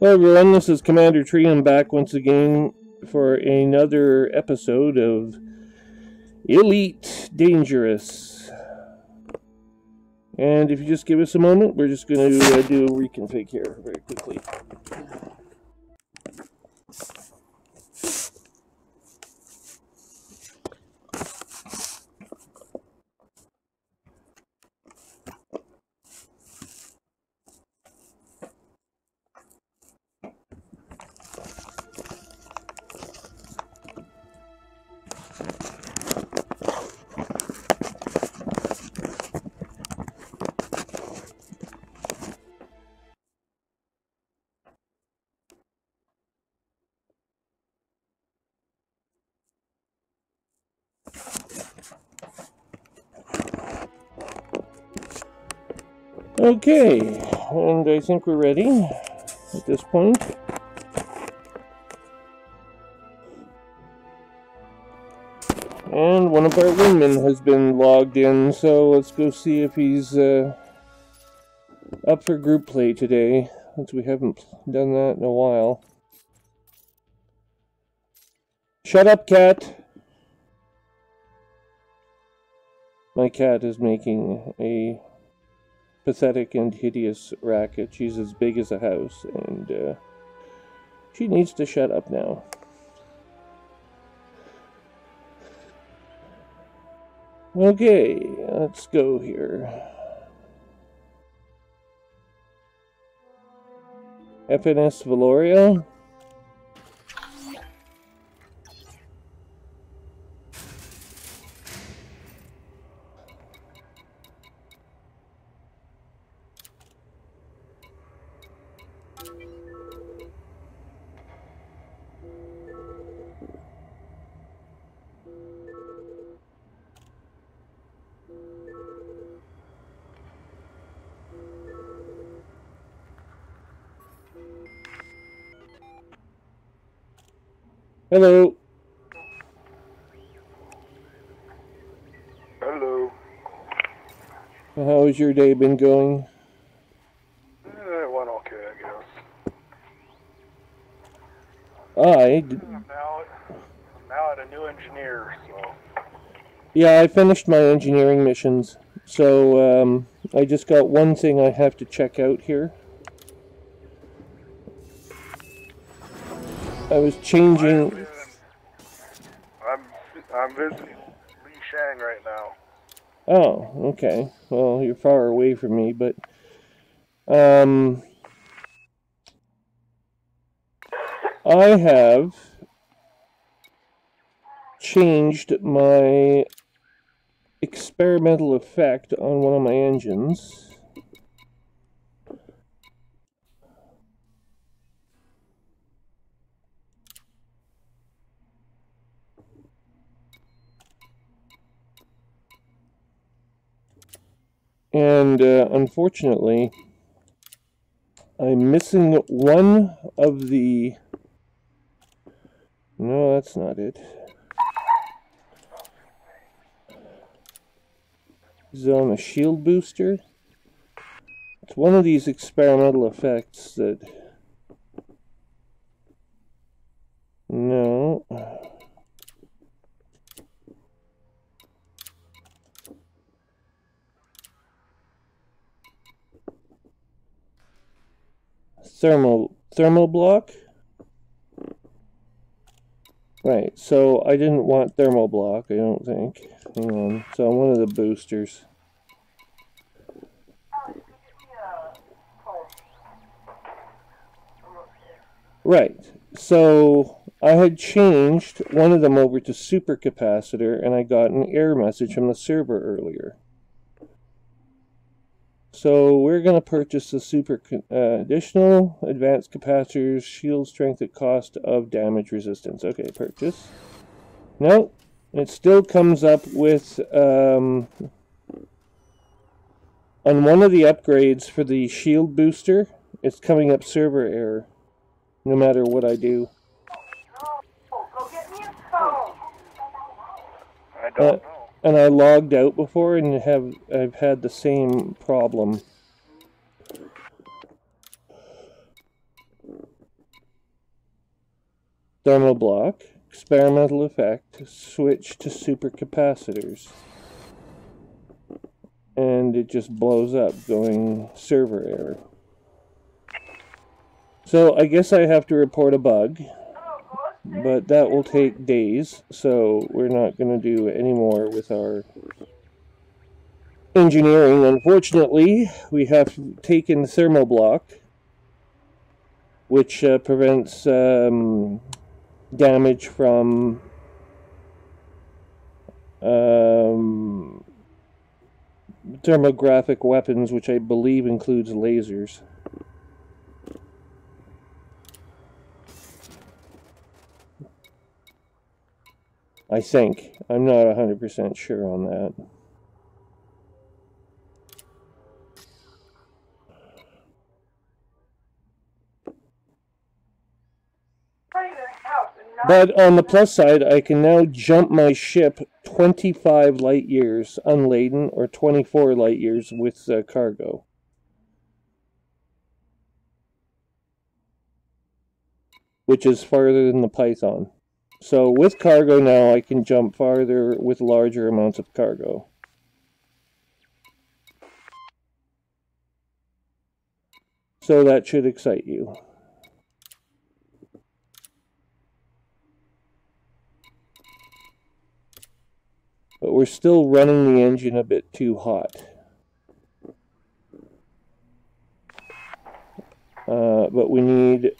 Hello everyone, this is Commander Trium back once again for another episode of Elite Dangerous. And if you just give us a moment, we're just going to do a reconfig here very quickly. Okay, and I think we're ready at this point. And one of our wingmen has been logged in, so let's go see if he's up for group play today, since we haven't done that in a while. Shut up, cat! My cat is making a pathetic and hideous racket. She's as big as a house, and she needs to shut up now. Okay, let's go here. FNS Valoria. Hello. Hello. How has your day been going? It went okay, I guess. I'm now at a new engineer, so... Yeah, I finished my engineering missions, so I just got one thing I have to check out here. I was changing... I'm visiting Li Shang right now. Oh, okay. Well, you're far away from me, but... I have changed my experimental effect on one of my engines. And unfortunately, I'm missing one of the... No, that's not it. Is it on the shield booster? It's one of these experimental effects that... No. Thermal block? Right, so I didn't want thermal block, I don't think. Hang on, so I'm one of the boosters. Right, so I had changed one of them over to supercapacitor, and I got an error message from the server earlier. So we're going to purchase the additional advanced capacitors, shield strength at cost of damage resistance. Okay, purchase. No, it still comes up with, on one of the upgrades for the shield booster, it's coming up server error, no matter what I do. Go get me a phone. I don't know. And I logged out before, and I've had the same problem. Thermal block. Experimental effect. Switch to supercapacitors. And it just blows up, going server error. So I guess I have to report a bug. But that will take days, so we're not going to do any more with our engineering. Unfortunately, we have taken the thermal block, which prevents damage from thermographic weapons, which I believe includes lasers. I think. I'm not 100% sure on that. But on the plus side, I can now jump my ship 25 light years unladen, or 24 light years with cargo. Which is farther than the Python. So with cargo now, I can jump farther with larger amounts of cargo. So that should excite you. But we're still running the engine a bit too hot. But we need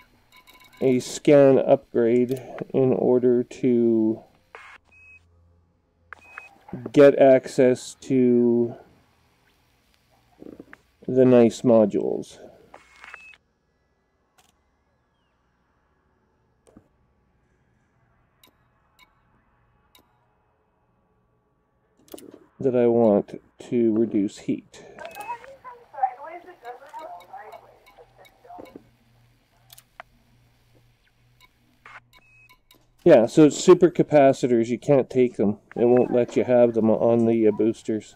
a scan upgrade in order to get access to the nice modules. That I want to reduce heat. Yeah, so it's supercapacitors. You can't take them. It won't let you have them on the boosters.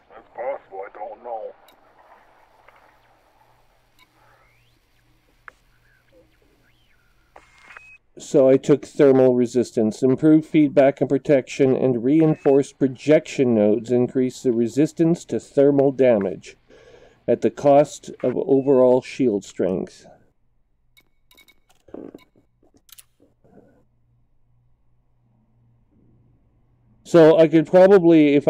That's possible, I don't know. So I took thermal resistance. Improved feedback and protection and reinforced projection nodes increase the resistance to thermal damage at the cost of overall shield strength. So I could probably, if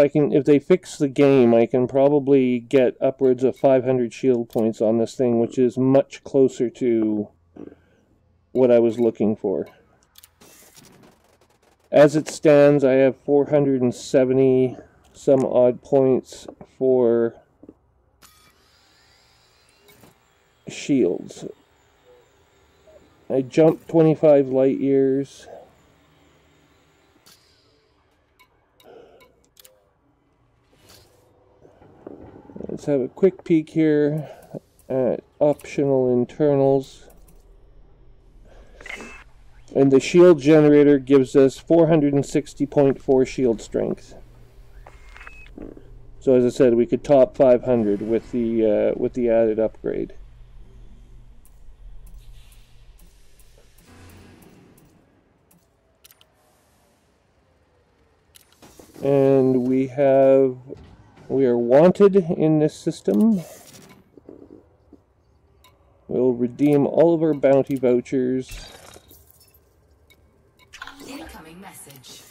they fix the game, I can probably get upwards of 500 shield points on this thing, which is much closer to what I was looking for. As it stands, I have 470 some odd points for shields. I jumped 25 light years. Let's have a quick peek here at optional internals. And the shield generator gives us 460.4 shield strength. So as I said, we could top 500 with the added upgrade. And we are wanted in this system. We'll redeem all of our bounty vouchers. Incoming message.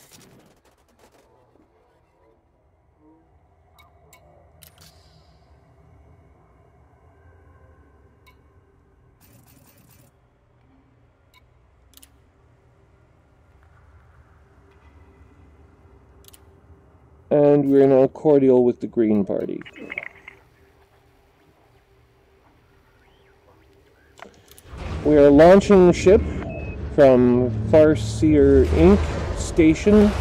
And we're now cordial with the Green Party. We are launching the ship from Farseer Inc. station.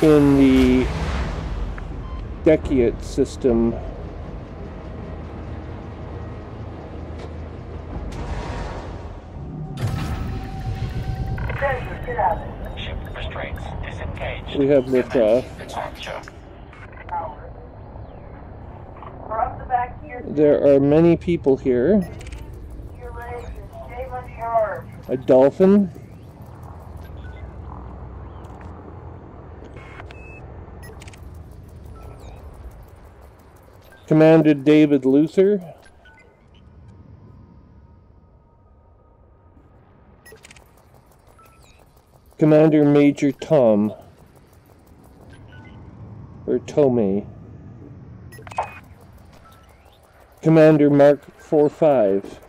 In the Deciate system. Get out of it. Ship destroyed. Freights disengaged. We have liftoff. Departure. From the back here, There are many people here. your race is Damon Sharp. A dolphin. Commander David Luther. Commander Major Tom. Or Tomei. Commander Mark 45.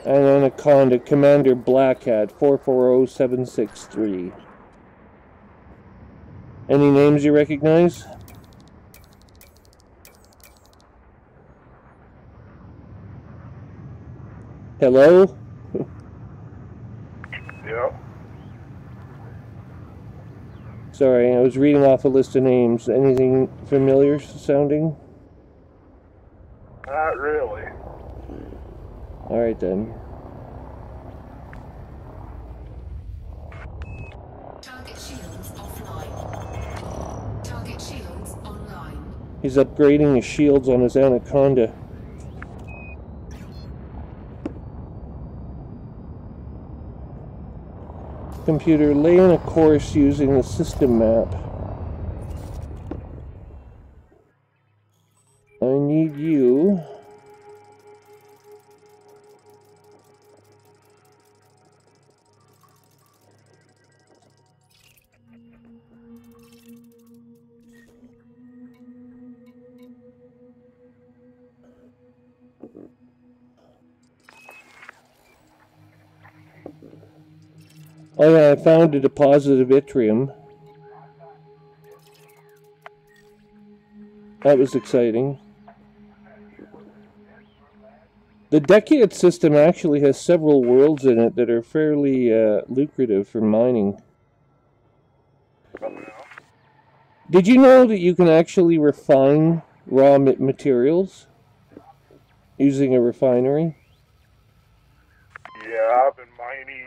And Anaconda, Commander Blackhat 440763. Any names you recognize? Hello? Yeah. Sorry, I was reading off a list of names. Anything familiar sounding? Not really. Alright then. Target shields offline. Target shields online. He's upgrading his shields on his Anaconda. Computer, lay in a course using the system map. I need you. Oh yeah, I found a deposit of yttrium. That was exciting. The Decade system actually has several worlds in it that are fairly lucrative for mining. Did you know that you can actually refine raw materials using a refinery? Yeah, I've been mining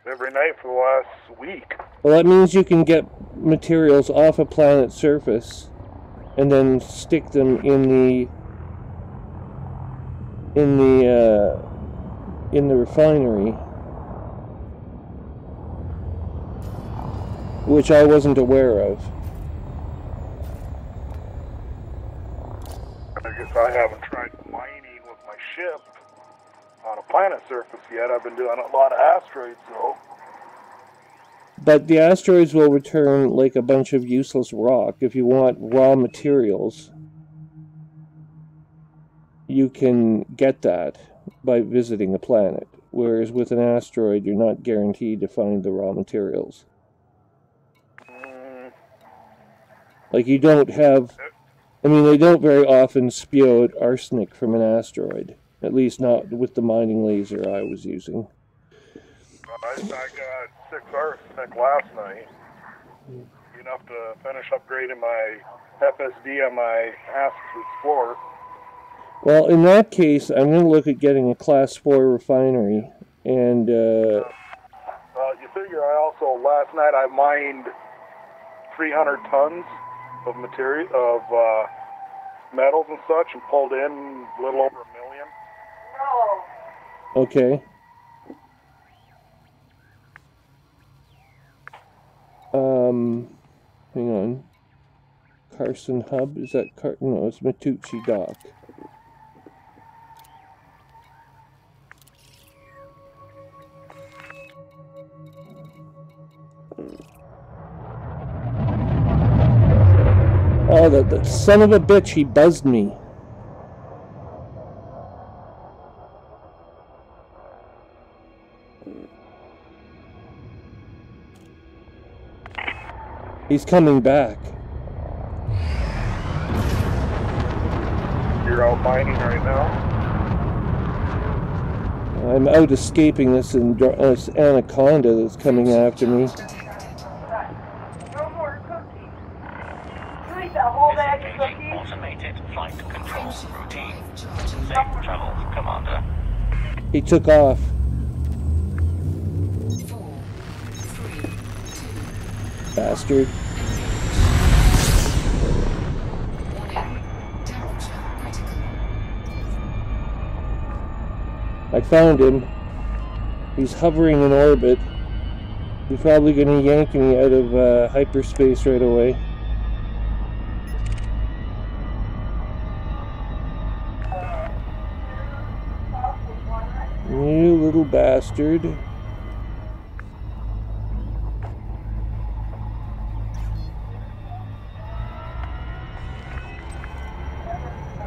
every night for the last week. Well, that means you can get materials off a planet's surface and then stick them in the refinery, which I wasn't aware of. I guess I haven't tried mining with my ship on a planet surface yet. I've been doing a lot of asteroids though. But the asteroids will return like a bunch of useless rock. If you want raw materials, you can get that by visiting a planet. Whereas with an asteroid, you're not guaranteed to find the raw materials. Like you don't have... I mean, they don't very often spew out arsenic from an asteroid. At least not with the mining laser I was using. I got 6 arsenic last night. Enough to finish upgrading my FSD on my Aspen Explorer. Well, in that case, I'm going to look at getting a Class 4 refinery. And, you figure I also, last night I mined 300 tons of material, of metals and such, and pulled in a little over $1 million. No. okay. Hang on. Carson Hub? Is that no, it's Matucci Dock. Oh, the son of a bitch, he buzzed me. He's coming back. You're out mining right now? I'm out escaping this anaconda that's coming after me. No more cookies. You eat that whole bag of Disengaging cookies? automated flight control routine. Safe travels, Commander. He took off. Bastard. Warning. Temperature critical. I found him. He's hovering in orbit. He's probably going to yank me out of hyperspace right away. You little bastard.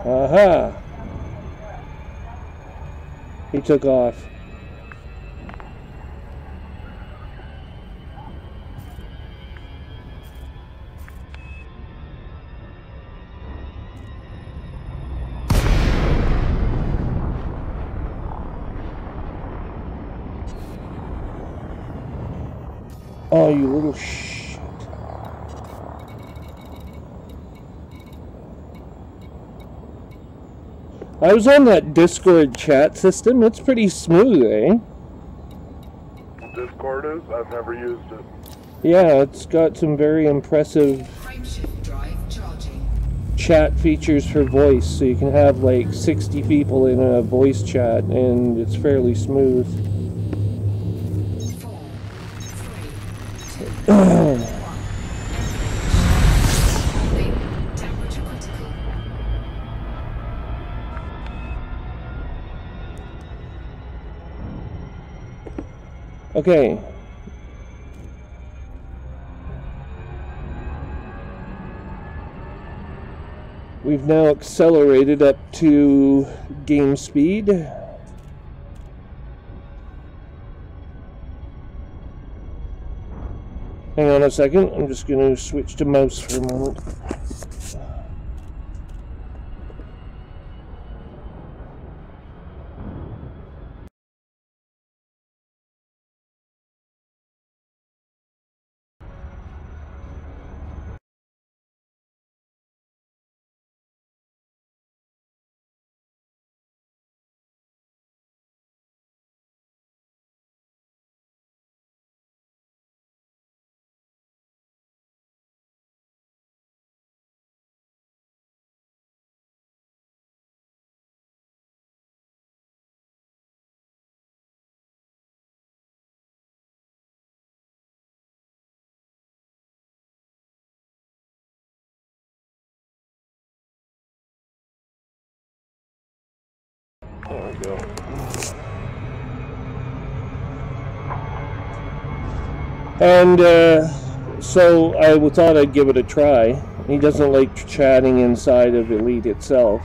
Aha! He took off. Oh, you little shit. I was on that Discord chat system. It's pretty smooth, eh? Discord is? I've never used it. Yeah, it's got some very impressive Frameshift drive charging. chat features for voice. So you can have like 60 people in a voice chat, and it's fairly smooth. 4, 3, 2, 1. Temperature critical. Okay. We've now accelerated up to game speed. Hang on a second, I'm just going to switch to mouse for a moment. There we go. And so I thought I'd give it a try. He doesn't like chatting inside of Elite itself,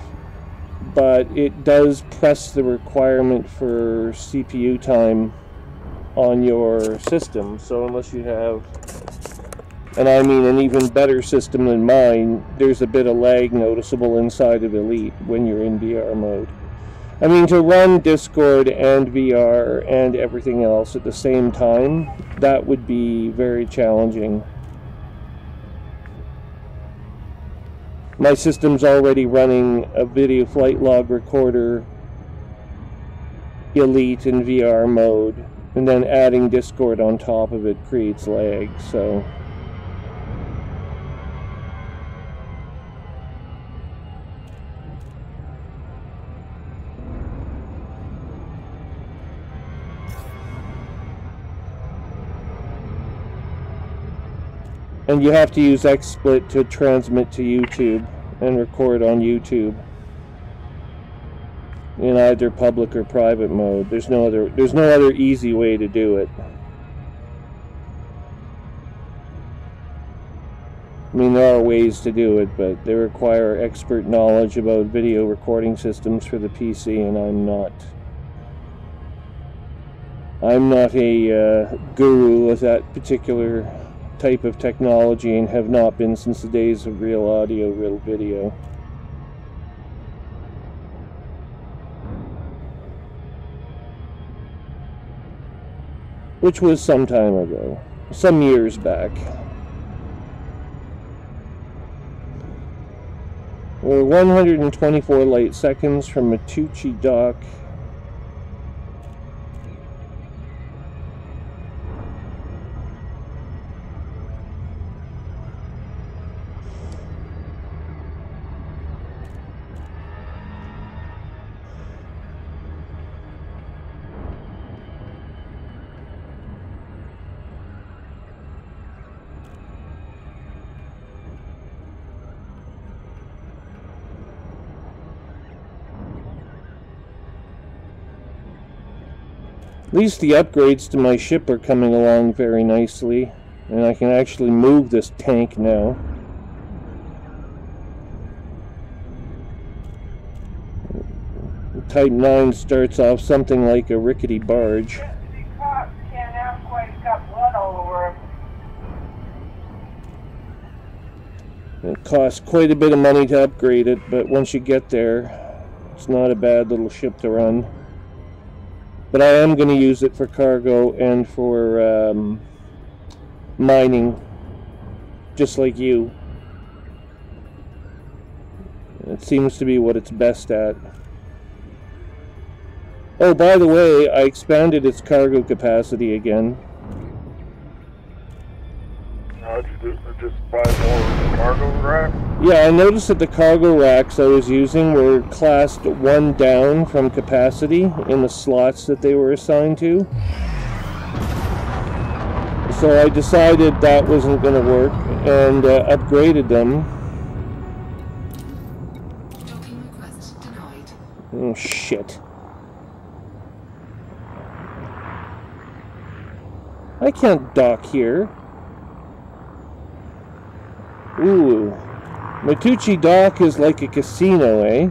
but it does press the requirement for CPU time on your system. So unless you have, and I mean an even better system than mine, there's a bit of lag noticeable inside of Elite when you're in VR mode. I mean, to run Discord and VR and everything else at the same time, that would be very challenging. My system's already running a video flight log recorder, Elite in VR mode, and then adding Discord on top of it creates lag, so... And you have to use XSplit to transmit to YouTube and record on YouTube in either public or private mode. There's no other easy way to do it. I mean, there are ways to do it, but they require expert knowledge about video recording systems for the PC, and I'm not a guru of that particular type of technology, and have not been since the days of real audio, real video. Which was some time ago, some years back. We're 124 light seconds from Matucci Dock. At least the upgrades to my ship are coming along very nicely, and I can actually move this tank now. Type 9 starts off something like a rickety barge. These cops can't have quite got blood all over him. It costs quite a bit of money to upgrade it, but once you get there, it's not a bad little ship to run. But I am going to use it for cargo and for mining, just like you. It seems to be what it's best at. Oh, by the way, I expanded its cargo capacity again. How'd you do? Just buy more cargo rack? Yeah, I noticed that the cargo racks I was using were classed 1 down from capacity in the slots that they were assigned to. So I decided that wasn't going to work and upgraded them. Docking request denied. Oh, shit. I can't dock here. Ooh. Matucci Dock is like a casino, eh?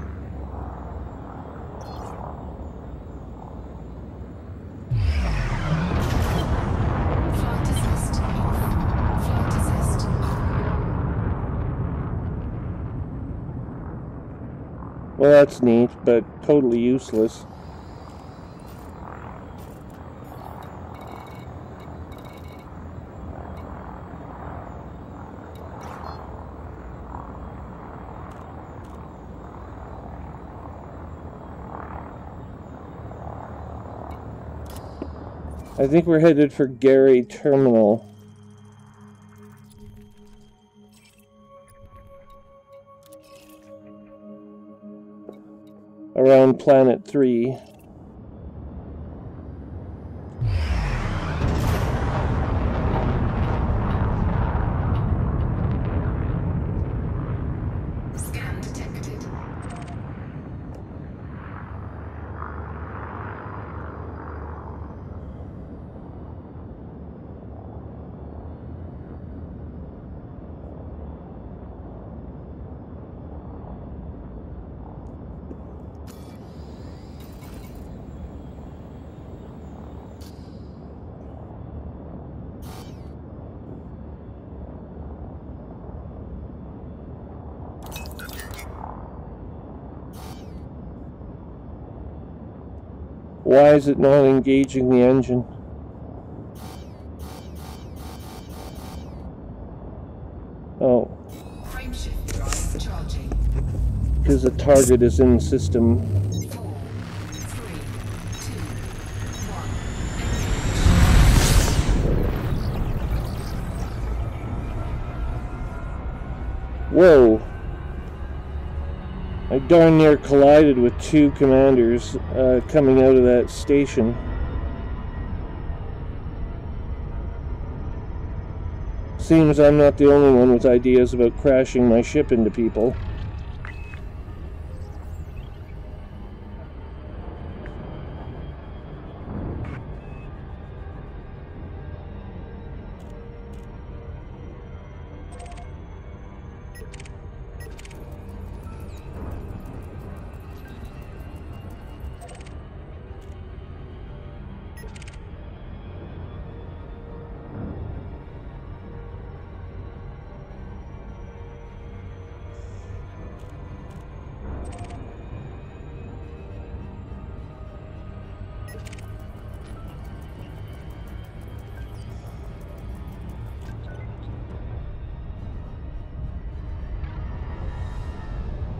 Flight assist off. Flight assist Well, that's neat, but totally useless. I think we're headed for Gary Terminal. Around Planet 3. scan detected. Why is it not engaging the engine? Oh, Frameshift drive charging. because the target is in the system. 4, 3, 2, 1. Whoa! I darn near collided with 2 commanders coming out of that station. Seems I'm not the only one with ideas about crashing my ship into people.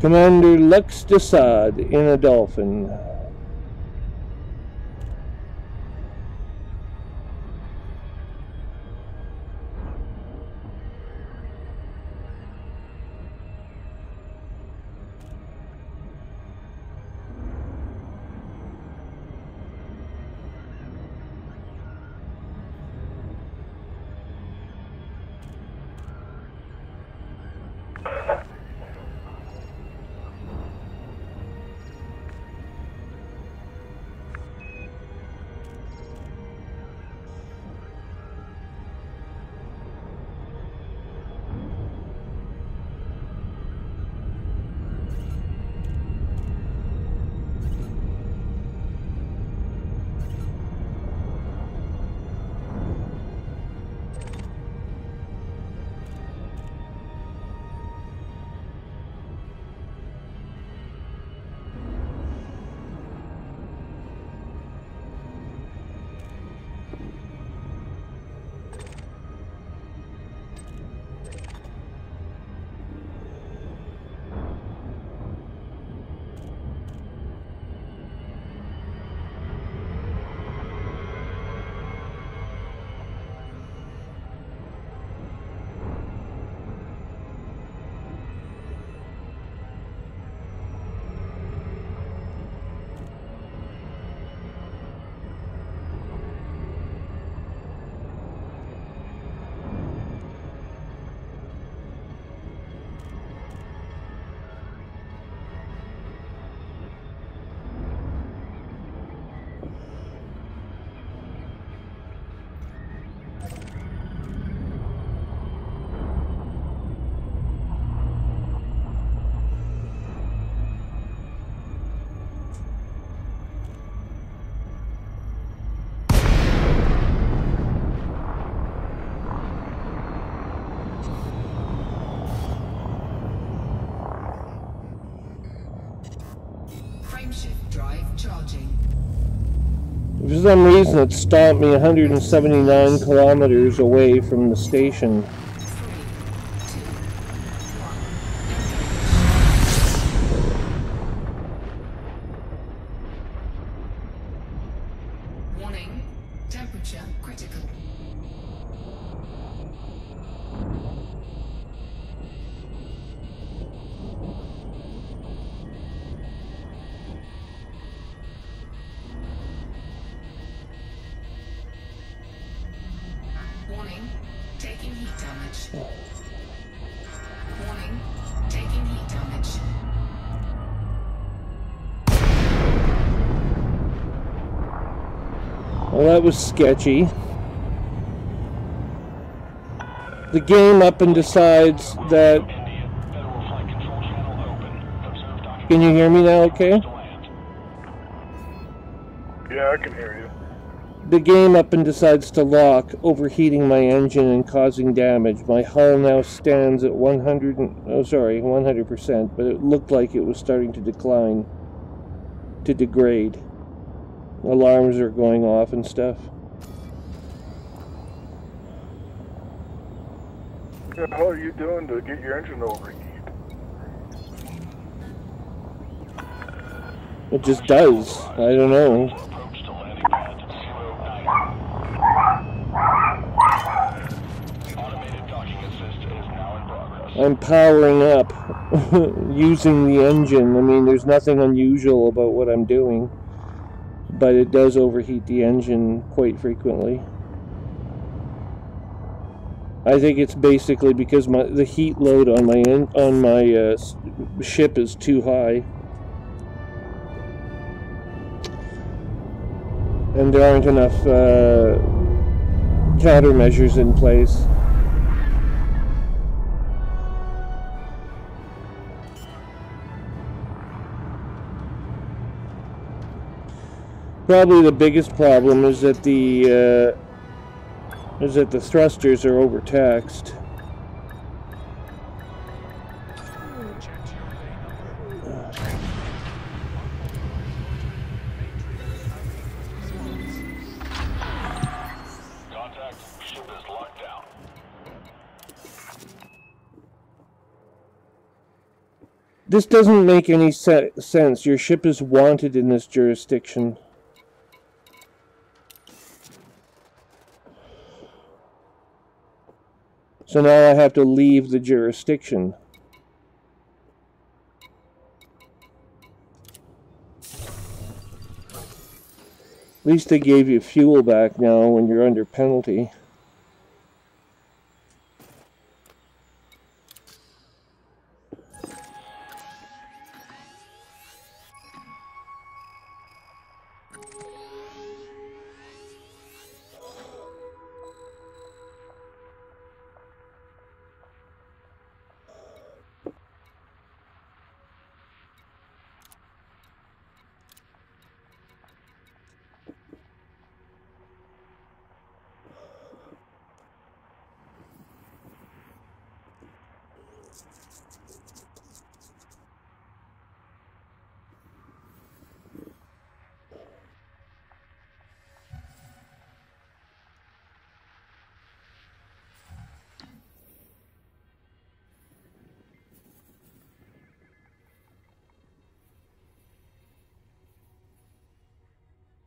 Commander Lux Desaad in a Dolphin. For some reason, it stopped me 179 kilometers away from the station. 3, 2, 1. Warning. Temperature critical. Warning, taking heat damage. Warning, taking heat damage. Well, that was sketchy. The game up and decides that... Can you hear me now okay? Yeah, I can hear you. The game up and decides to lock, overheating my engine and causing damage. My hull now stands at 100%, but it looked like it was starting to decline, to degrade. Alarms are going off and stuff. What the hell are you doing to get your engine overheat? It just does. I don't know. I'm powering up using the engine. I mean, there's nothing unusual about what I'm doing, but it does overheat the engine quite frequently. I think it's basically because the heat load on my ship is too high, and there aren't enough countermeasures in place. Probably the biggest problem is that the thrusters are overtaxed. Contact, ship is locked down. This doesn't make any sense. Your ship is wanted in this jurisdiction. So now I have to leave the jurisdiction. At least they gave you fuel back now when you're under penalty.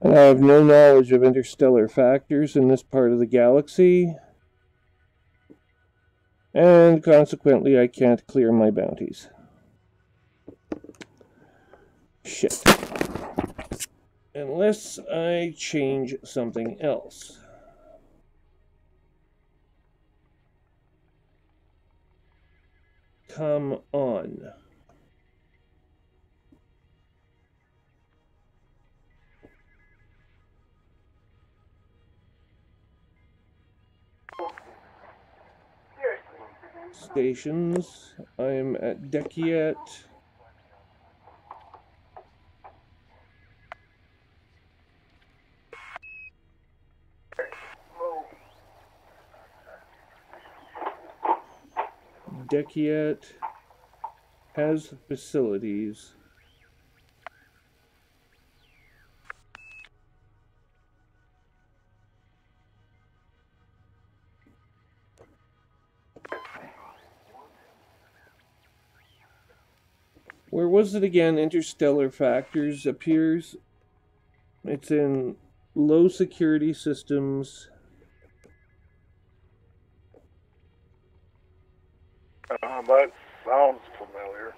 I have no knowledge of interstellar factors in this part of the galaxy, and consequently I can't clear my bounties. Shit. Unless I change something else. Come on. Stations. I'm at Dekiet. Dekiet has facilities. Where was it again? Interstellar factors appears. It's in low security systems. That sounds familiar.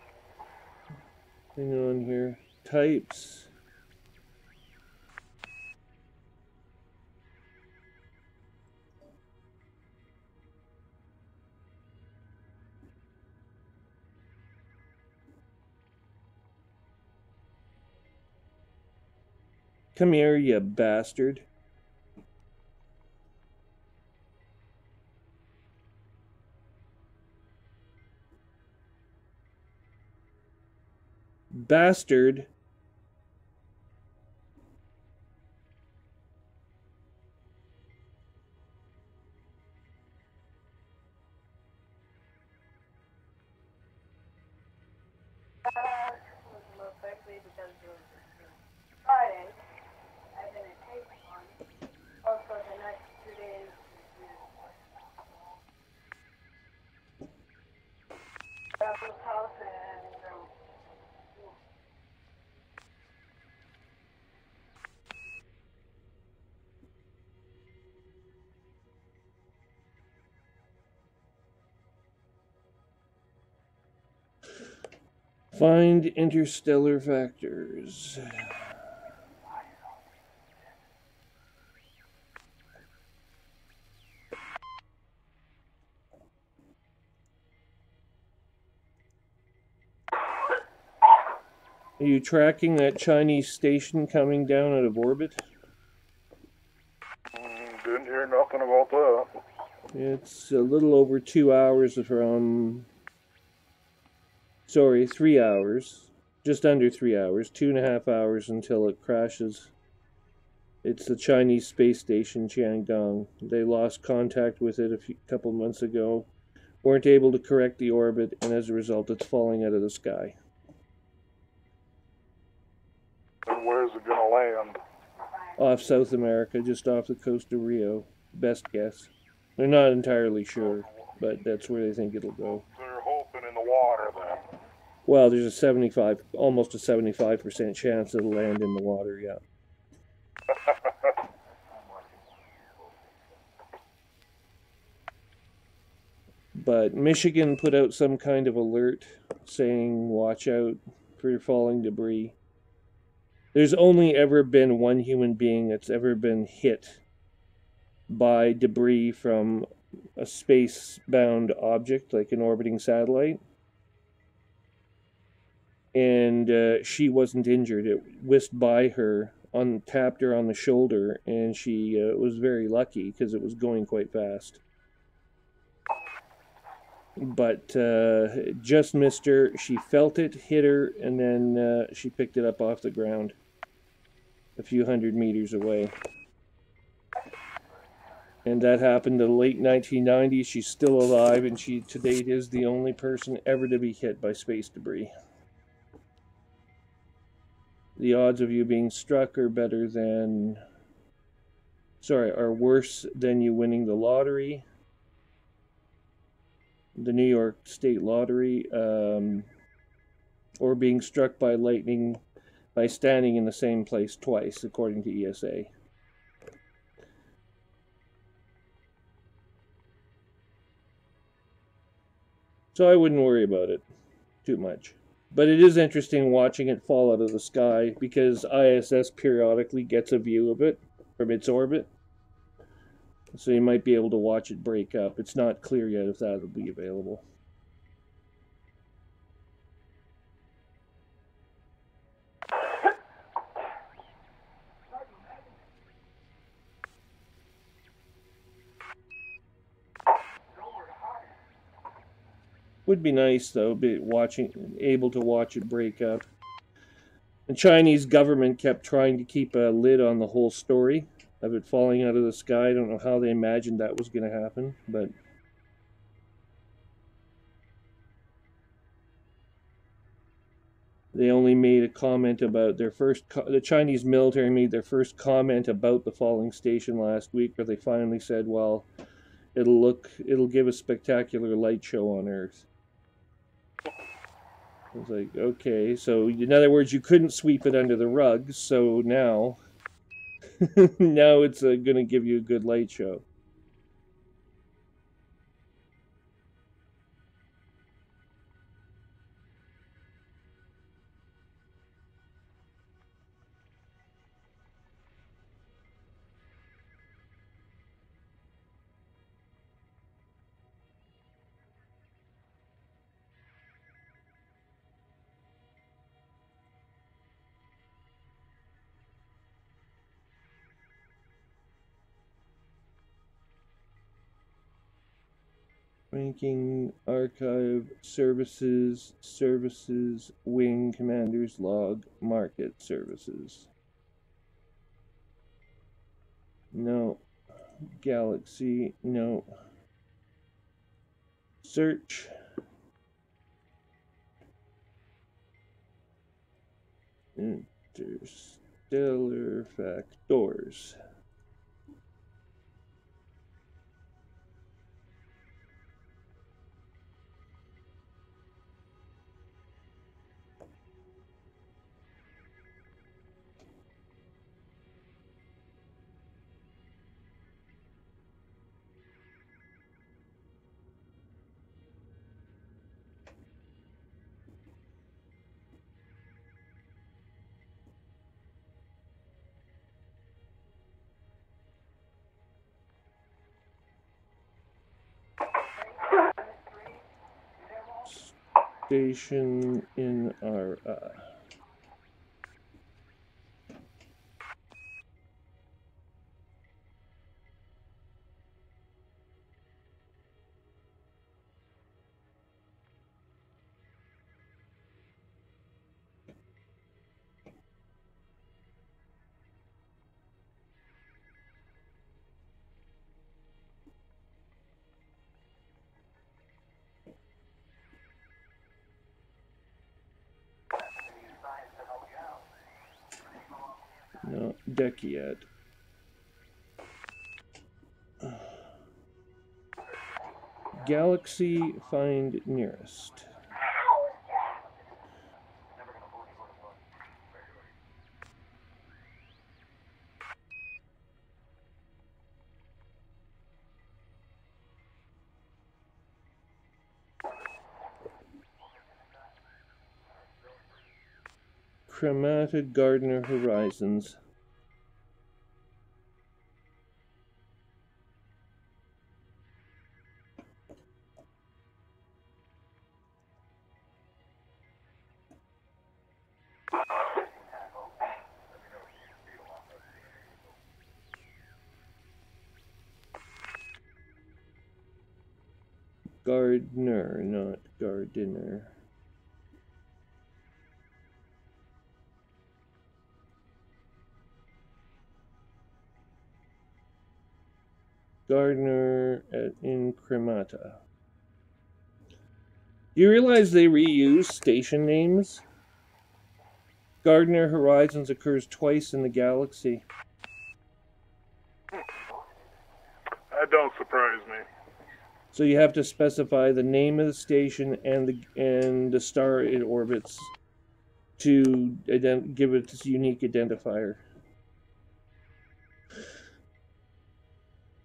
Hang on here. Types. Come here, you bastard. Bastard. Most likely because it was Friday. I've been at Tacking on. Also, the next 2 days. Raffles House and Find interstellar factors. Are you tracking that Chinese station coming down out of orbit? Didn't hear nothing about that. It's a little over 2 hours from... Sorry, 3 hours. Just under 3 hours. 2.5 hours until it crashes. It's the Chinese space station, Tiangong. They lost contact with it a couple months ago. Weren't able to correct the orbit, and as a result, it's falling out of the sky. And where's it gonna land? Off South America, just off the coast of Rio. Best guess. They're not entirely sure, but that's where they think it'll go. They're hoping in the water then. Well, there's almost a 75% chance it'll land in the water, yeah. But Michigan put out some kind of alert saying watch out for falling debris. There's only ever been one human being that's ever been hit by debris from a space-bound object, like an orbiting satellite. And she wasn't injured. It whisked by her, tapped her on the shoulder, and she was very lucky because it was going quite fast. But just missed her. She felt it, hit her, and then she picked it up off the ground a few hundred meters away. And that happened in the late 1990s. She's still alive, and she to date is the only person ever to be hit by space debris. The odds of you being struck are worse than you winning the lottery, the New York State Lottery, or being struck by lightning by standing in the same place twice, according to ESA. So I wouldn't worry about it too much. But it is interesting watching it fall out of the sky because ISS periodically gets a view of it from its orbit. So you might be able to watch it break up. It's not clear yet if that'll be available. Would be nice though, able to watch it break up. The Chinese government kept trying to keep a lid on the whole story of it falling out of the sky. I don't know how they imagined that was going to happen, but they only made a comment about the Chinese military made their first comment about the falling station last week, where they finally said, well, it'll give a spectacular light show on Earth. It's like, okay, so in other words, you couldn't sweep it under the rug, so now, now it's going to give you a good light show. Ranking, archive, services, wing, commander's log, market, services. No. Galaxy, no. Search. Interstellar factors. Station in our no deck yet. Galaxy find nearest. Cremated Gardner Horizons. Gardner, not Gardiner. Gardner in Cremata. Do you realize they reuse station names? Gardner Horizons occurs twice in the galaxy. That don't surprise me. So you have to specify the name of the station and the star it orbits to give it its unique identifier.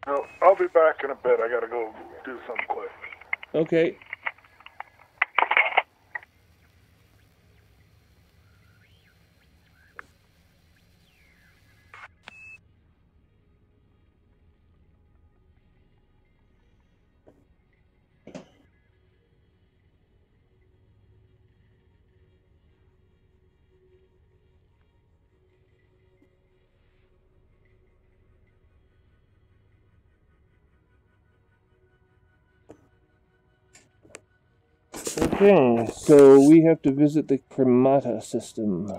No, I'll be back in a bit. I gotta go do something quick. Okay. Okay, so we have to visit the Cremata system.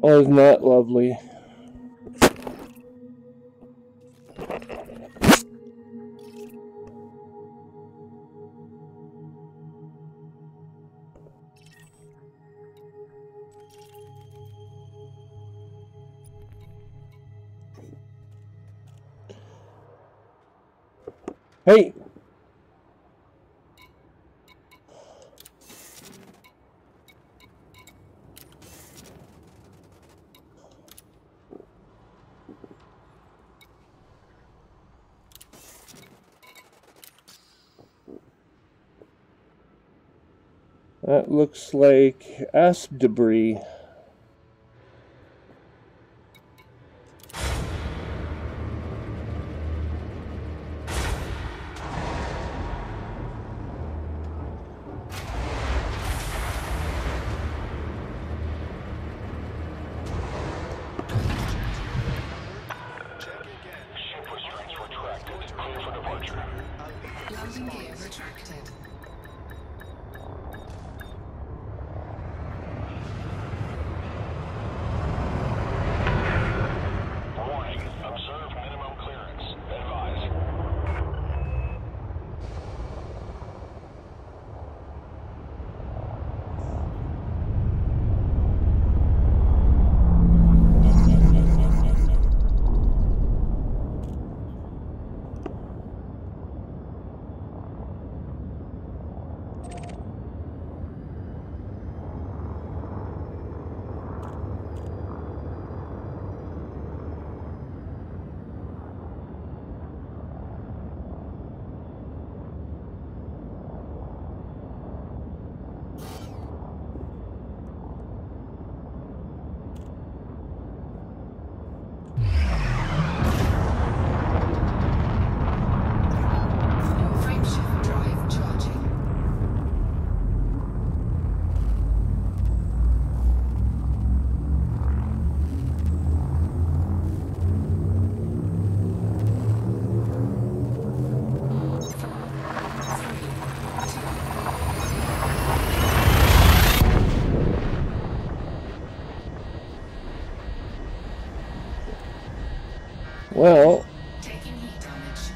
was not lovely. Hey! That looks like asp debris. Landing gear retracted. Warning. Observe minimum clearance. Advise. Frameshift drive charging. Well, Taking heat damage.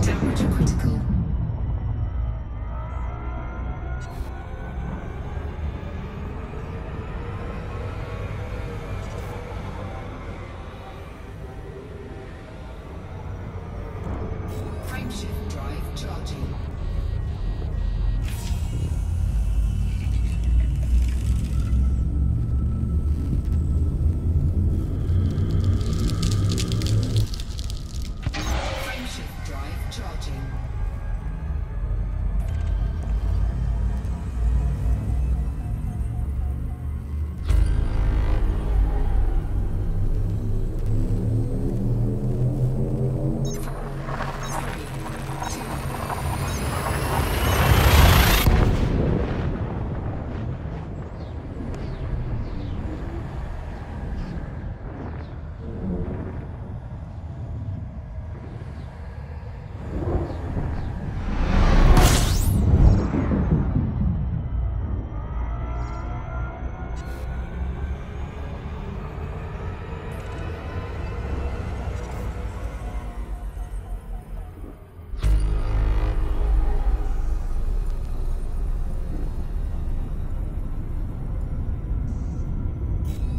Temperature critical. Frameshift drive charging. Frameshift drive charging.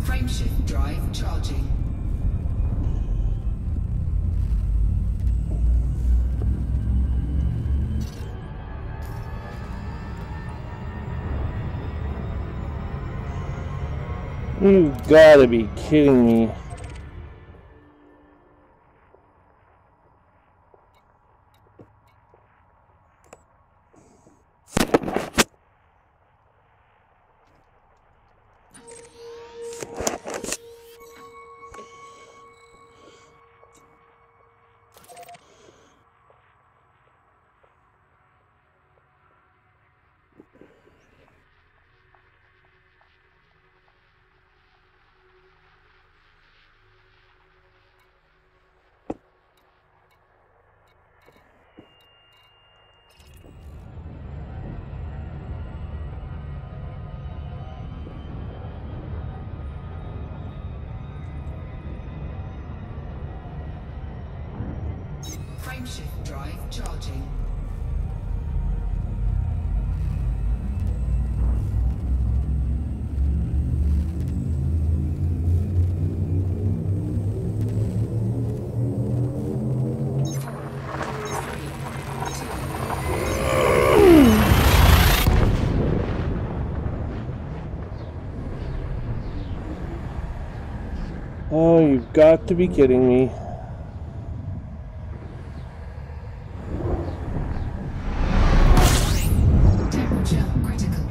Frameshift drive charging. you gotta be kidding me. Frameshift drive charging. Oh, you've got to be kidding me. Temperature critical.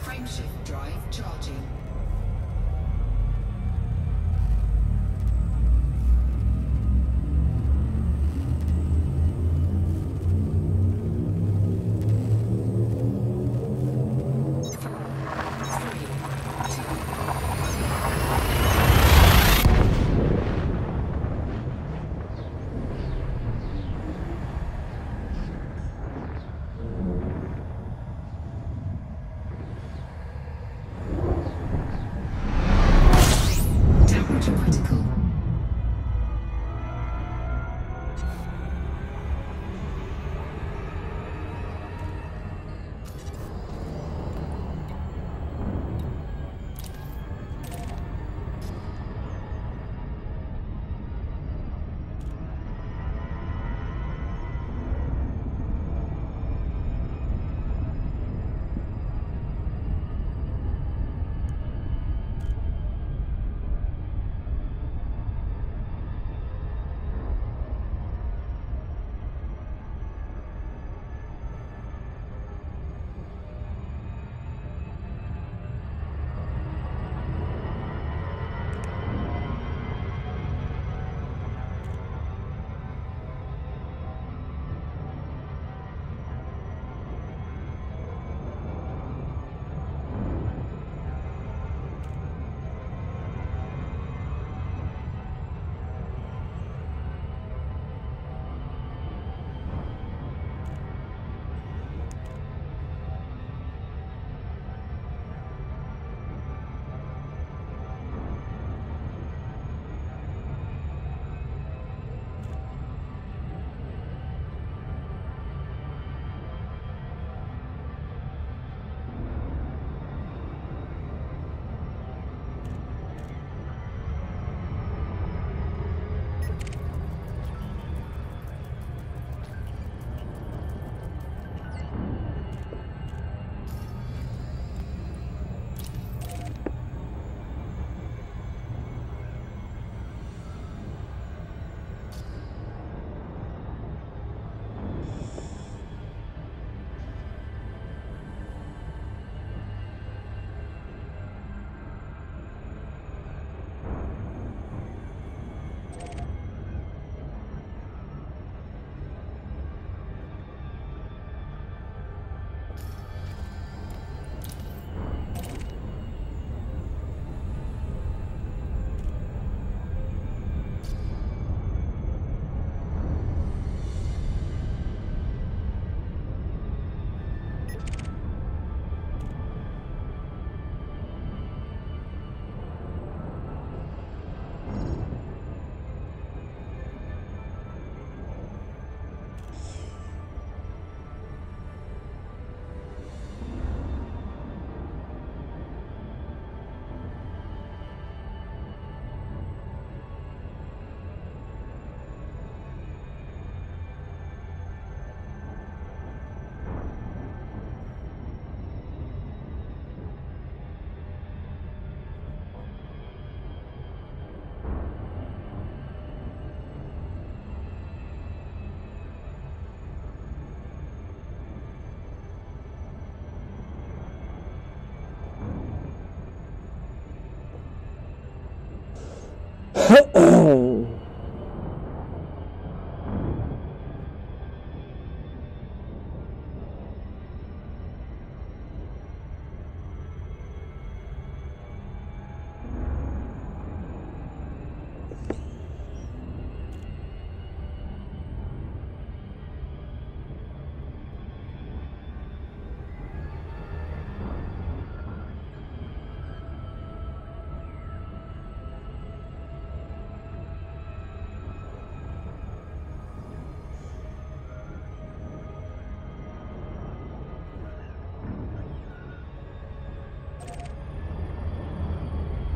Frameshift drive charging.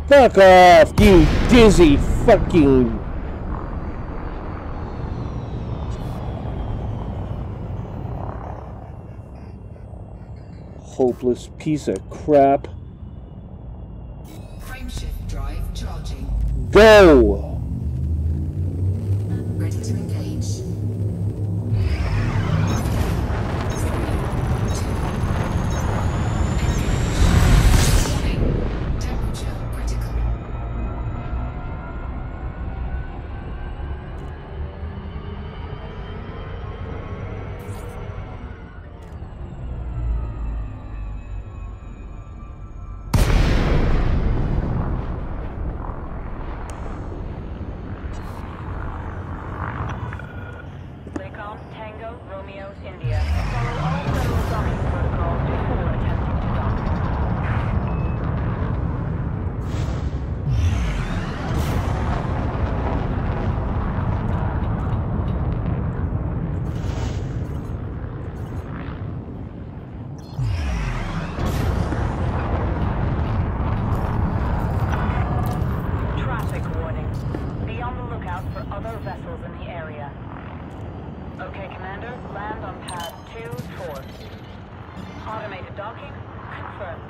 Fuck off, you dizzy fucking... hopeless piece of crap. Frameshift drive charging. Go! Ready to engage. 3, 2, engage. Temperature critical. Recon Tango Romeo India. Follow all federal docking protocols before attempting to dock. Traffic warning. Be on the lookout for other vessels in the area. Okay, Commander, land on pad 2-4. Automated docking confirmed.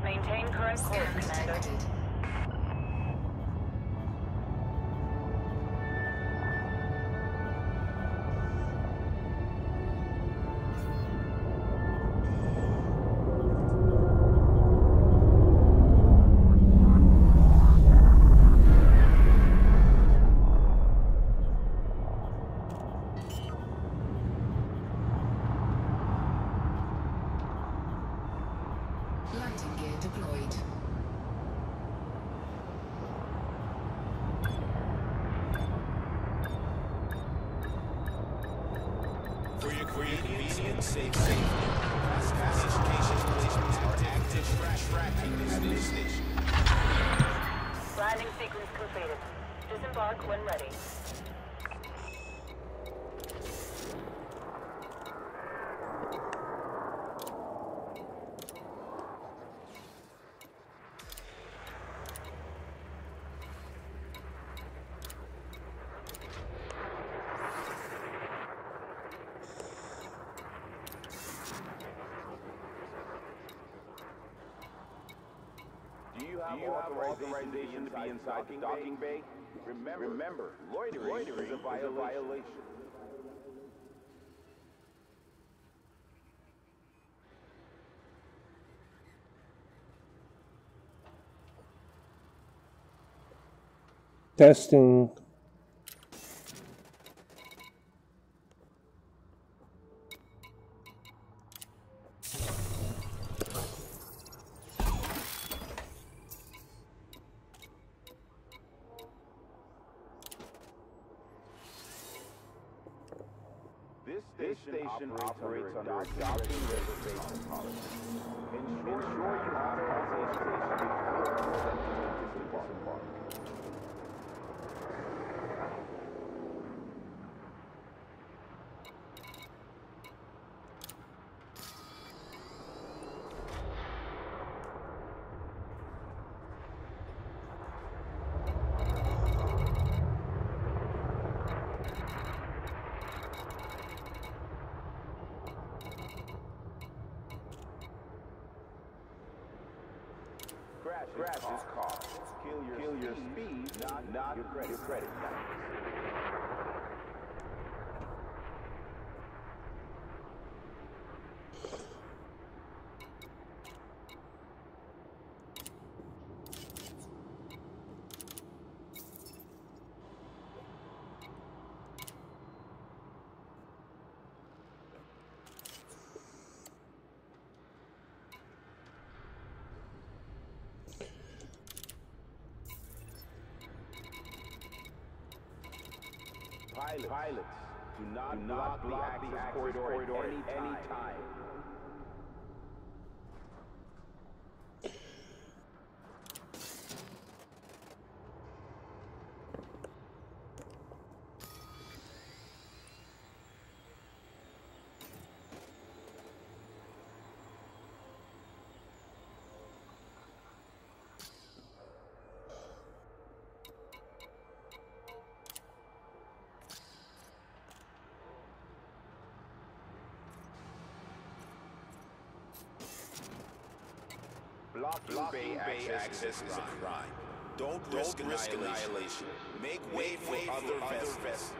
Maintain current course, Scan Commander. detected. Landing gear deployed. For your convenience, safety. Classification placements are active tracking at this station. Landing sequence completed. Disembark when ready. Do you have authorization to be inside the docking bay? Remember, loitering is a violation. Testing. This station operates under a docking reservation policy. Ensure you have authorization before disembark. scratches cost. Kill your speed, not your credit balance. Pilots, do not block the access corridor at any time. Blocking bay access is a crime. Don't risk annihilation. Make way for other vessels.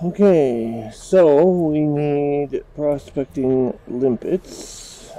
Okay, so we need prospecting limpets.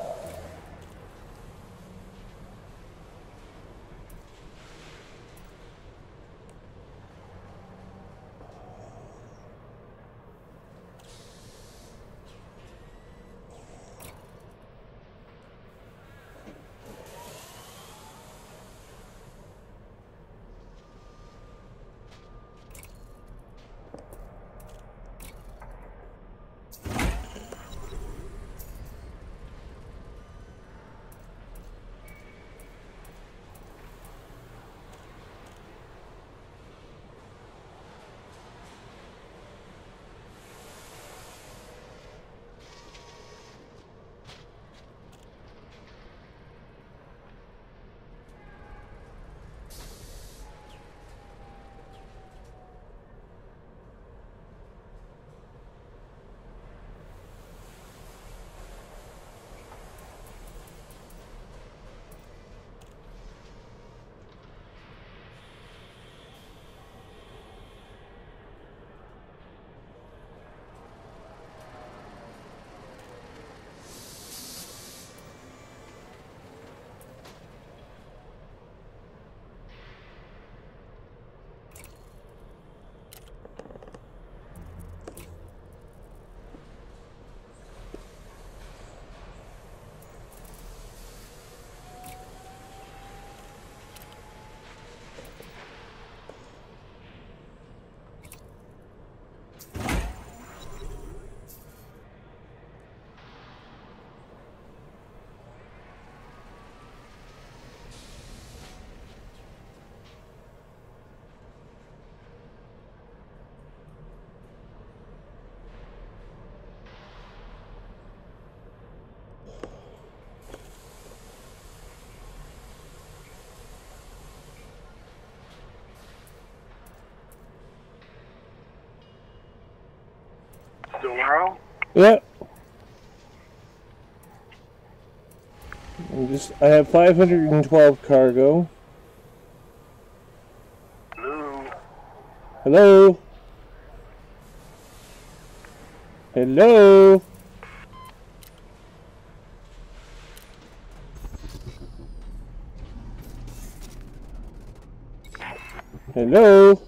around? Yeah. I have 512 cargo. Hello? Hello? Hello? Hello?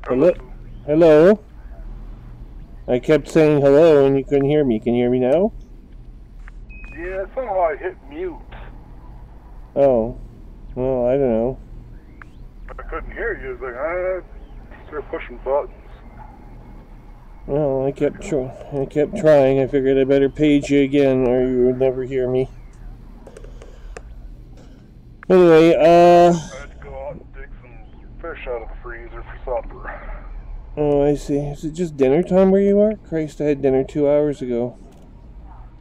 Hello? Hello? I kept saying hello and you couldn't hear me. Can you hear me now? Yeah, somehow I hit mute. Oh. Well, I don't know. I couldn't hear you. It was like, started pushing buttons. Well, I kept trying. I figured I better page you again or you would never hear me. Anyway, I had to go out and dig some fish out of the freezer for supper. Oh, I see. Is it just dinner time where you are? Christ, I had dinner 2 hours ago.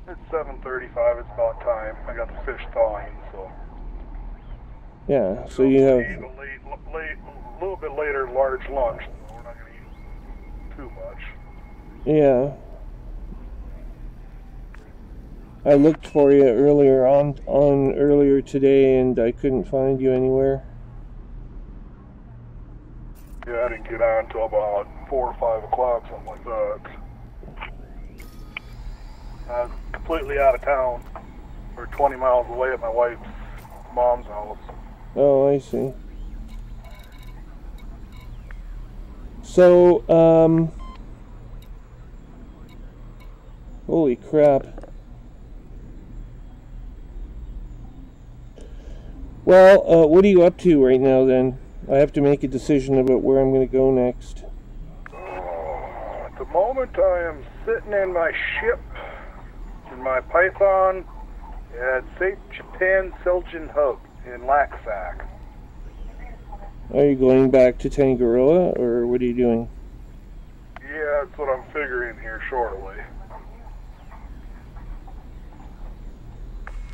It's 7:35. It's about time. I got the fish thawing, so. Yeah, so you have... Eat a little bit later, large lunch. So we're not going to eat too much. Yeah. I looked for you earlier earlier today and I couldn't find you anywhere. Yeah, I didn't get on until about 4 or 5 o'clock, something like that. I was completely out of town. We're 20 miles away at my wife's mom's house. Oh, I see. So, holy crap. Well, what are you up to right now then? I have to make a decision about where I'm going to go next. At the moment, I am sitting in my ship, in my Python, at St. Japan Seljan Hub in Laxac. Are you going back to Tangaroa, or what are you doing? Yeah, that's what I'm figuring here shortly.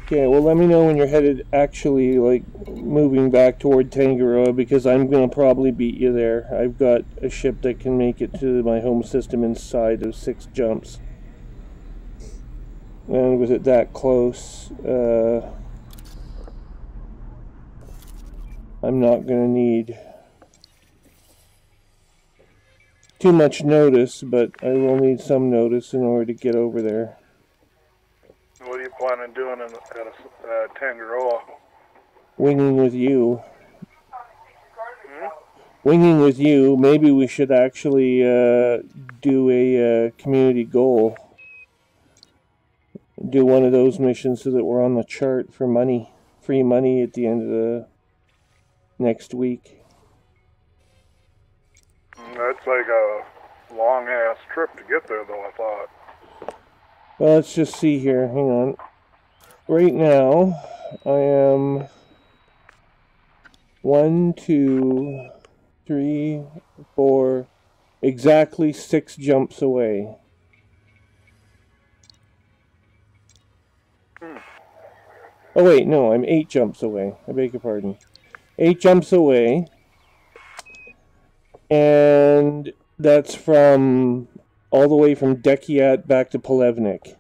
Okay, well let me know when you're headed actually, like, moving back toward Tangaroa, because I'm going to probably beat you there. I've got a ship that can make it to my home system inside of 6 jumps. And with it that close, I'm not going to need too much notice, but I will need some notice in order to get over there. What are you planning on doing at Tangaroa? Winging with you. Winging with you. Maybe we should actually do a community goal. Do one of those missions so that we're on the chart for money. Free money at the end of the next week. That's like a long-ass trip to get there, though, I thought. Well, let's just see here. Hang on. Right now, I am 1, 2, 3, 4, exactly 6 jumps away. Oh wait, no, I'm 8 jumps away. I beg your pardon. 8 jumps away. And that's from all the way from Dekiat back to Polevnik.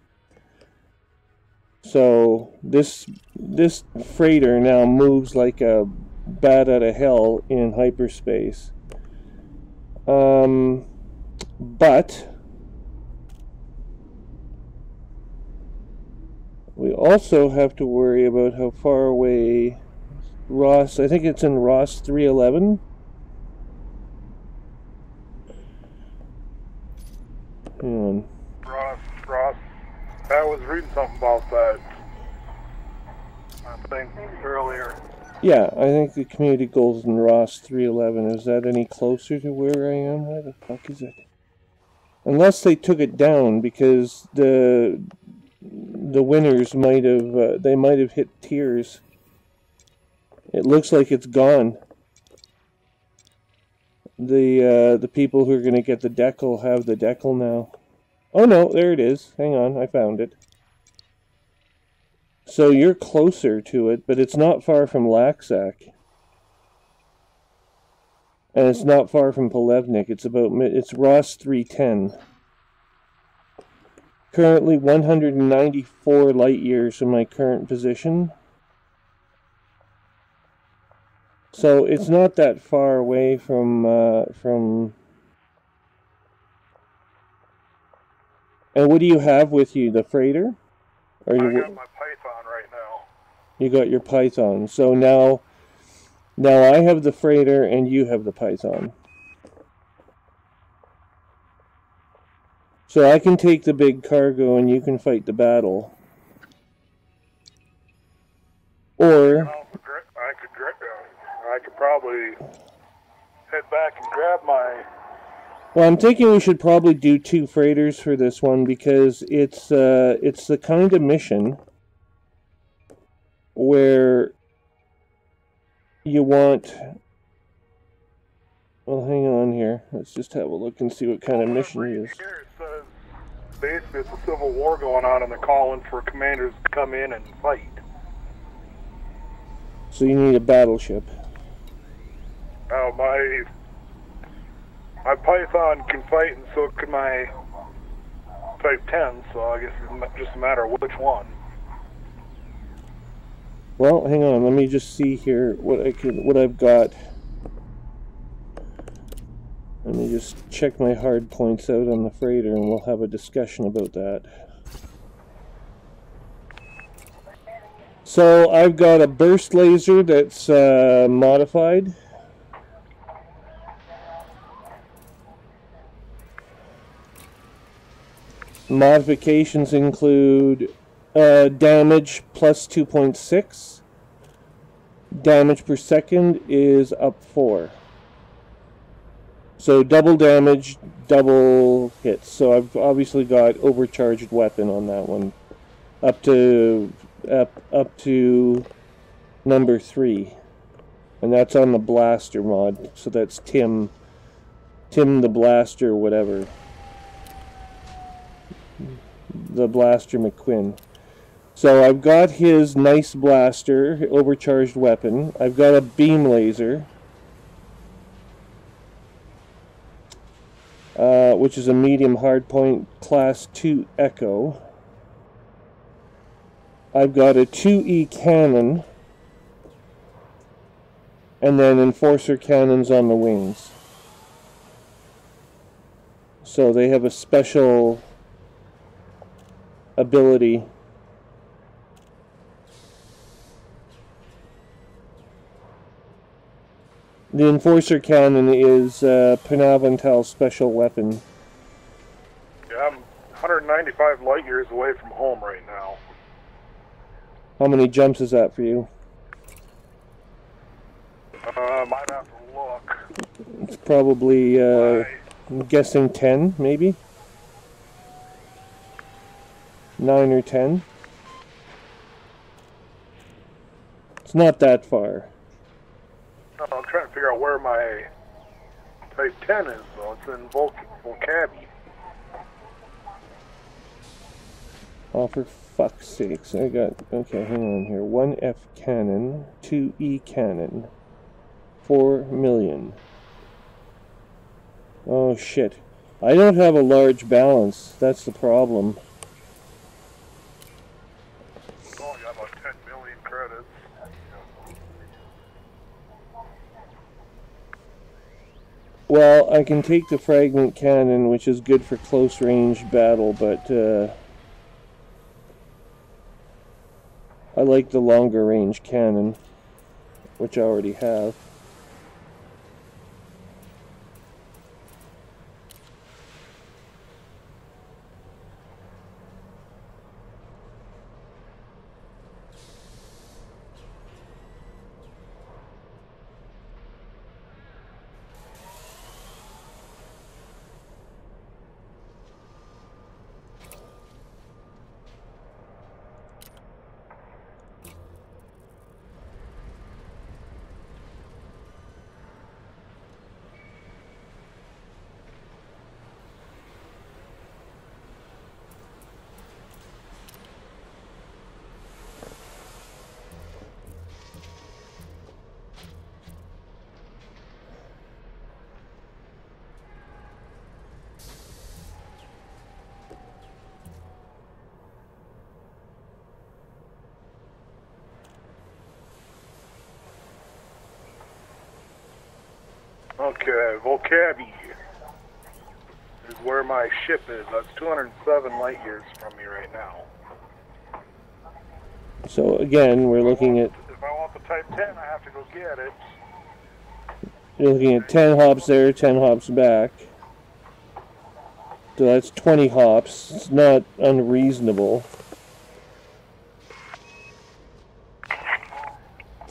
So this freighter now moves like a bat out of hell in hyperspace. But we also have to worry about how far away Ross, I think it's in Ross 311. Hang on. Ross, I was reading something about that, I think, earlier. Yeah, I think the community goals in Ross 311. Is that any closer to where I am? Where the fuck is it? Unless they took it down, because the winners might have they might have hit tiers. It looks like it's gone. The people who are going to get the decal have the decal now. Oh no, there it is. Hang on, I found it. So you're closer to it, but it's not far from Laxak. And it's not far from Polevnik. It's Ross 310. Currently 194 light years from my current position. So it's not that far away from. And what do you have with you? The freighter? Or I you? got my Python right now. You got your Python. So now I have the freighter and you have the Python. So I can take the big cargo and you can fight the battle. Or I could probably head back and grab my. well, I'm thinking we should probably do 2 freighters for this one because it's the kind of mission where you want. Well, hang on here. Let's just have a look and see what kind of mission it is. Here it says basically it's a civil war going on, and they're calling for commanders to come in and fight. So you need a battleship. Now my Python can fight, and so can my Type 10. So I guess it's just a matter of which one. Well, hang on. Let me just see here what I've got. Let me just check my hard points out on the freighter, and we'll have a discussion about that. So I've got a burst laser that's modified. Modifications include damage plus 2.6. Damage per second is up 4. So double damage, double hits. So I've obviously got overcharged weapon on that one. Up to number 3. And that's on the blaster mod. So that's Tim the Blaster, whatever. The Blaster McQuinn. So I've got his nice blaster, overcharged weapon. I've got a beam laser, which is a medium hardpoint class 2 Echo. I've got a 2E cannon, and then enforcer cannons on the wings. So they have a special ability. The enforcer cannon is Panavantal's special weapon. Yeah, I'm 195 light years away from home right now. How many jumps is that for you? Might have to look. It's probably, I'm guessing 10, maybe? 9 or 10? It's not that far. I'm trying to figure out where my Type 10 is, though. It's in Volcabi. Oh, for fuck's sakes. I got... Okay, hang on here. 1F cannon, 2E cannon, 4 million. Oh, shit. I don't have a large balance. That's the problem. Oh, I got about 10 million credits. Well, I can take the fragment cannon, which is good for close range battle, but I like the longer range cannon, which I already have. Volcavi is where my ship is. That's 207 light years from me right now. So again, we're looking at... If I want the Type 10, I have to go get it. You're looking at 10 hops there, 10 hops back. So that's 20 hops. It's not unreasonable.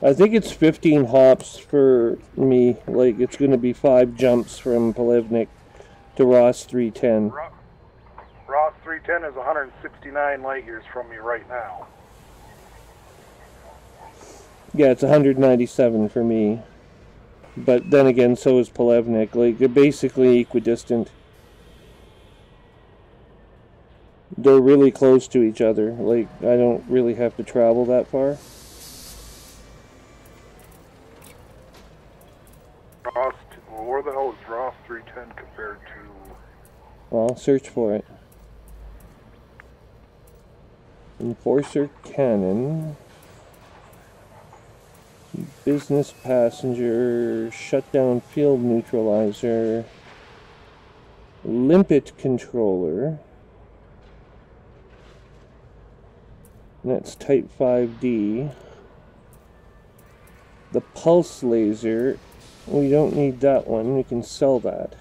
I think it's 15 hops for me. Like, it's going to be 5 jumps from Polevnik to Ross 310. Ross 310 is 169 light years from me right now. Yeah, it's 197 for me. But then again, so is Polevnik. Like, they're basically equidistant. They're really close to each other. Like, I don't really have to travel that far. Ross, where the hell is Ross 310 compared to... Well, search for it. Enforcer cannon. Business passenger. Shutdown field neutralizer. Limpet controller. And that's Type 5D. The pulse laser. We don't need that one. We can sell that.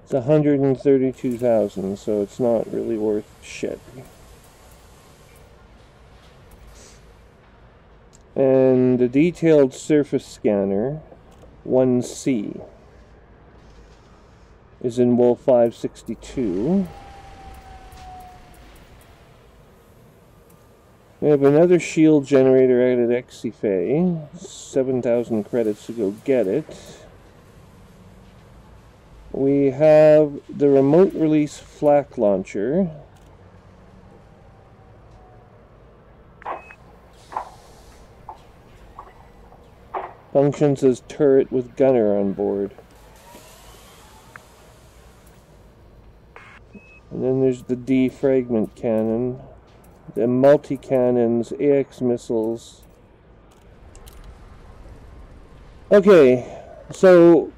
It's 132,000, so it's not really worth shit. And the detailed surface scanner, 1C, is in Wolf 562. We have another shield generator out at Exifei. 7,000 credits to go get it. We have the remote release flak launcher. Functions as turret with gunner on board. And then there's the defragment cannon. The multi-cannons, AX missiles. Okay, so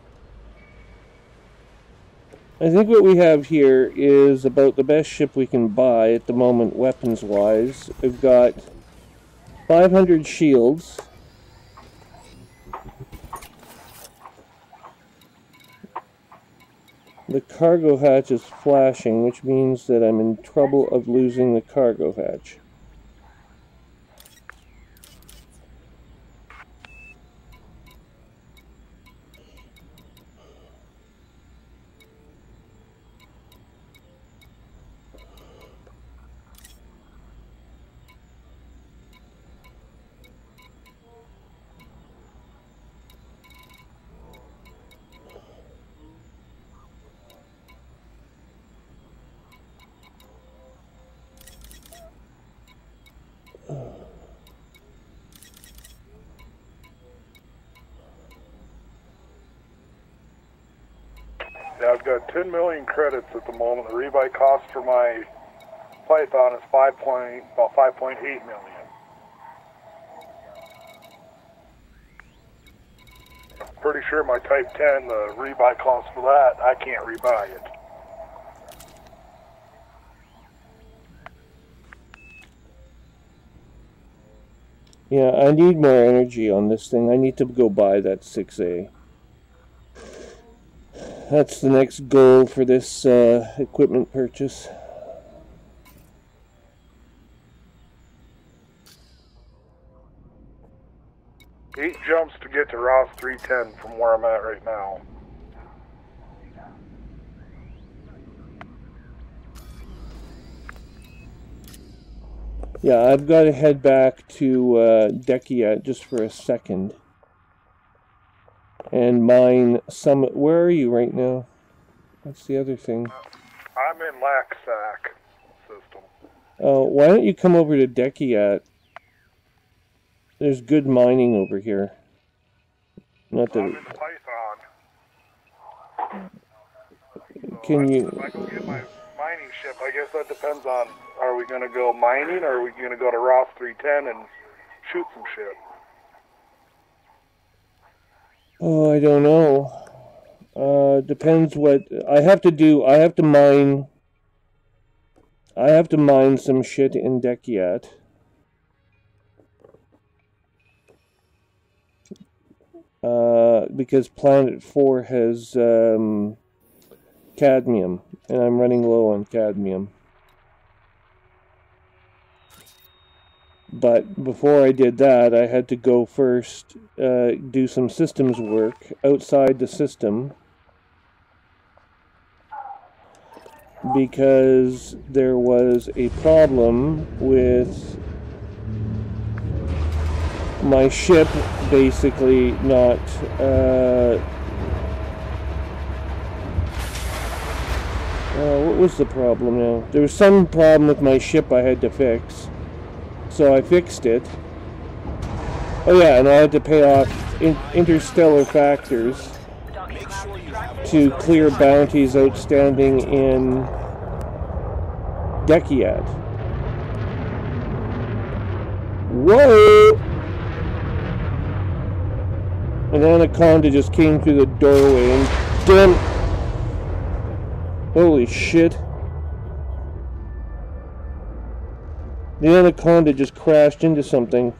I think what we have here is about the best ship we can buy at the moment, weapons-wise. We've got 500 shields. The cargo hatch is flashing, which means that I'm in trouble of losing the cargo hatch. Yeah, I've got 10 million credits at the moment. The rebuy cost for my Python is about 5.8 million. I'm pretty sure my Type 10, the rebuy cost for that, I can't rebuy it. Yeah, I need more energy on this thing. I need to go buy that 6A. That's the next goal for this equipment purchase. Eight jumps to get to Ross 310 from where I'm at right now. Yeah, I've got to head back to Dekia just for a second. And mine some... Where are you right now? That's the other thing. I'm in Laxac system. Why don't you come over to Dekiat? There's good mining over here. Not that... I'm in Python. Can you... If I go get my mining ship, I guess that depends on Are we going to go mining, or are we going to go to Ross 310 and shoot some shit? Oh, I don't know. Depends what I have to do. I have to mine some shit in Dekiat. Because Planet 4 has cadmium, and I'm running low on cadmium. But before I did that, I had to go first, do some systems work outside the system, because there was a problem with my ship basically not what was the problem now? There was some problem with my ship I had to fix. So I fixed it. Oh yeah, and I had to pay off interstellar factors to clear bounties outstanding in Dekiat. Whoa! And Anaconda just came through the doorway and damn... Holy shit. The Anaconda just crashed into something.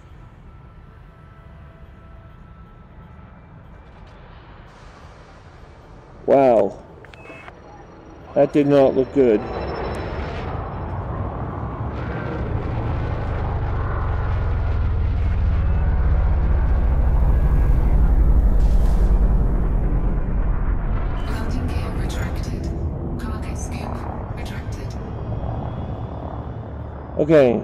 Wow. That did not look good. Landing gear retracted. Cargo scoop retracted. Okay.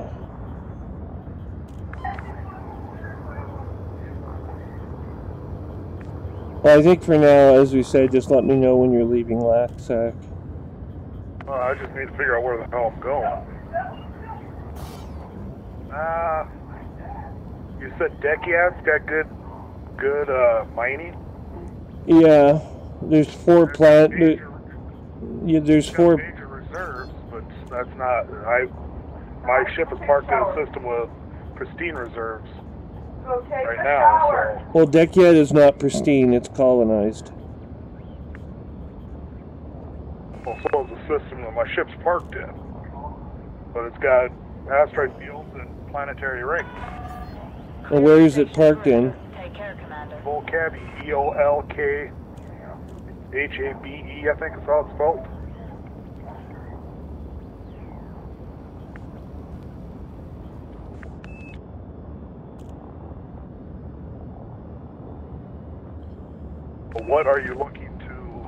Well, I think for now, as we said, just let me know when you're leaving Laxac. I just need to figure out where the hell I'm going. You said Dekiat's got good mining? Yeah, there's four plant. Yeah, there's four major reserves, but that's not. My ship is parked in a system with pristine reserves right now. So. Well, Dekiat is not pristine; it's colonized. Well, so is the system that my ship's parked in, but it's got asteroid fields and planetary rings. Well, where is it parked in? Take care, Commander. Volcabe, EOLKHABE, I think is how it's spelled. What are you looking to?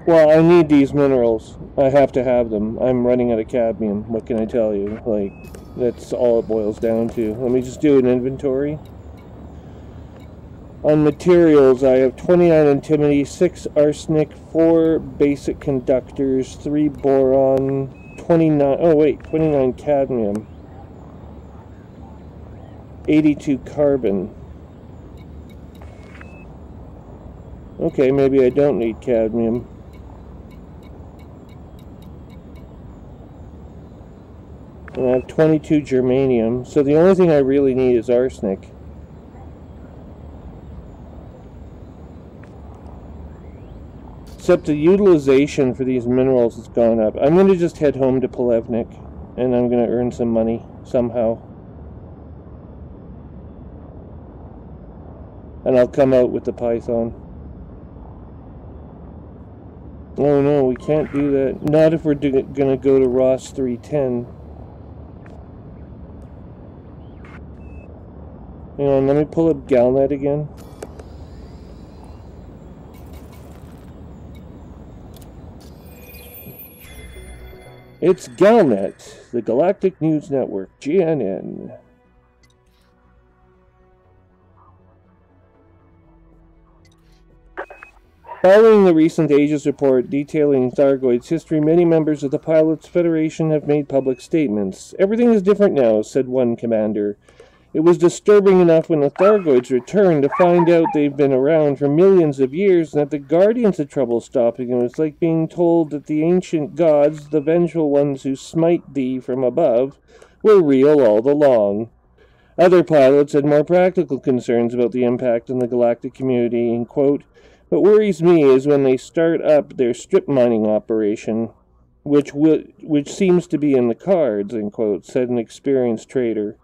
Well, I need these minerals. I have to have them. I'm running out of cadmium. What can I tell you? Like, that's all it boils down to. Let me just do an inventory. On materials, I have 29 antimony, 6 arsenic, 4 basic conductors, 3 boron, 29 cadmium, 82 carbon. Okay, maybe I don't need cadmium. And I have 22 germanium, so the only thing I really need is arsenic. Except the utilization for these minerals has gone up. I'm going to just head home to Polevnik, and I'm going to earn some money somehow. And I'll come out with the Python. Oh no, we can't do that. Not if we're going to go to Ross 310. Hang on, let me pull up Galnet again. It's Galnet, the Galactic News Network, GNN. Following the recent Aegis report detailing Thargoid's history, many members of the Pilots Federation have made public statements. Everything is different now, said one commander. It was disturbing enough when the Thargoids returned to find out they've been around for millions of years and that the Guardians had trouble stopping them. It's like being told that the ancient gods, the vengeful ones who smite thee from above, were real all along. Other pilots had more practical concerns about the impact on the galactic community, and quote, "What worries me is when they start up their strip mining operation, which seems to be in the cards," end quote, said an experienced trader.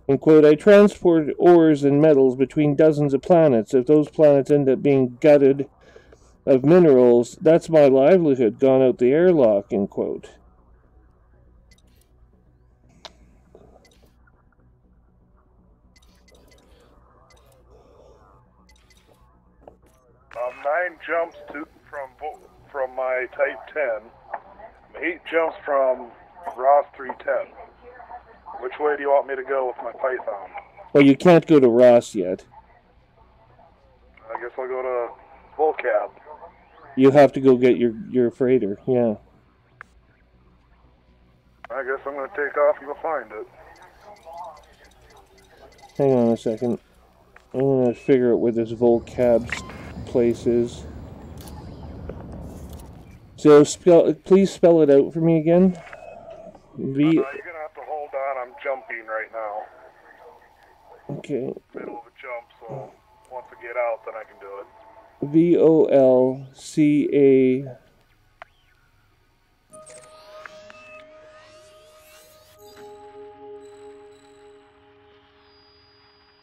And quote, "I transport ores and metals between dozens of planets. If those planets end up being gutted of minerals, that's my livelihood gone out the airlock," end quote. Nine jumps from my Type 10. 8 jumps from Ross 310. Which way do you want me to go with my Python? Well, you can't go to Ross yet. I guess I'll go to Volcab. You have to go get your freighter, yeah. I guess I'm going to take off and go find it. Hang on a second. I'm going to figure out where this Volcab's place is. So, please spell it out for me again. You're going to have to hold on. I'm jumping right now. Okay. Middle of a jump, so once I get out, then I can do it. VOLCA.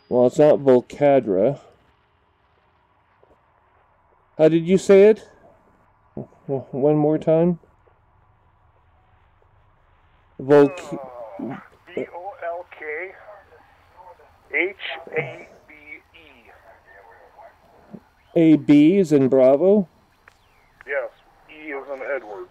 Well, it's not Volcadra. How did you say it? One more time. VOLKHABE. AB is in Bravo? Yes, E is in Edward.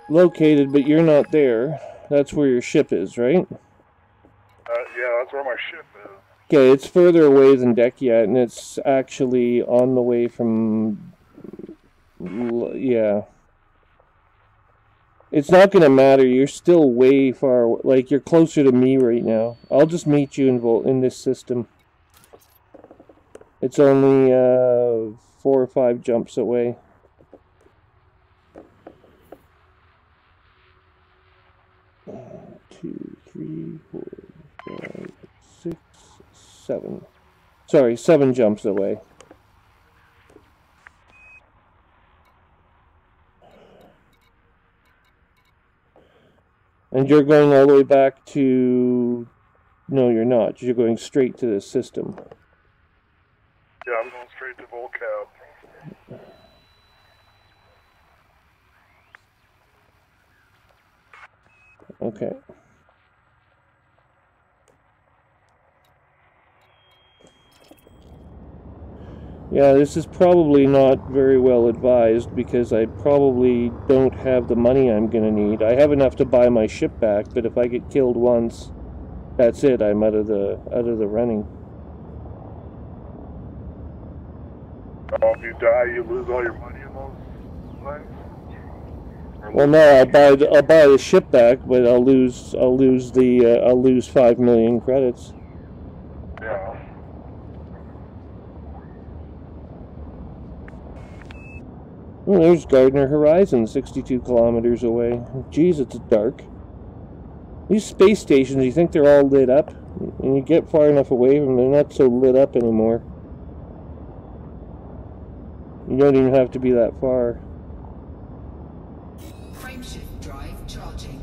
Located, but you're not there. That's where your ship is, right? Yeah, that's where my ship is. Okay, it's further away than Dekia, and it's actually on the way from... Yeah. It's not going to matter. You're still way far... Like, you're closer to me right now. I'll just meet you in this system. It's only 4 or 5 jumps away. One, 2, 3, 4, 5, 6, 7. Sorry, 7 jumps away. And you're going all the way back to... No, you're not. You're going straight to this system. Yeah, I'm going straight to Volcab. Okay. Yeah, this is probably not very well advised because I probably don't have the money I'm going to need. I have enough to buy my ship back, but if I get killed once, that's it. I'm out of the running. If you die, you lose all your money in those things? Well, no, I'll buy the ship back, but I'll lose 5 million credits. Yeah. Well, there's Gardner Horizon, 62 kilometers away. Jeez, it's dark. These space stations, you think they're all lit up? And you get far enough away from them, they're not so lit up anymore. You don't even have to be that far. Frameshift drive charging.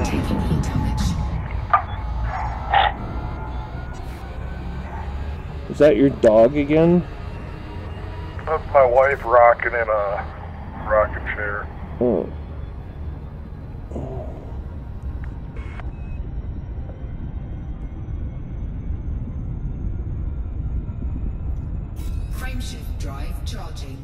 Taking heat damage. Is that your dog again? That's my wife rocking in a rocking chair. Oh. Frameshift drive charging.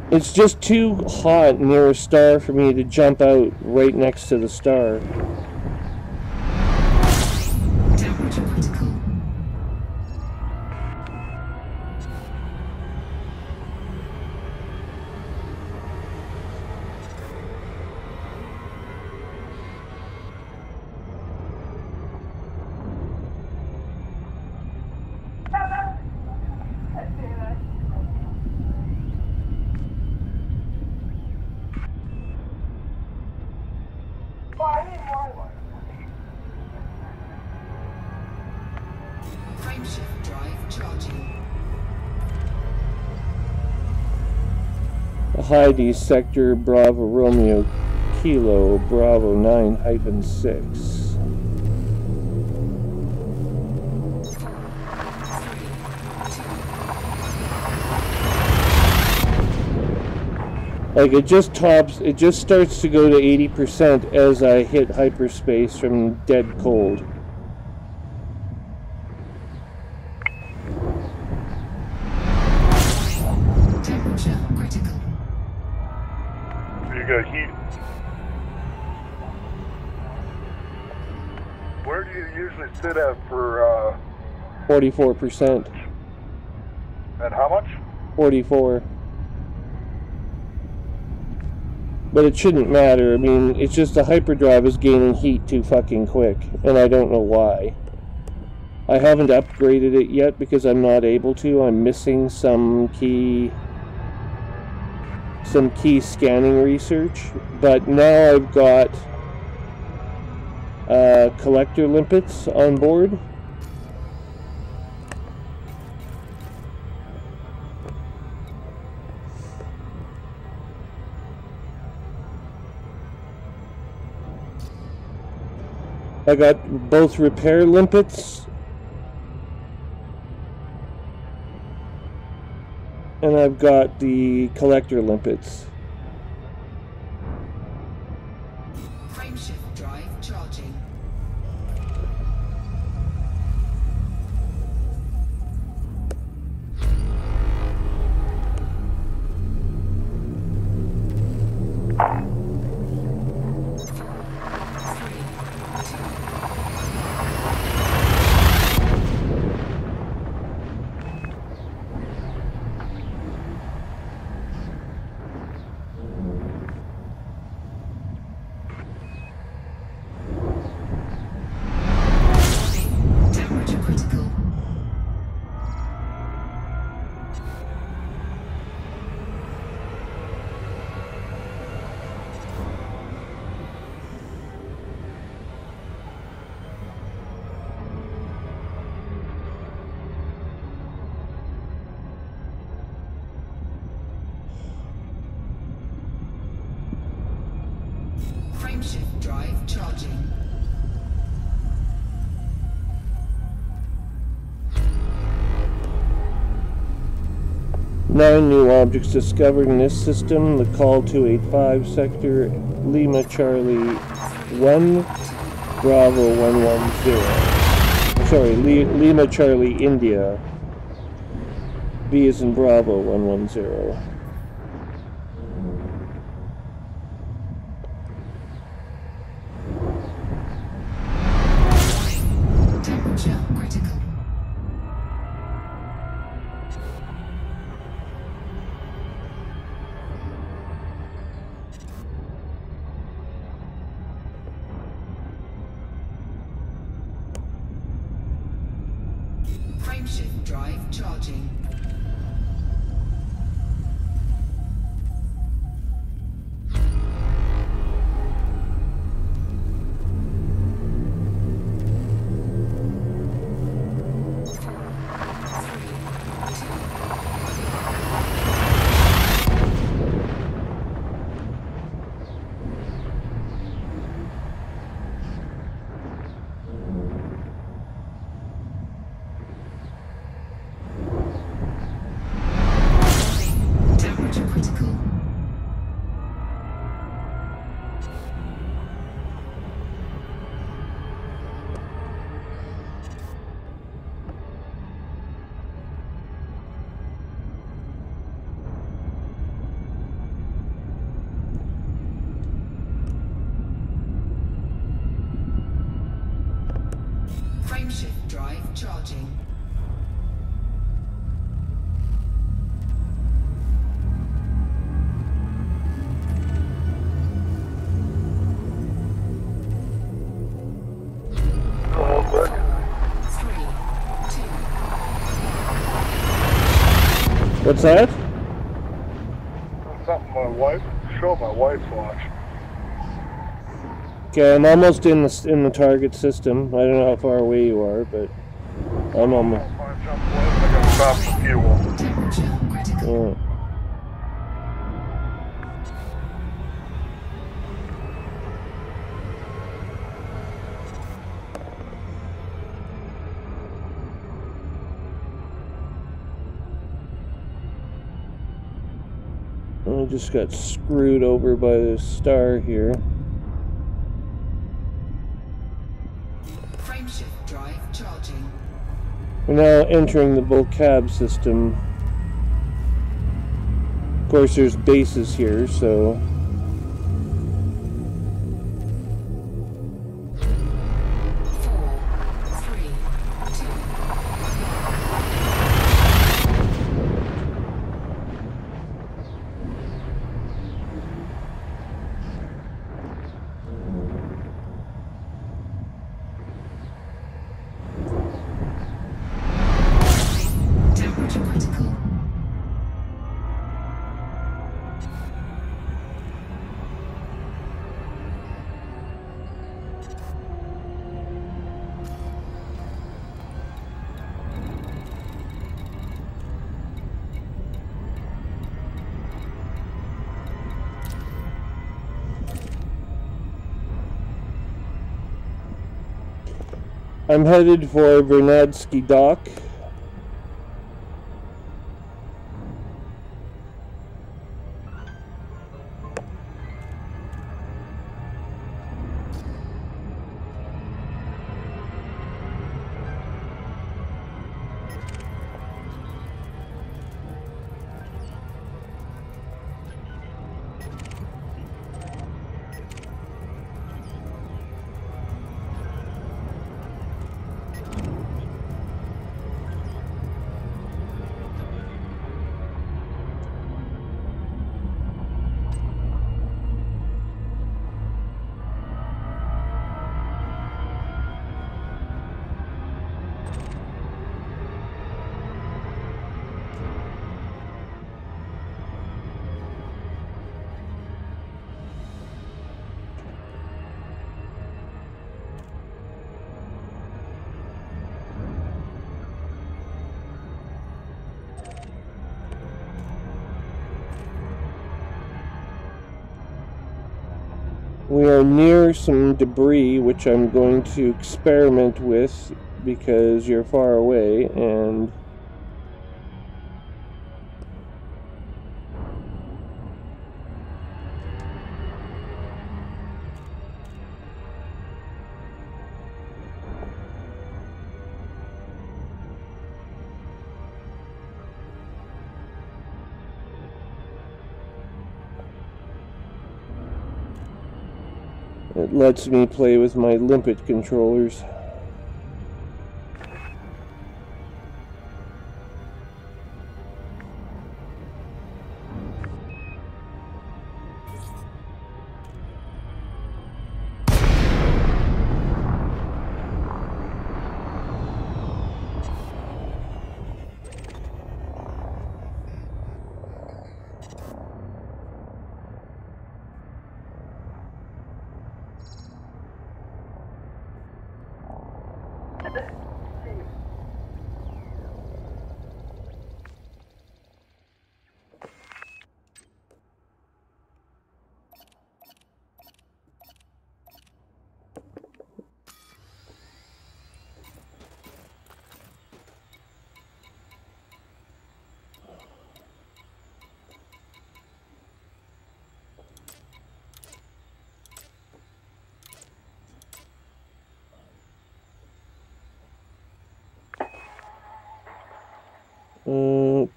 It's just too hot near a star for me to jump out right next to the star. Temperature critical. Frameshift drive charging. Heidi Sector Bravo Romeo Kilo Bravo 9-6. Like it just starts to go to 80% as I hit hyperspace from dead cold. Temperature critical. You got heat. Where do you usually sit at for, 44%. at how much? 44. But it shouldn't matter. I mean, it's just the hyperdrive is gaining heat too fucking quick, and I don't know why. I haven't upgraded it yet because I'm not able to. I'm missing some key scanning research, but now I've got collector limpets on board. I got both repair limpets and I've got the collector limpets. Frameshift drive charging. Temperature critical. Frameshift drive charging. Nine new objects discovered in this system. The call 285 sector, Lima Charlie 1, Bravo 110. Sorry, Lima Charlie India. B is in Bravo 110. Temperature critical. Frameshift drive charging. charging. Real quick. 3, 2. What's that? That's something my wife, show my wife's watch. Okay, I'm almost in the target system. I don't know how far away you are, but I'm almost. Fine, jump away. I gotta stop for fuel. Temperature critical. I just got screwed over by this star here. Frameshift drive charging. We're now entering the Volcab system. Of course, there's bases here, so. 4, 3, 2. Temperature critical. I'm headed for Vernadsky Dock. We are near some debris, which I'm going to experiment with because you're far away, and it lets me play with my limpet controllers.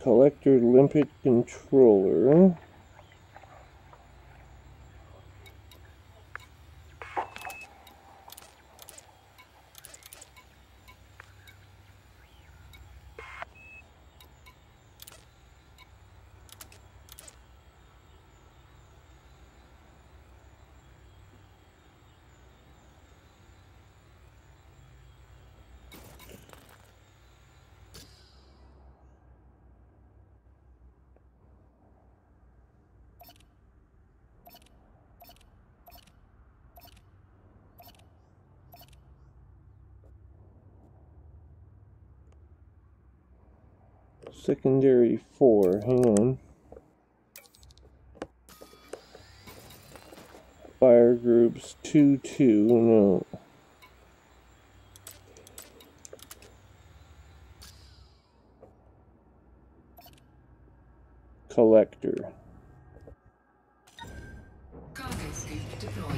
Collector limpet controller. Secondary 4, hang on. Fire groups 2-2, no. Collector. Cargo scoop deployed.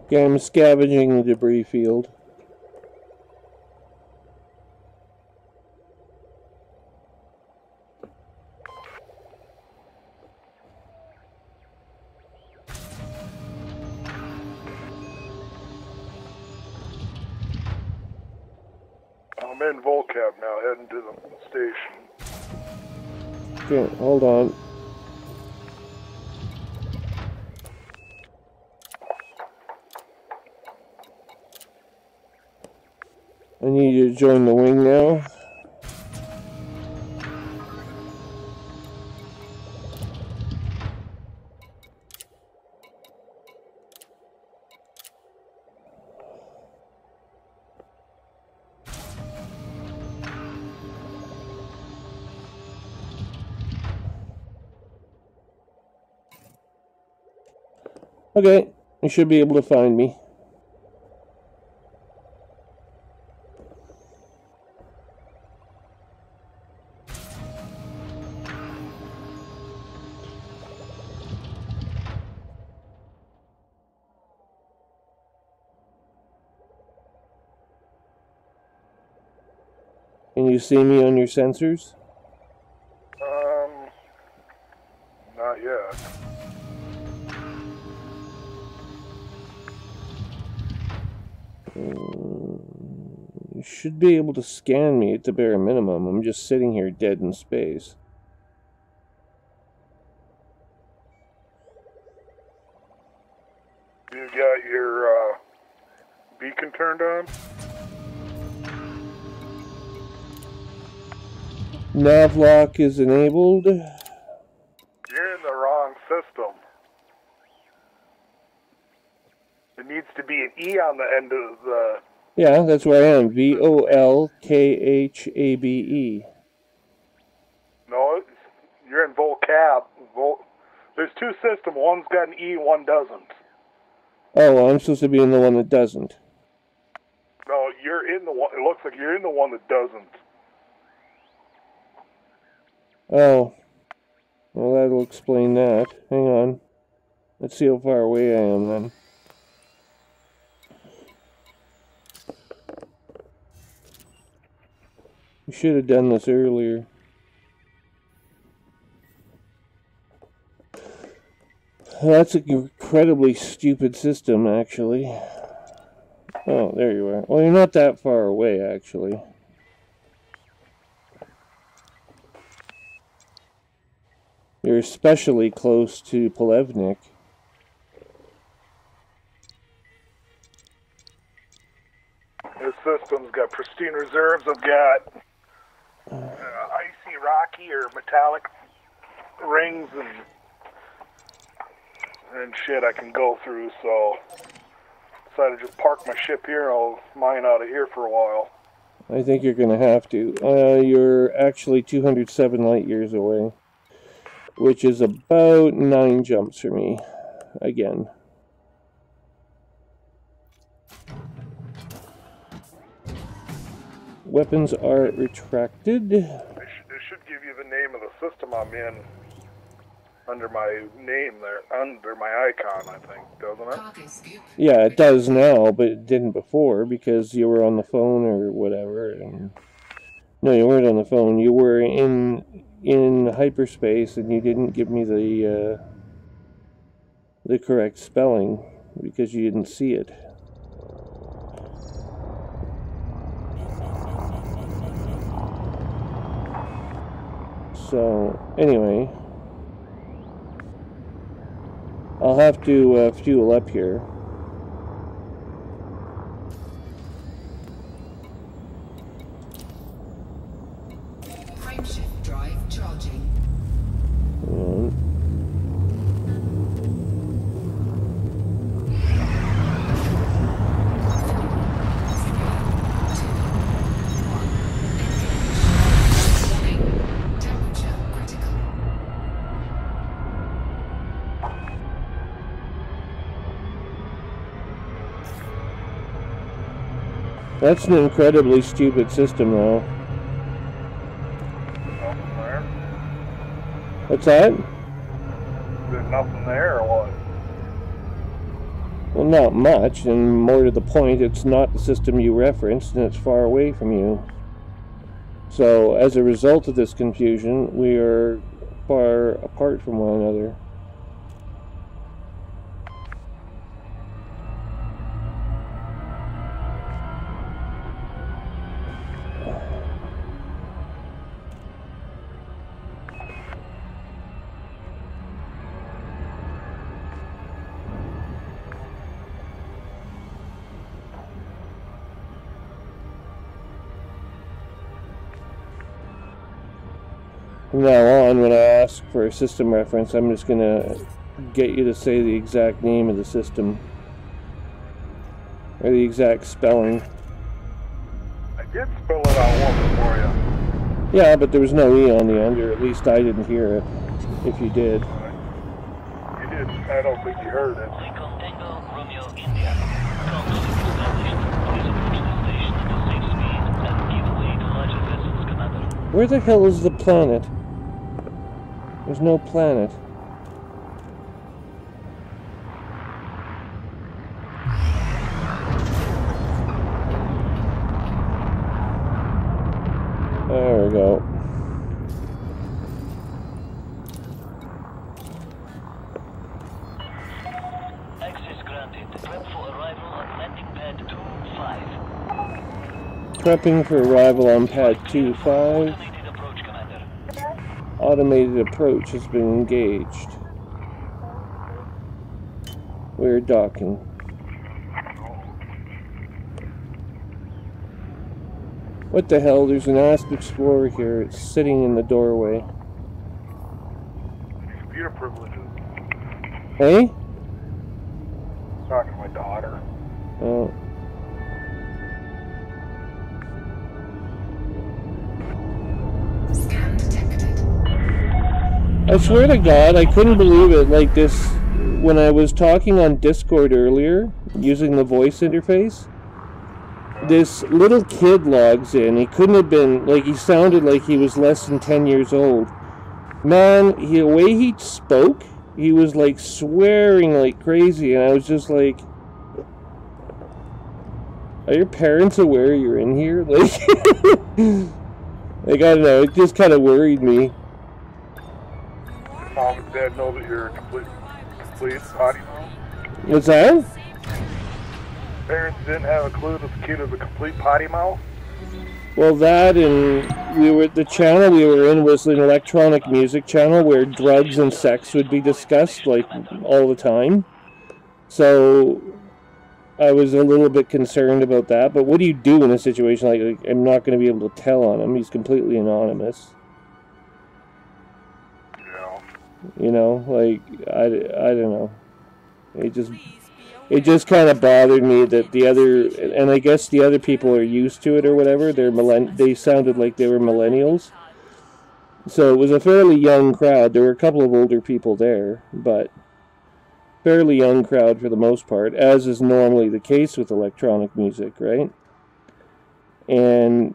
Okay, I'm scavenging the debris field. I'm in Volcab now, heading to the station. Okay, hold on. I need you to join the wing now. Okay, you should be able to find me. Can you see me on your sensors? Not yet. You should be able to scan me at the bare minimum. I'm just sitting here dead in space. You got your beacon turned on? Navlock is enabled. You're in the wrong system. It needs to be an E on the end of the... Yeah, that's where I am. VOLKHABE. No, you're in Volcab. There's two systems. One's got an E, one doesn't. Oh, well, I'm supposed to be in the one that doesn't. No, you're in the one... It looks like you're in the one that doesn't. Oh. Well, that'll explain that. Hang on. Let's see how far away I am then. We should have done this earlier. That's an incredibly stupid system, actually. Oh, there you are. Well, you're not that far away, actually. You're especially close to Polevnik. This system's got pristine reserves. I've got icy, rocky, or metallic rings and shit I can go through, so decided to just park my ship here and I'll mine out of here for a while. I think you're going to have to. You're actually 207 light years away, which is about 9 jumps for me, again. Weapons are retracted. It should give you the name of the system I'm in under my name there, under my icon, I think, doesn't it? Cargo scoop. Yeah, it does now, but it didn't before because you were on the phone or whatever. And no, you weren't on the phone. You were in hyperspace, and you didn't give me the correct spelling because you didn't see it. So anyway, I'll have to fuel up here. Frameshift drive charging. That's an incredibly stupid system, though. Nothing there. What's that? Is there nothing there or what? Well, not much, and more to the point, it's not the system you referenced, and it's far away from you. So, as a result of this confusion, we are far apart from one another. From now on, when I ask for a system reference, I'm just going to get you to say the exact name of the system. Or the exact spelling. I did spell it out once for you. Yeah, but there was no E on the end, or at least I didn't hear it. If you did. You did. I don't think you heard it. Lincoln Tango, Romeo, India. Contact established. Please approach the station at a safe speed and evenly to larger vessels, Commander. Where the hell is the planet? There's no planet. There we go. Access granted. Prep for arrival on landing pad 2-5. Prepping for arrival on pad 2-5. Automated approach, Commander. Automated approach has been engaged. We're docking. What the hell? There's an Asp Explorer here. It's sitting in the doorway. Computer privileges. Hey? Talking to my daughter. Oh. Scan detected. I swear to God, I couldn't believe it. Like this, when I was talking on Discord earlier, using the voice interface, this little kid logs in. He couldn't have been, like, he sounded like he was less than 10 years old. Man, the way he spoke, he was like swearing like crazy, and I was just like, are your parents aware you're in here? Like, like, I don't know, it just kind of worried me. Mom and Dad know that you're a complete potty mouth. What's that? Parents didn't have a clue that the kid was a complete potty mouth. Well, that, and the channel we were in was an electronic music channel where drugs and sex would be discussed, like, all the time. So I was a little bit concerned about that. But what do you do in a situation like I'm not going to be able to tell on him? He's completely anonymous. Yeah. You know, like, I don't know. It just kind of bothered me that the other, and I guess the other people are used to it or whatever. They sounded like they were millennials. So it was a fairly young crowd. There were a couple of older people there, but fairly young crowd for the most part, as is normally the case with electronic music, right? And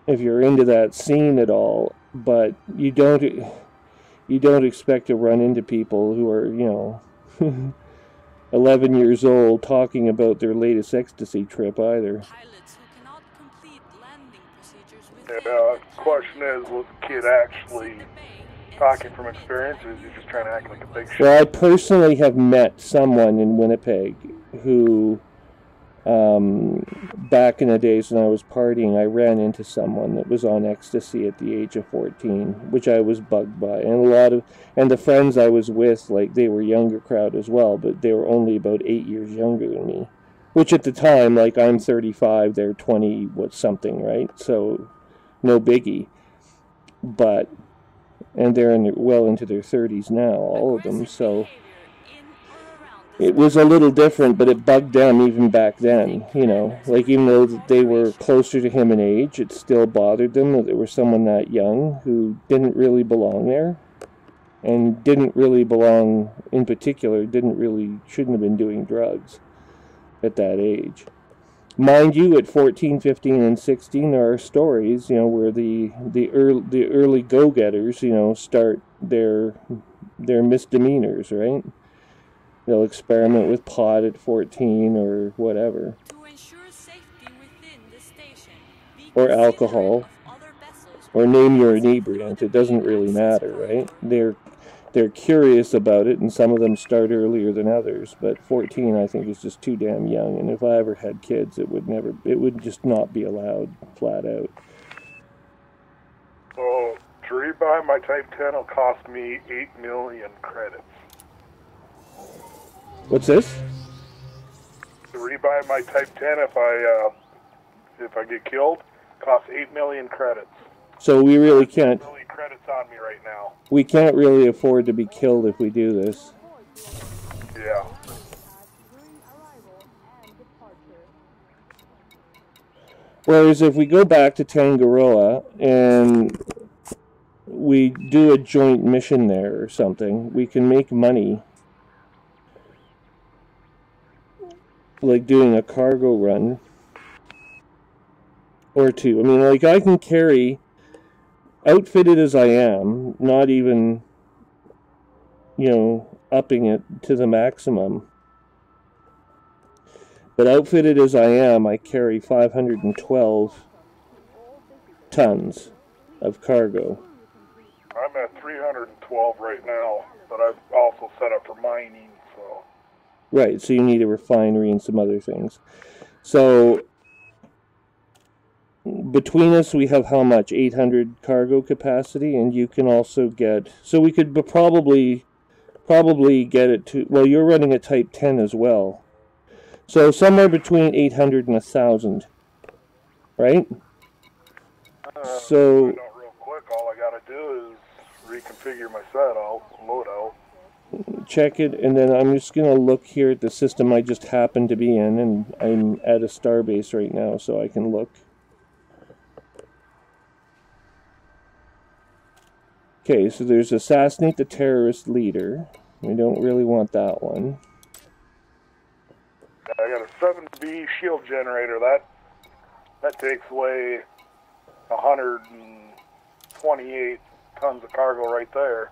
if you're into that scene at all, but you don't expect to run into people who are, you know, 11 years old talking about their latest ecstasy trip either. Pilots who cannot complete landing procedures Yeah, within the question is, was the kid actually talking from experience, or is he just trying to act like a big shot? Well, I personally have met someone in Winnipeg who, back in the days when I was partying, I ran into someone that was on ecstasy at the age of 14, which I was bugged by. And the friends I was with, like, they were younger crowd as well, but they were only about 8 years younger than me. Which at the time, like, I'm 35, they're 20 something, right? So, no biggie. But, and they're well into their 30s now, all of them, so it was a little different, but it bugged them even back then, you know. Like, even though they were closer to him in age, it still bothered them that there was someone that young who didn't really belong there. And didn't really belong, in particular, shouldn't have been doing drugs at that age. Mind you, at 14, 15, and 16, there are stories, you know, where the early go-getters, you know, start their misdemeanors, right? They'll experiment with pot at 14 or whatever, To ensure safety within the station, be or considerate alcohol, of other vessels or when name your passing through inebriant. the It doesn't main really access matter, right? corridor. They're curious about it, and some of them start earlier than others. But 14, I think, is just too damn young. And if I ever had kids, it would just not be allowed, flat out. So, to rebuy my Type 10 will cost me 8 million credits. What's this? To rebuy my Type 10, if I get killed, costs 8 million credits. So we really can't. 8 million credits on me right now. We can't really afford to be killed if we do this. Yeah. Whereas if we go back to Tangaroa and we do a joint mission there or something, we can make money. Like doing a cargo run or two. I mean, like, I can carry, outfitted as I am, not even, you know, upping it to the maximum. But outfitted as I am, I carry 512 tons of cargo. I'm at 312 right now, but I've also set up for mining, so... Right, so you need a refinery and some other things. So, between us, we have how much? 800 cargo capacity, and you can also get... So we could probably get it to... Well, you're running a Type 10 as well. So somewhere between 800 and 1,000, right? So... Find out real quick, all I gotta do is reconfigure my loadout. Check it, and then I'm just going to look here at the system I just happen to be in, and I'm at a starbase right now, so I can look. Okay, so there's Assassinate the Terrorist Leader. We don't really want that one. I got a 7B shield generator. That takes away 128 tons of cargo right there.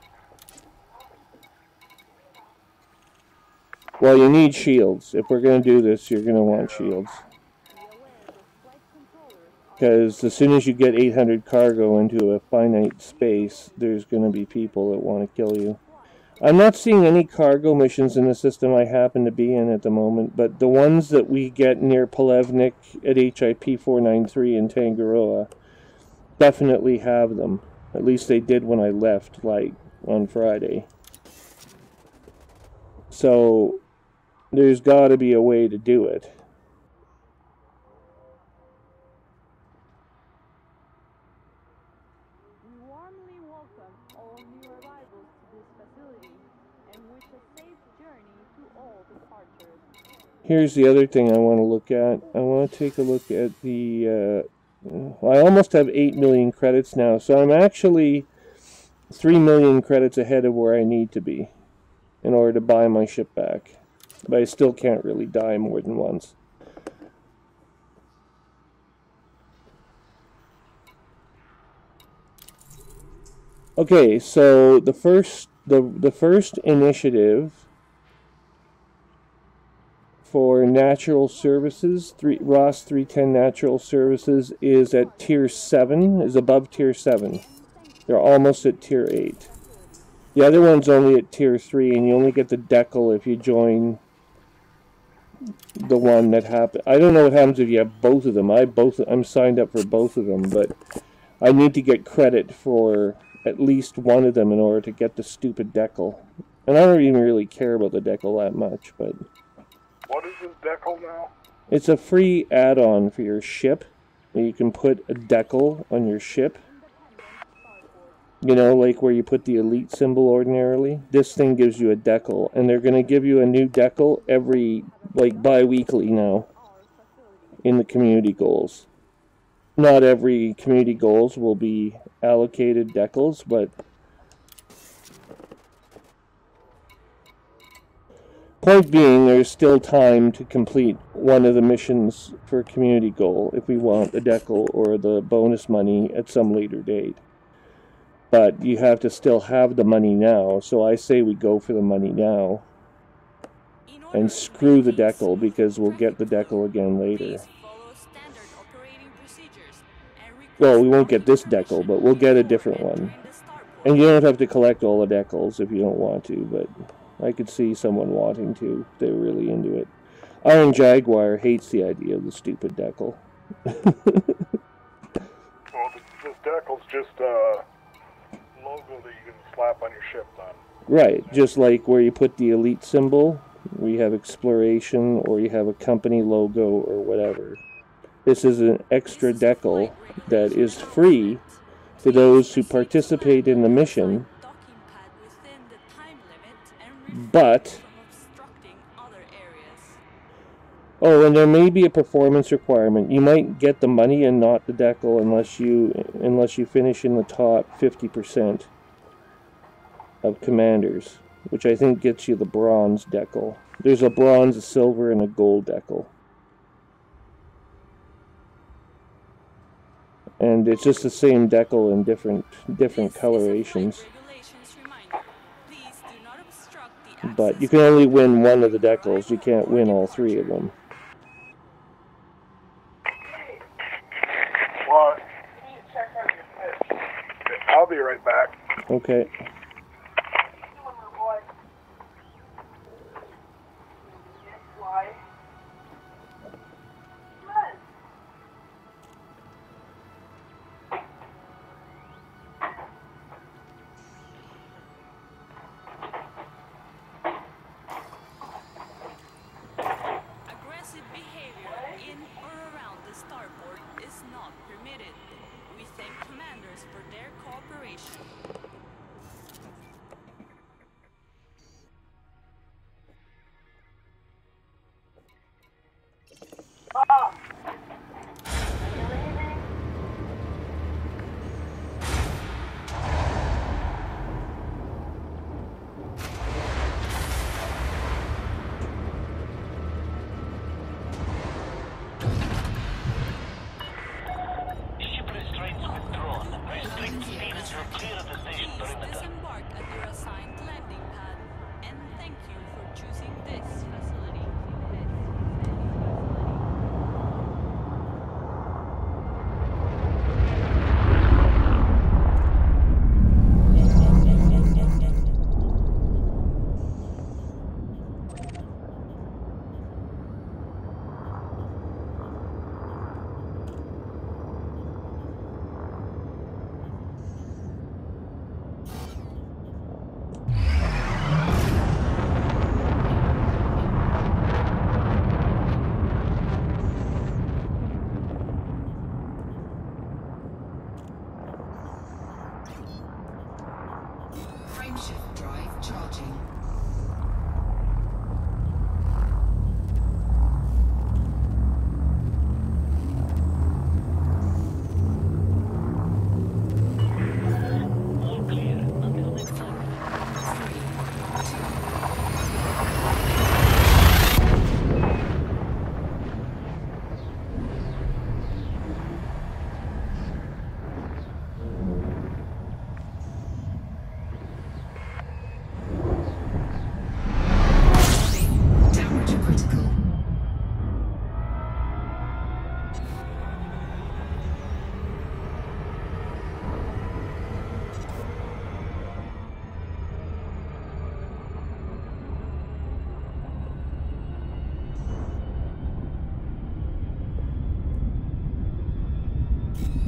Well, you need shields. If we're going to do this, you're going to want shields. Because as soon as you get 800 cargo into a finite space, there's going to be people that want to kill you. I'm not seeing any cargo missions in the system I happen to be in at the moment, but the ones that we get near Polevnik at HIP 493 in Tangaroa definitely have them. At least they did when I left, like, on Friday. So there's got to be a way to do it. We warmly welcome all new arrivals to this facility and wish a safe journey to all departures. Here's the other thing I want to look at. I want to take a look at the... I almost have 8 million credits now, so I'm actually 3 million credits ahead of where I need to be in order to buy my ship back. But I still can't really die more than once. Okay, so the first initiative for natural services, Ross 310 natural services, is at tier 7, is above tier 7. They're almost at tier 8. The other one's only at tier 3, and you only get the decal if you join the one that happened. I don't know what happens if you have both of them. I'm signed up for both of them, but I need to get credit for at least one of them in order to get the stupid decal. And I don't even really care about the decal that much, but... What is this decal now? It's a free add-on for your ship. You can put a decal on your ship. You know, like where you put the elite symbol ordinarily. This thing gives you a decal, and they're going to give you a new decal every, like, bi-weekly now in the community goals. Not every community goals will be allocated decals, but Point being, there's still time to complete one of the missions for a community goal if we want the decal or the bonus money at some later date. But you have to still have the money now, so I say we go for the money now. And screw the decal, because we'll get the decal again later. Well, we won't get this decal, but we'll get a different one. And you don't have to collect all the decals if you don't want to, but I could see someone wanting to if they're really into it. Iron Jaguar hates the idea of the stupid decal. Well, this decal's just a logo that you can slap on your ship then. Right, just like where you put the elite symbol, where you have exploration, or you have a company logo, or whatever. This is an extra decal that is free for those who participate in the mission, but... Oh, and there may be a performance requirement. You might get the money and not the decal unless you finish in the top 50% of commanders, which I think gets you the bronze decal. There's a bronze, a silver, and a gold decal. And it's just the same decal in different colorations. But you can only win one of the decals. You can't win all three of them. Well, I'll be right back. Okay. Frameshift drive charging. All clear until next time. 3, 2. Temperature critical.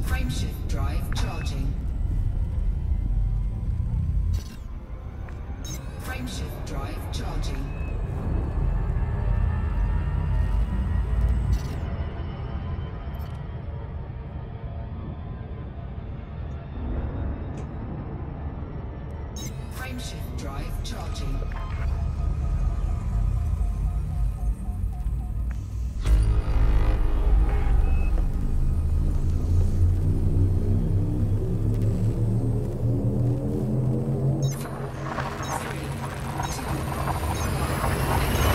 Frameshift drive charging. Frameshift drive charging. Frameshift drive charging. Three, two, one.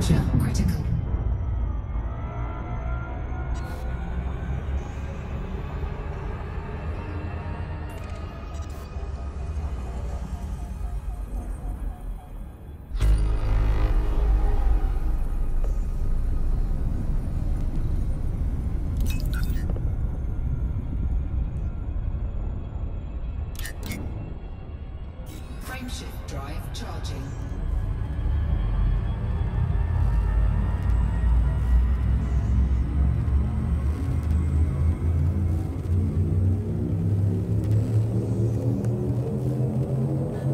Temperature critical. Frameshift drive charging.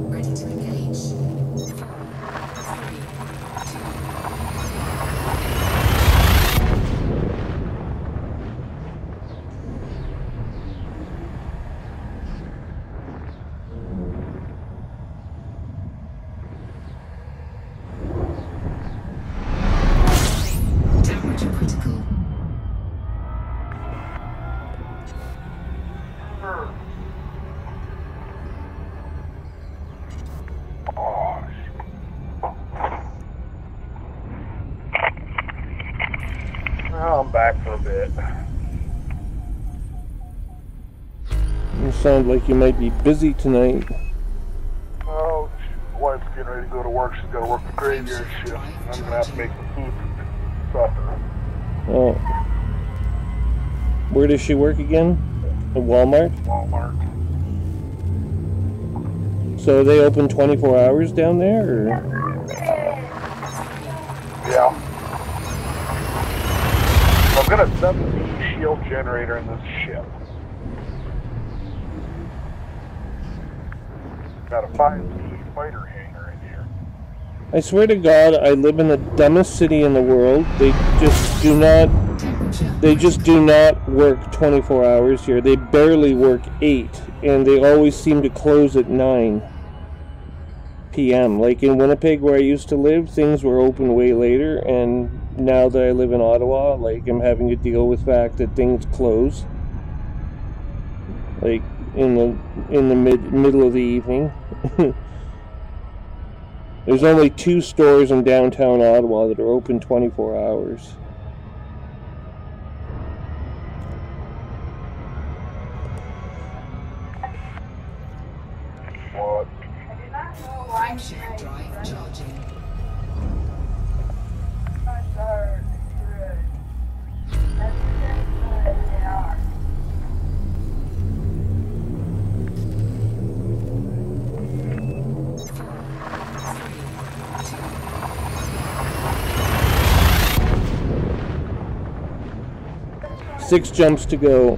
Ready to engage. 4, 3, 2. Temperature critical. Well, I'm back for a bit. You sound like you might be busy tonight. Oh, wife's getting ready to go to work. She's got to work the graveyard shift. I'm going to have to make some food for supper. Oh. Where does she work again? At Walmart? Walmart. So they open 24 hours down there, or? Yeah. I've got a 7D shield generator in this ship. Got a 5D fighter hangar in here. I swear to God, I live in the dumbest city in the world. They just do not work 24 hours here. They barely work 8, and they always seem to close at 9 p.m. Like in Winnipeg, where I used to live, things were open way later, and now that I live in Ottawa, like, I'm having to deal with the fact that things close, like in the middle of the evening. There's only 2 stores in downtown Ottawa that are open 24 hours. What? Frameshift drive charging. Six jumps to go.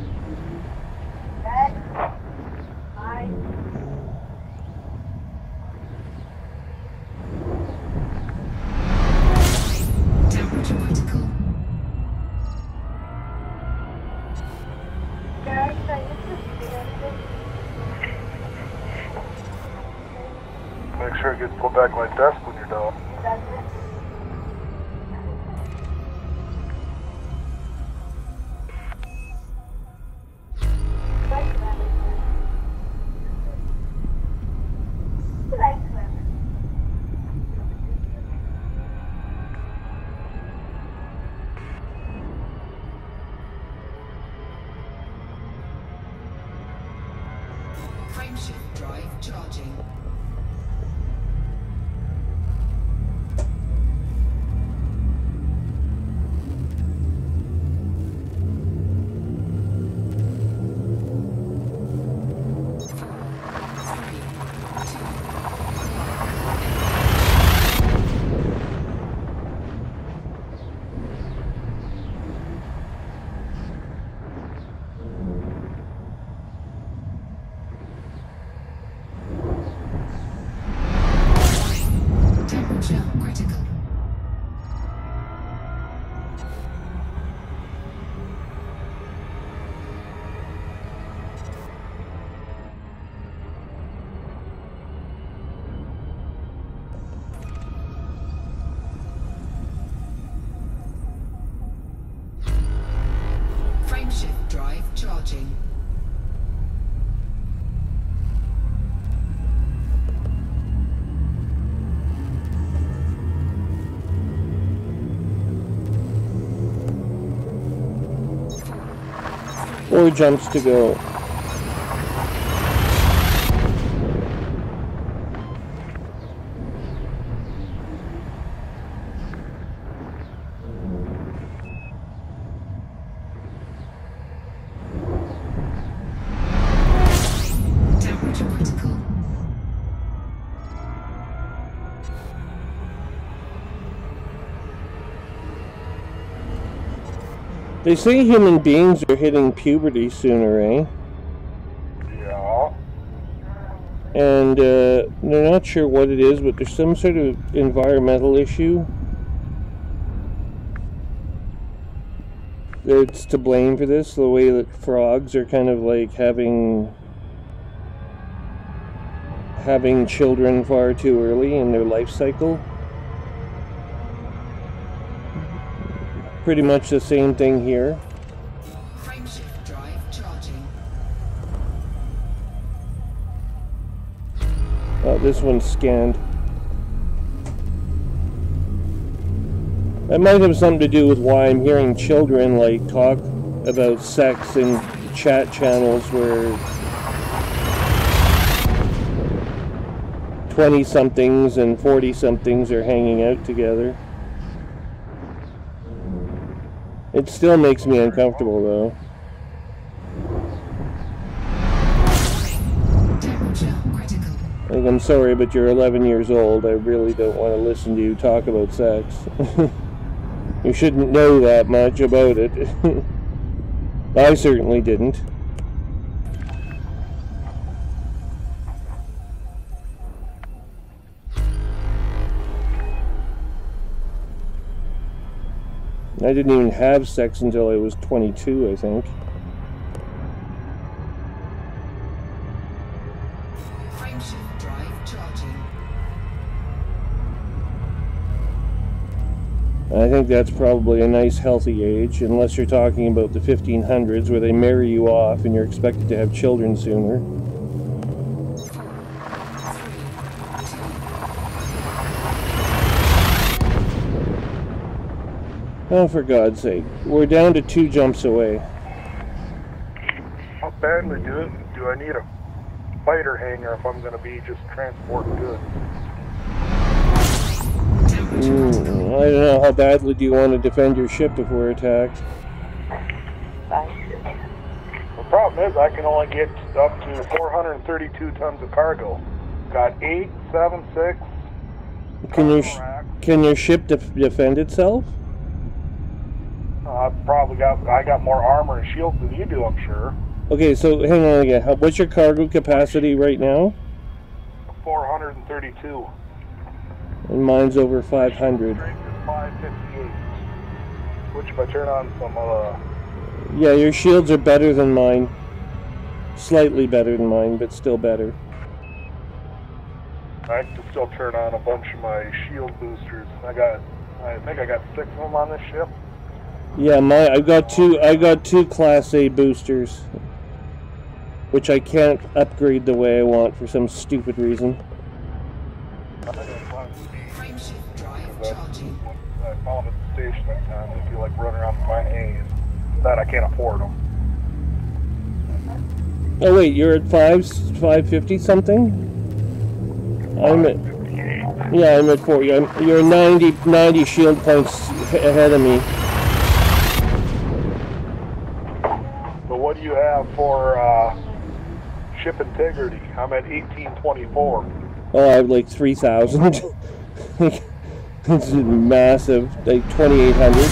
Temperature critical. Make sure it gets put back on my desk when you're done. Frameshift drive charging. 4 jumps to go. Temperature critical. They say human beings are hitting puberty sooner, eh? Yeah. And they're not sure what it is, but there's some sort of environmental issue that's to blame for this. The way that frogs are kind of like having children far too early in their life cycle. Pretty much the same thing here. Frameshift drive charging. Oh, this one's scanned. That might have something to do with why I'm hearing children like talk about sex in chat channels where 20-somethings and 40-somethings are hanging out together. It still makes me uncomfortable, though. Temperature critical. Like, I'm sorry, but you're 11 years old. I really don't want to listen to you talk about sex. You shouldn't know that much about it. I certainly didn't. I didn't even have sex until I was 22, I think. Frameshift drive charging. I think that's probably a nice healthy age, unless you're talking about the 1500s where they marry you off and you're expected to have children sooner. 4, 3, 2. Oh, for God's sake. We're down to 2 jumps away. How badly do I need a fighter hangar if I'm going to be just transporting goods? I don't know. How badly do you want to defend your ship if we're attacked? The problem is I can only get up to 432 tons of cargo. Got 8, 7, 6. Can your ship defend itself? I got more armor and shields than you do, I'm sure. Okay, so hang on again. What's your cargo capacity right now? 432. And mine's over 500. Strength is 558. Which if I turn on some Yeah, your shields are better than mine. Slightly better than mine, but still better. I can still turn on a bunch of my shield boosters. I think I got 6 of them on this ship. Yeah, I got two Class A boosters, which I can't upgrade the way I want for some stupid reason. Frameshift drive charging. I found at the station that time. I feel like running around buying A's. That I can't afford them. Oh wait, you're at 550 something? I'm at 40. You're 90 shield points ahead of me. But what do you have for ship integrity? I'm at 1824. Oh, I have like 3,000. It's massive, like 2,800.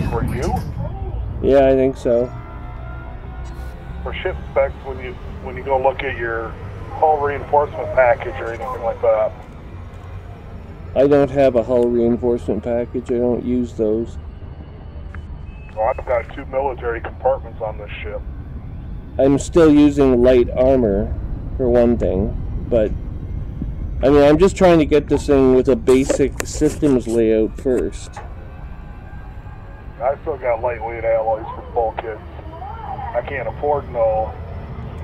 For you? Yeah, I think so. For ship specs, when you go look at your hull reinforcement package or anything like that. I don't have a hull reinforcement package. I don't use those. Well, I've got 2 military compartments on this ship. I'm still using light armor, for one thing, but I mean, I'm just trying to get this thing with a basic systems layout first. I still got lightweight alloys for bulkheads. I can't afford no.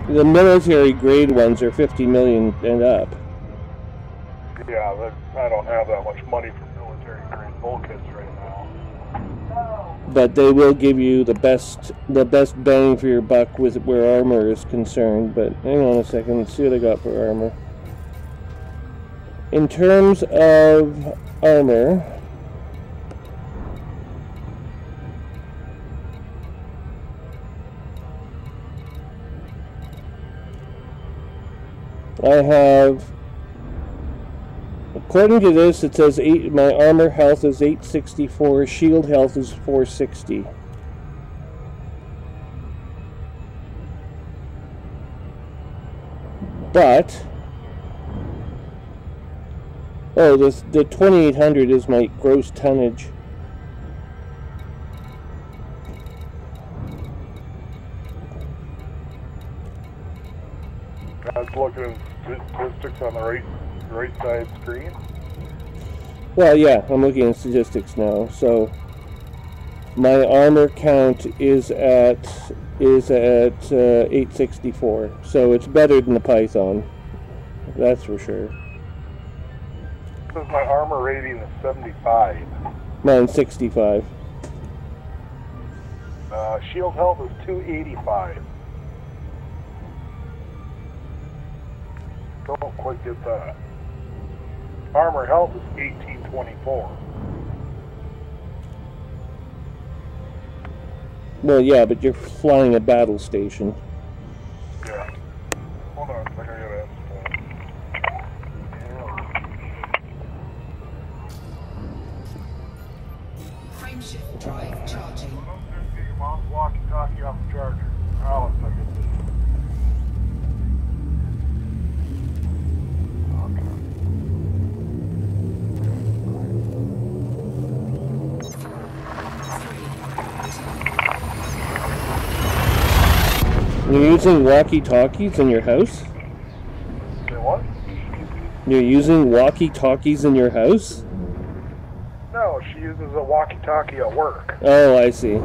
The military grade ones are 50 million and up. Yeah, I don't have that much money for military grade bulkheads right now. but they will give you the best bang for your buck with where armor is concerned. But hang on a second, let's see what I got for armor. In terms of armor, I have, according to this, it says my armor health is 864, shield health is 460. But, oh, the 2800 is my gross tonnage. I was looking at statistics on the right side screen. Well, yeah, I'm looking at statistics now. So my armor count is at 864. So it's better than the Python. That's for sure. It says my armor rating is 75. Mine's 65. Shield health is 285. Don't quite get that. Armor health is 1824. Well, yeah, but you're flying a battle station. Yeah. Hold on a second, I gotta ask Frameshift drive charging. Get your mom's walkie-talkie off the charger. Alex, I get this. You're using walkie-talkies in your house? Say what? You're using walkie-talkies in your house? No, she uses a walkie-talkie at work. Oh, I see. Your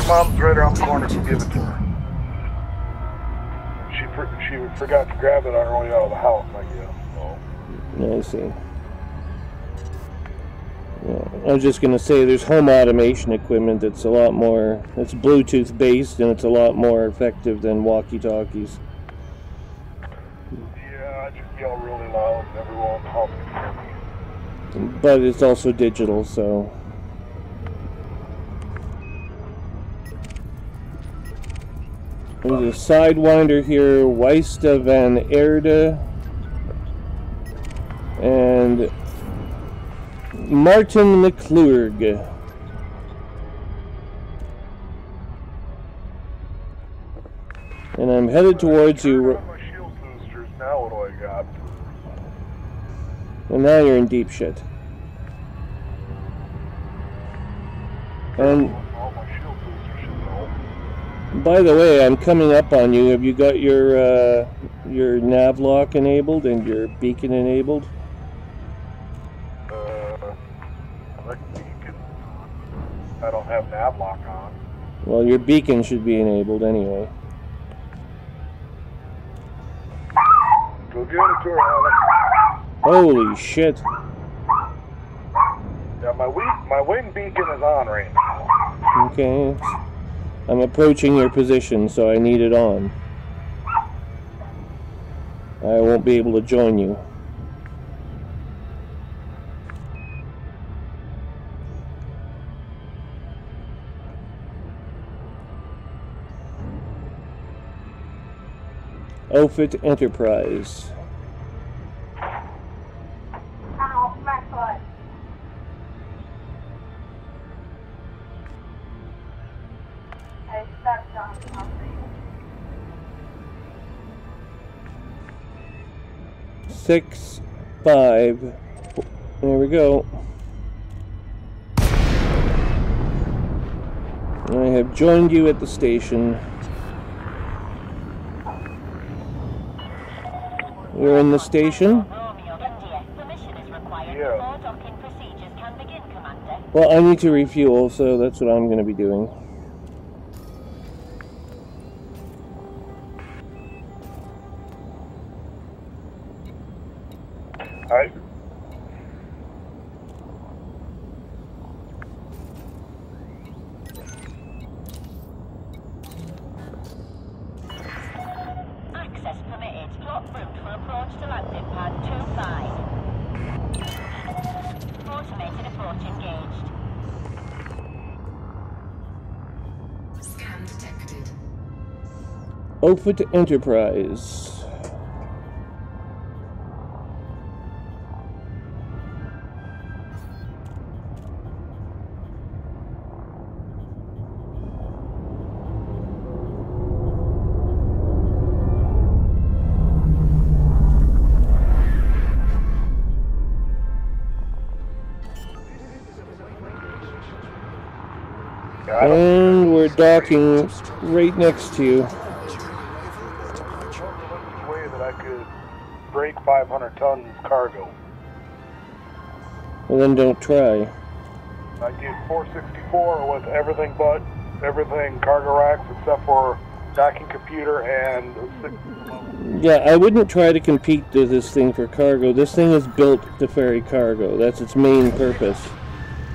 mom's right around the corner, so give it to her. She forgot to grab it on her way out of the house, I guess. So. I see. Yeah, I was just going to say there's home automation equipment that's a lot more, it's Bluetooth based and it's a lot more effective than walkie-talkies. Yeah, I just yell really loud and everyone helps me hear me. But it's also digital, so. There's a Sidewinder here, Weista van Erde, and Martin McClurg. And I'm headed towards you. My shield boosters, now what do I got? And now you're in deep shit. And All my shield boosters should know. by the way, I'm coming up on you. Have you got your nav lock enabled and your beacon enabled? I don't have nav lock on. Well, your beacon should be enabled anyway. Go get it to her, Alex. Holy shit. Yeah, my wing beacon is on right now. Okay. I'm approaching your position, so I need it on. I won't be able to join you. Outfit Enterprise. Ow, my foot. I stepped on something. 6, 5. There we go. I have joined you at the station. You're in the station? Yeah. Well, I need to refuel, so that's what I'm going to be doing. Alright. Offutt Enterprise. And we're docking right next to you. Way that I could break 500 tons cargo. Well, then don't try. I get 464 with everything cargo racks except for docking computer and Yeah, I wouldn't try to compete with this thing for cargo. This thing is built to ferry cargo. That's its main purpose.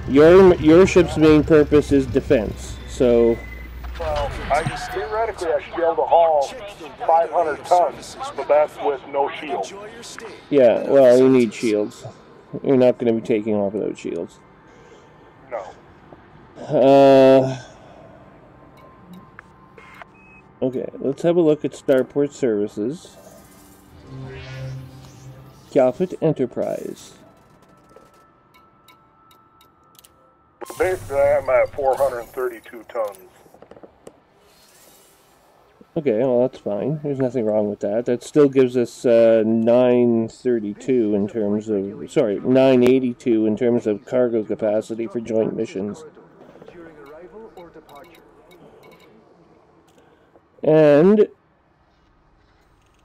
Your ship's main purpose is defense. So, well, theoretically I should be able to haul 500 tons, but that's with no shield. yeah, well, you need shields. You're not going to be taking off without shields. No. Okay, let's have a look at Starport Services. Offutt Enterprise. Basically, I'm at 432 tons. Okay, well, that's fine. There's nothing wrong with that. That still gives us 932 in terms of... Sorry, 982 in terms of cargo capacity for joint missions. And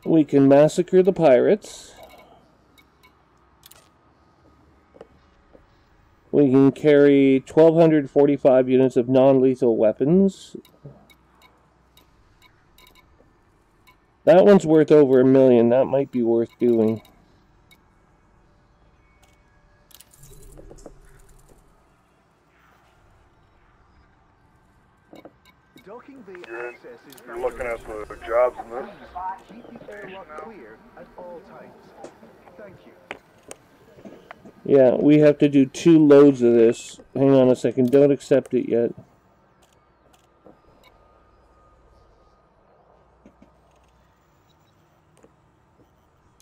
we can massacre the pirates. We can carry 1,245 units of non-lethal weapons. That one's worth over $1 million. That might be worth doing. You're looking at the jobs in this. Yeah, we have to do 2 loads of this. Hang on a second. Don't accept it yet.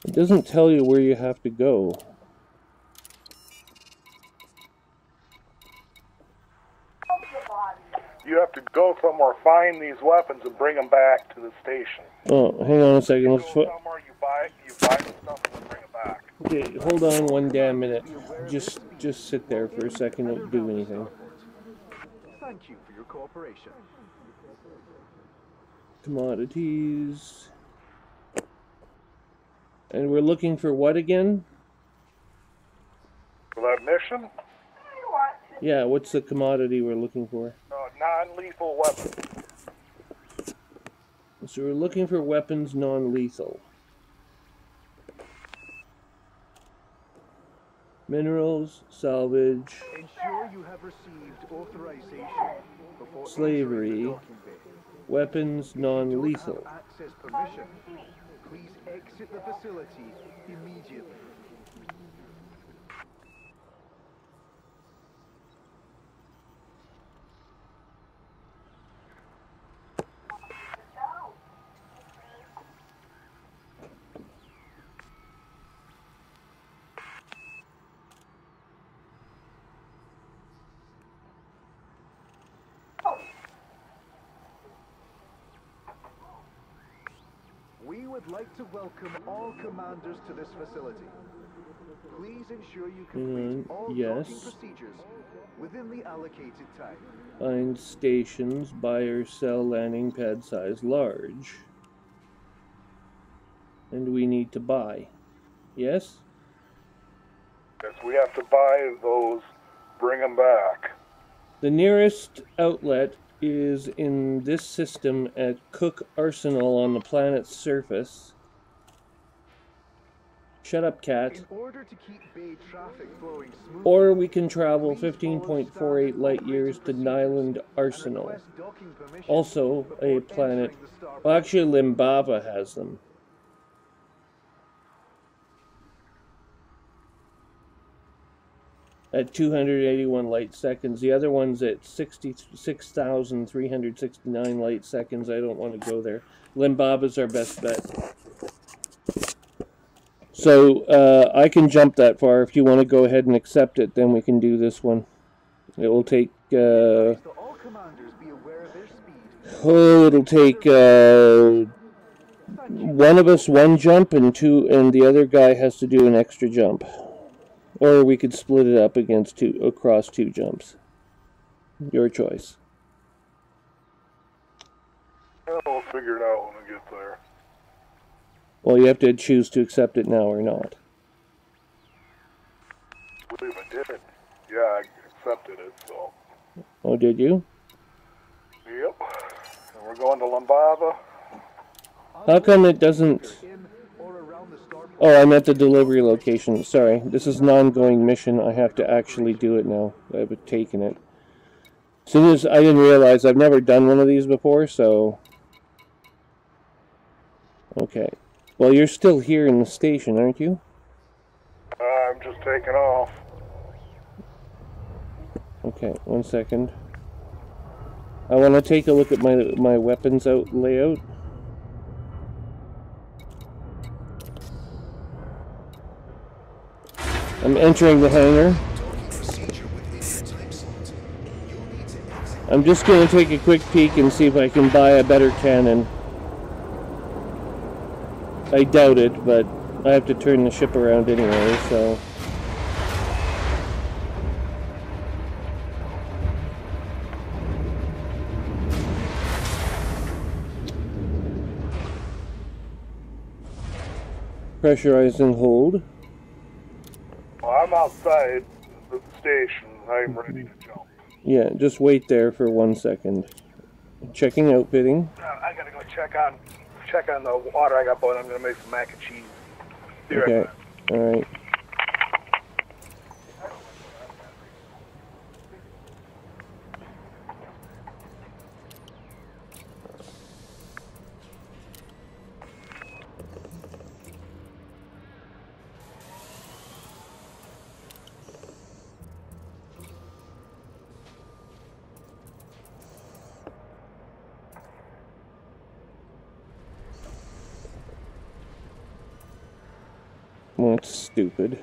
It doesn't tell you where you have to go. You have to go somewhere, find these weapons, and bring them back to the station. Oh, hang on a second. Let's somewhere, you buy the stuff and then bring it back. Okay, hold on one damn minute. Just sit there for a second. Don't do anything. Thank you for your cooperation. Commodities. And we're looking for what again? For that mission? Yeah, what's the commodity we're looking for? Non-lethal weapons. So we're looking for weapons non-lethal. Minerals, salvage, Ensure you have received authorization before slavery, weapons non-lethal. access permission. Please exit the facility immediately. We would like to welcome all commanders to this facility. Please ensure you complete all docking procedures within the allocated time. Find stations, buy or sell landing pad size large. And we need to buy. Yes? Yes, we have to buy those, bring them back. The nearest outlet is in this system at Cook Arsenal on the planet's surface. Shut up, cat. In order to keep bay traffic flowing smoothly, Or we can travel 15.48 light years to Nyland Arsenal. Also a planet... Well, actually, Limbaba has them. at 281 light seconds. The other one's at 66,369 light seconds. I don't want to go there. Limbaba's our best bet. So I can jump that far. If you want to go ahead and accept it, then we can do this one. It will take... it'll take one of us one jump and the other guy has to do an extra jump. Or we could split it up across two jumps. Your choice. We'll figure it out when we get there. Well, you have to choose to accept it now or not. I believe I did. Yeah, I accepted it, so. Oh, did you? Yep. And we're going to Limbaba. How come it doesn't... Oh, I'm at the delivery location. Sorry, this is an ongoing mission. I have to actually do it now. I've taken it. As soon as I didn't realize I've never done one of these before, so... Okay. Well, you're still here in the station, aren't you? I'm just taking off. Okay, 1 second. I want to take a look at my weapons layout. I'm entering the hangar. I'm just going to take a quick peek and see if I can buy a better cannon. I doubt it, but I have to turn the ship around anyway, so... Pressurize and hold. Well, I'm outside the station. I'm ready to jump. Yeah, just wait there for 1 second. Checking outfitting. I gotta go check on the water I got boiling. I'm gonna make some mac and cheese. Okay, alright. That's stupid.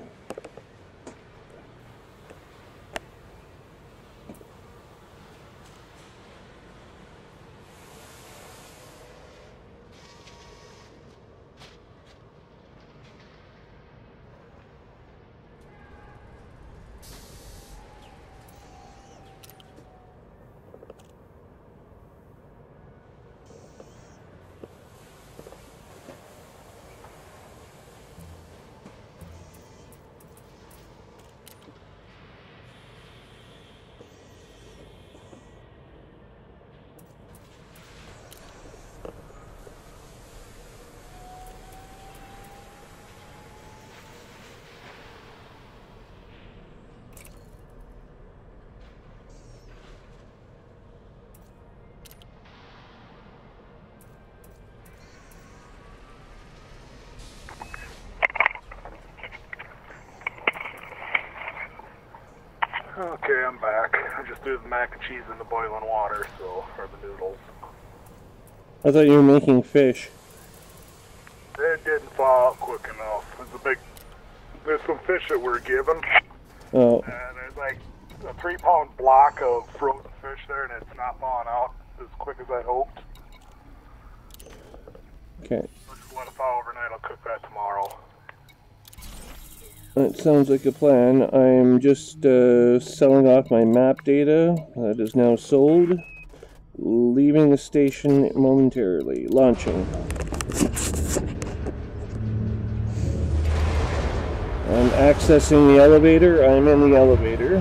Okay, I'm back. I just threw the mac and cheese in the boiling water, or the noodles. I thought you were making fish. It didn't thaw out quick enough. There's some fish that we're given. Oh. And there's like a 3-pound block of frozen fish there, and it's not thawing out as quick as I hoped. Okay. I'll just let it thaw overnight. I'll cook that tomorrow. That sounds like a plan. I'm just selling off my map data. That is now sold. Leaving the station momentarily. Launching. I'm accessing the elevator. I'm in the elevator.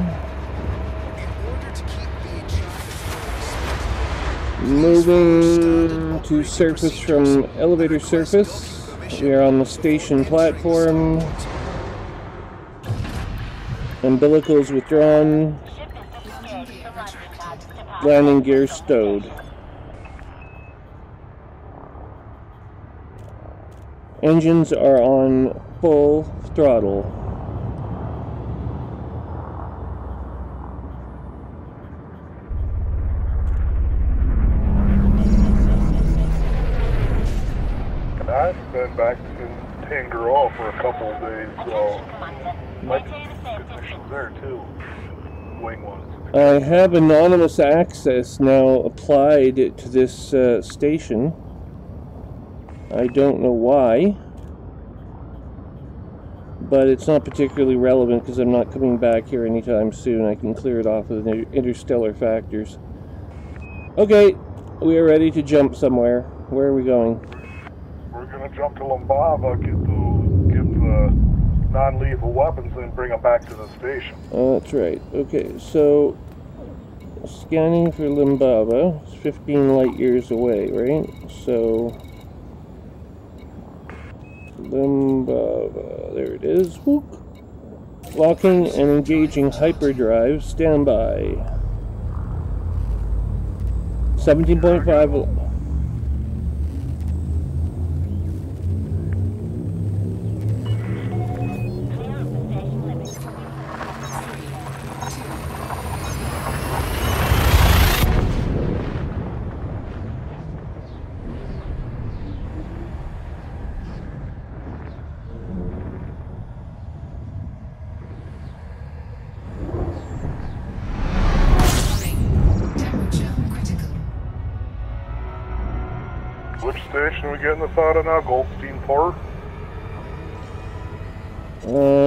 Moving to surface from elevator surface. We are on the station platform. Umbilicals withdrawn. Landing gear stowed. Engines are on full throttle. been back in Tangaroa for a couple of days, so might be good missions there too. Wing ones. I have anonymous access now applied to this station. I don't know why, but it's not particularly relevant because I'm not coming back here anytime soon. I can clear it off with interstellar factors. Okay, we are ready to jump somewhere. Where are we going? We're gonna jump to Lumbava, get the non-lethal weapons, and bring them back to the station. Oh, that's right. Okay, so scanning for Lumbava. It's 15 light years away, right? So Lumbava, there it is. Whoop. Locking and engaging hyperdrive. Standby. 17.5. Which station are we getting this out of now? Goldstein Port?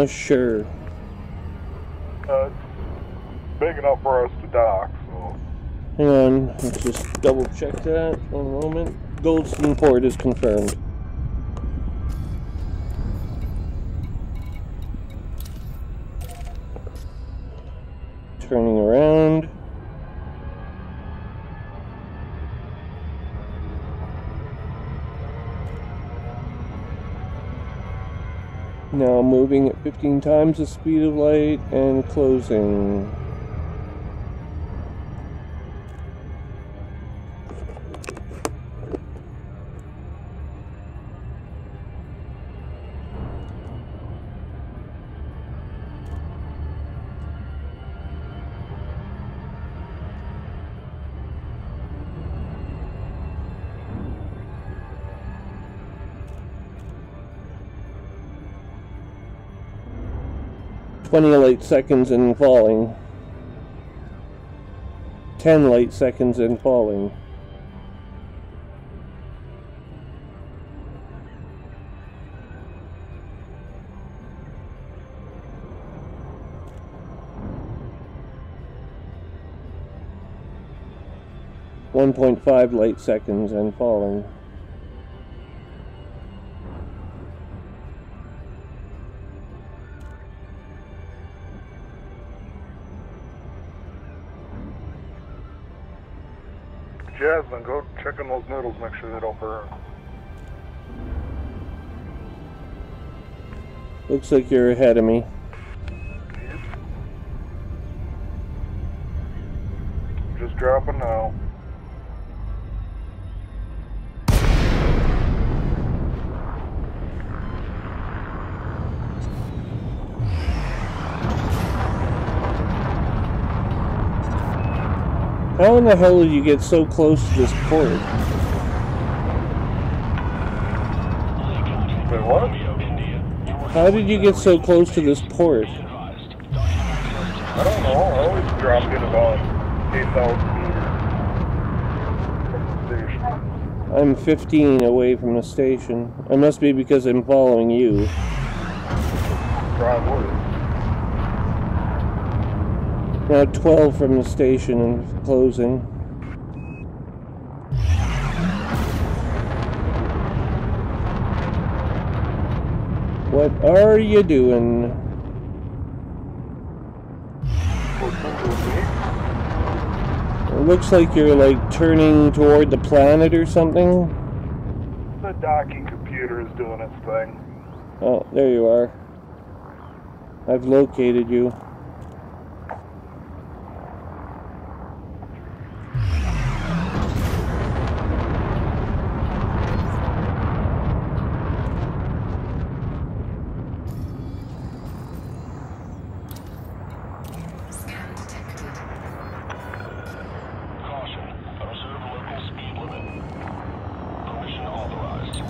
Sure. It's big enough for us to dock, so... Hang on, let's just double check that. 1 moment. Goldstein Port is confirmed. Turning around. Now moving at 15 times the speed of light and closing. Light seconds and falling. 10 light seconds and falling. .5 light seconds and falling. Jasmine, go check on those noodles, make sure they don't burn. Looks like you're ahead of me. Just dropping now. How in the hell did you get so close to this port? Wait, what? How did you get so close to this port? I don't know, I always drop in about 8,000 meters from the station. I'm 15 away from the station. It must be because I'm following you. Probably. Now 12 from the station and closing. What are you doing? It looks like you're like turning toward the planet or something. The docking computer is doing its thing. Oh, there you are. I've located you.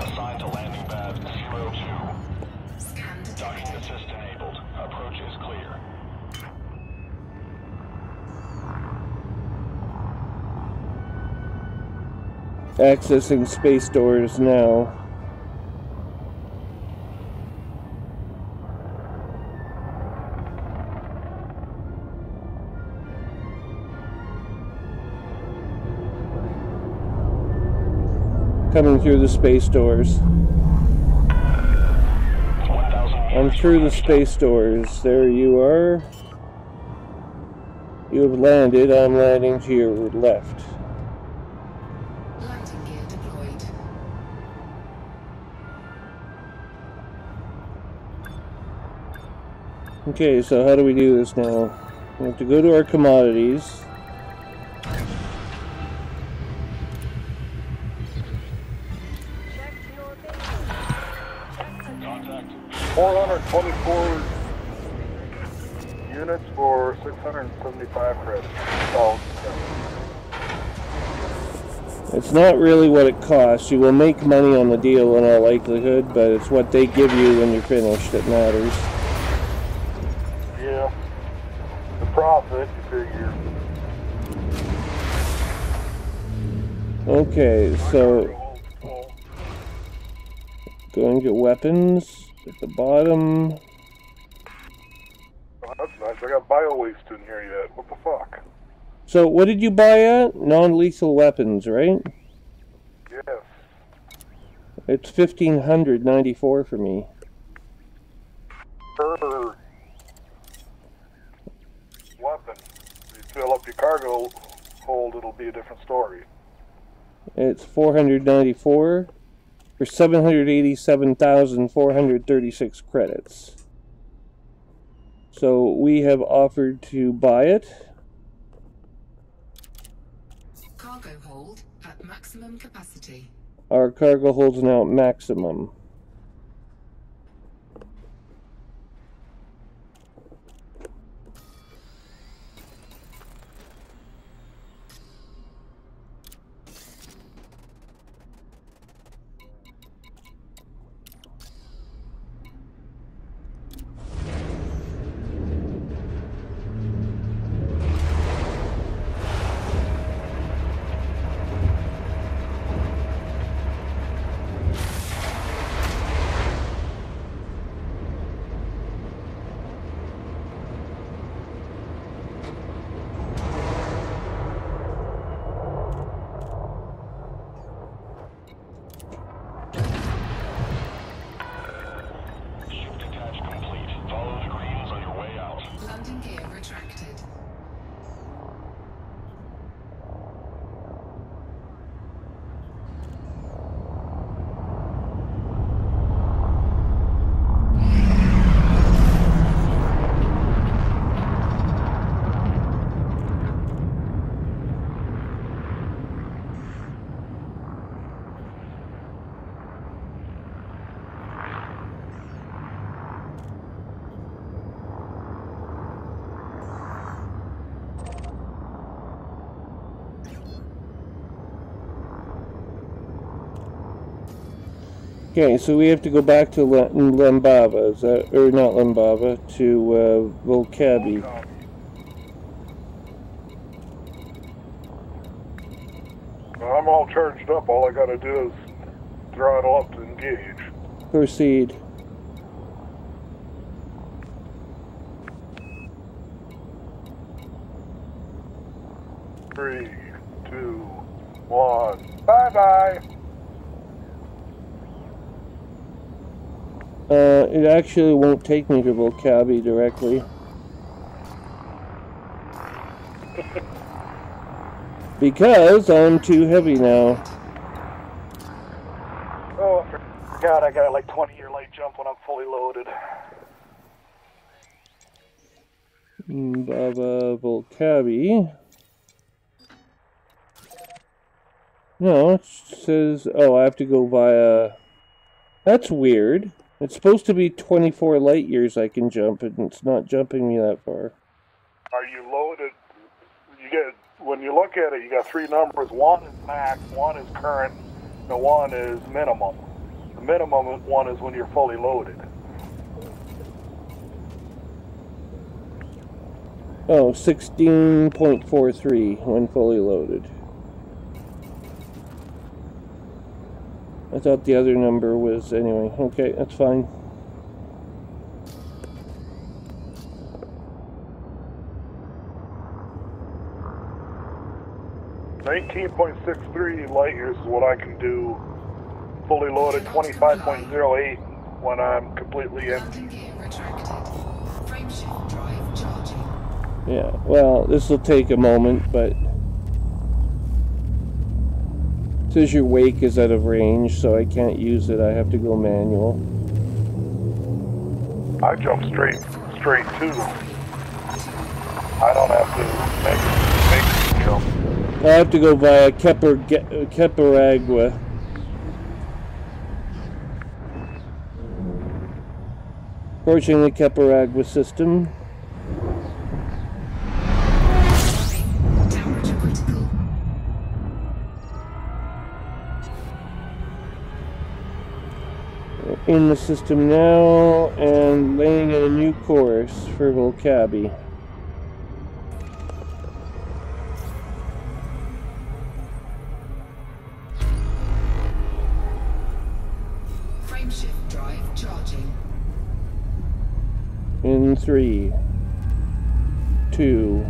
Assign to landing pad accessing space doors now. Coming through the space doors. I'm through the space doors. There you are. You have landed. I'm landing to your left. Landing gear deployed. Okay, so how do we do this now? We have to go to our commodities. Check your base. Check the 424 units for 675 credits. Oh, It's not really what it costs. You will make money on the deal in all likelihood, but it's what they give you when you're finished that matters. yeah. The profit, you figure. Okay, so go and get weapons at the bottom. Oh, that's nice. I got bio waste in here yet. What the fuck? So what did you buy at? Non-lethal weapons, right? Yes. It's 1,594 for me. Per weapon. If you fill up your cargo hold, it'll be a different story. It's 494 for 787,436 credits. So we have offered to buy it. Cargo hold at maximum capacity. Our cargo holds now at maximum. Landing gear retracted. Okay, so we have to go back to Lembava, is that, or not Lembava, to Volcabi. Well, I'm all charged up. All I gotta do is throttle up to engage. Proceed. Three, 2, 1. Bye-bye. It actually won't take me to Volcabi directly. Because I'm too heavy now. Oh, I forgot I got like 20-year light jump when I'm fully loaded. Baba Volcabi. No, it says, oh, I have to go via... That's weird. It's supposed to be 24 light years I can jump, and it's not jumping me that far. Are you loaded? You get, when you look at it, you got 3 numbers. 1 is max, 1 is current, and 1 is minimum. The minimum one is when you're fully loaded. Oh, 16.43 when fully loaded. I thought the other number was... Anyway, okay, that's fine. .63 light years is what I can do. Fully loaded 25.08 when I'm completely empty. Landing gear retracted. Frameshift drive charging. Yeah, well, this will take a moment, but... It says your wake is out of range, so I can't use it. I have to go manual. I jump straight to. I don't have to make the jump. I have to go via Caparagua. Approaching the Caparagua system. Temperature critical. In the system now, and laying in a new course for Volcabi. Frameshift drive charging. In 3, 2,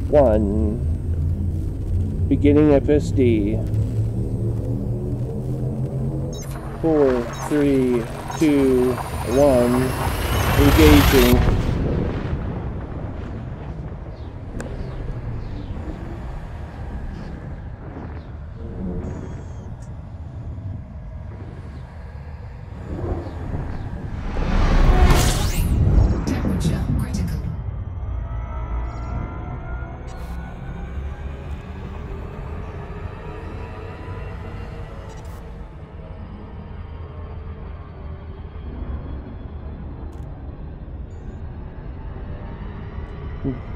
1. Beginning FSD. 4, 3, 2, 1. Engaging. Temperature critical.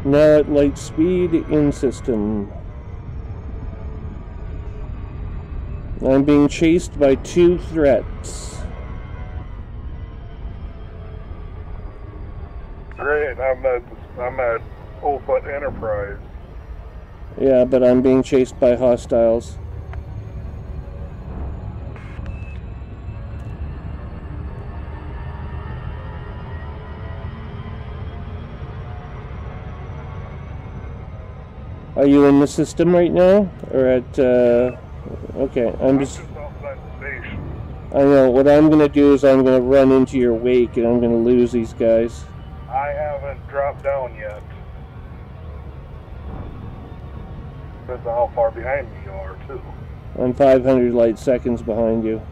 Now at light speed in system. I'm being chased by 2 threats. Great, I'm at Oput Enterprise. Yeah, but I'm being chased by hostiles. Are you in the system right now? Or at, okay, I'm just outside the station. I know, what I'm gonna do is I'm gonna run into your wake and I'm gonna lose these guys. I haven't dropped down yet. Depends on how far behind me you are, too. I'm 500 light seconds behind you.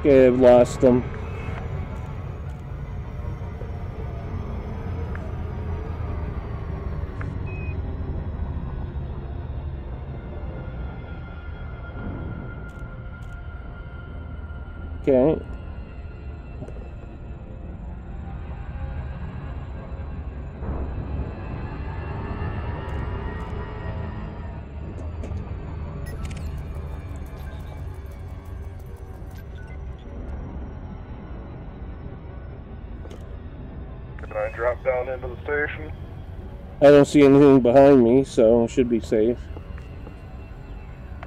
Okay, I've lost them. Okay. Can I drop down into the station? I don't see anything behind me, so I should be safe.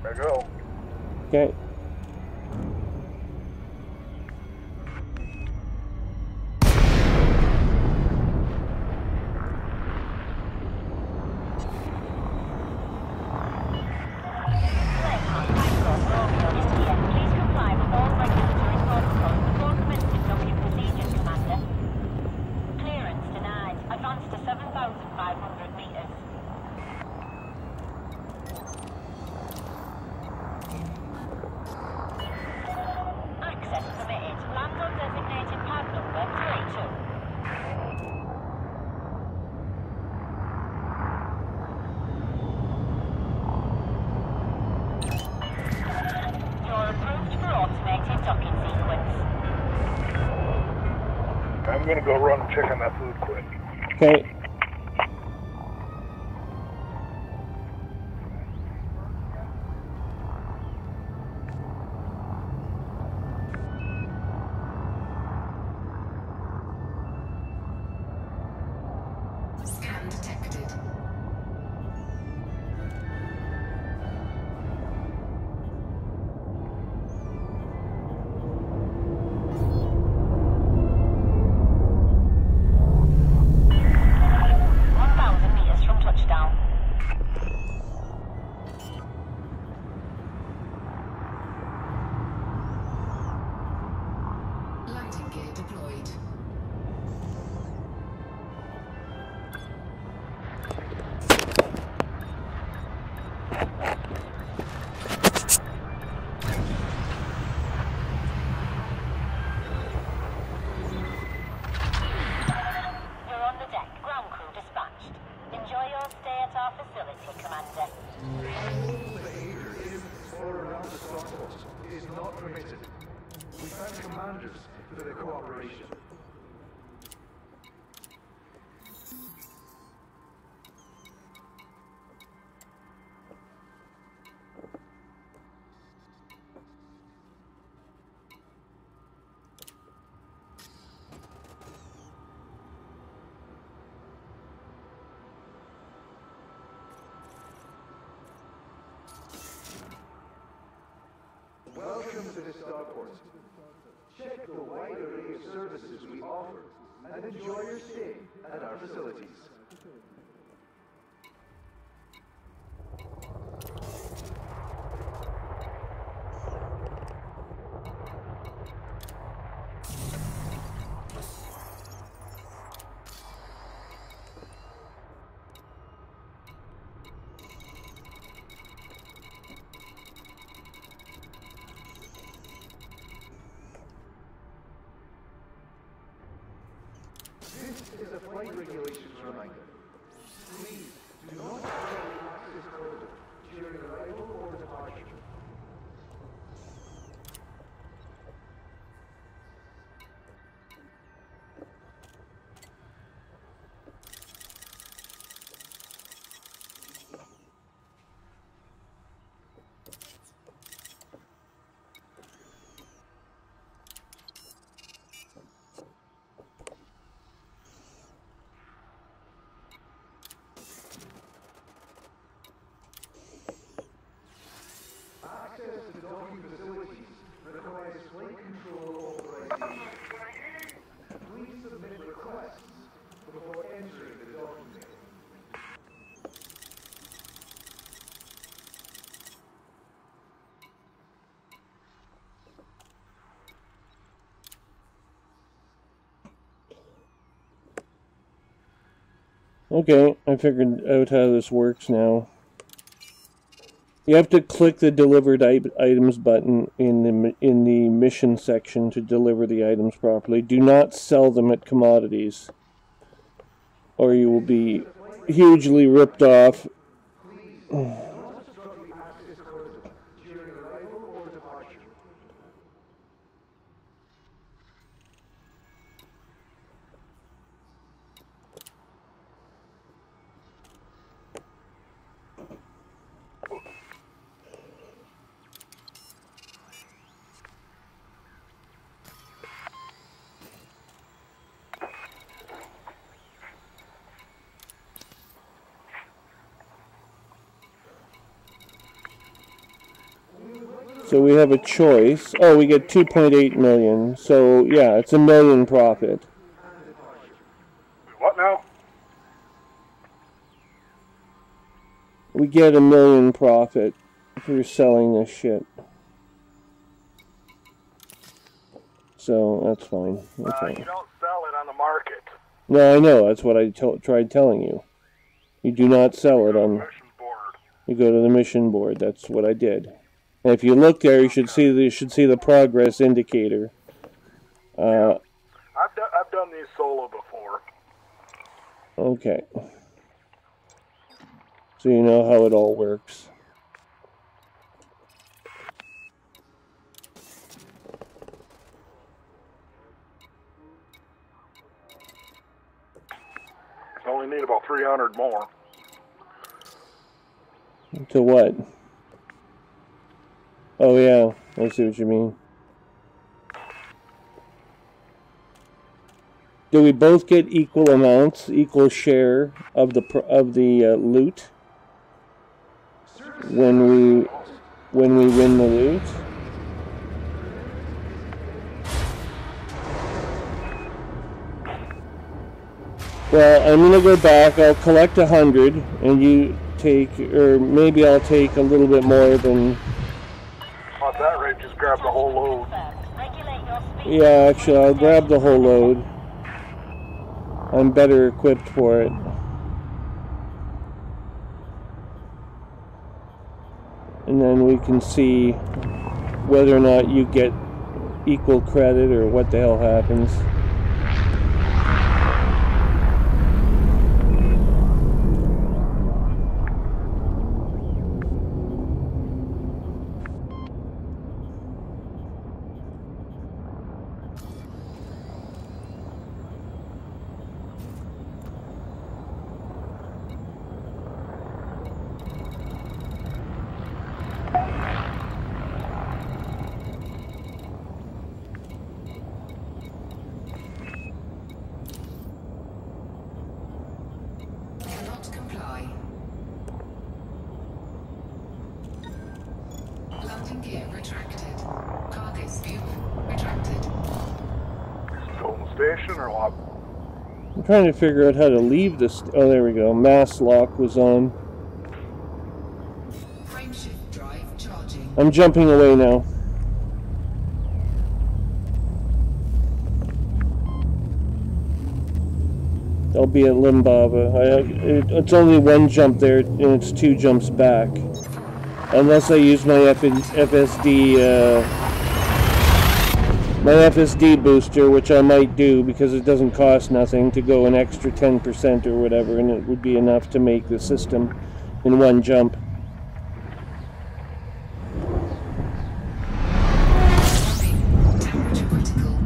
There I go. Okay. I'm gonna go run and check on that food quick. Okay. our facility, Commander. Behavior in or around the starport is not permitted. We thank commanders for their cooperation. Welcome to the starport. Check the wide array of services we offer and enjoy your stay at our facilities. This is a flight regulations reminder. Please do not travel past this corridor during arrival or departure. Access to docking facilities requires flight control authorization. Please submit requests before entering the docking bay. Okay, I figured out how this works now. You have to click the delivered items button in the mission section to deliver the items properly. Do not sell them at commodities, or you will be hugely ripped off. Please do not obstruct the access corridor during arrival or departure. So we have a choice. Oh, we get 2.8 million. So yeah, it's $1 million profit. What now? We get $1 million profit for selling this shit. So that's fine. Okay. You don't sell it on the market. No, I know. That's what I tried telling you. You do not sell it on. Mission board. You go to the mission board. That's what I did. And if you look there, you should see the progress indicator. I've done these solo before. Okay. So you know how it all works. Only need about 300 more. To what? Oh yeah, I see what you mean. Do we both get equal amounts, equal share of the loot when we win the loot? Well, I'm gonna go back. I'll collect 100, and you take, or maybe I'll take a little bit more than. At that rate, just grab the whole load. Yeah, actually, I'll grab the whole load. I'm better equipped for it. And then we can see whether or not you get equal credit or what the hell happens. Landing gear retracted. Cargo scoop retracted. Still in the station or what? I'm trying to figure out how to leave this. Oh, there we go. Mass lock was on. Frameshift drive charging. I'm jumping away now. I'll be at Limbaba. It's only one jump there, and it's 2 jumps back. Unless I use my FSD booster, which I might do because it doesn't cost nothing to go an extra 10% or whatever, and it would be enough to make the system in 1 jump. Temperature critical.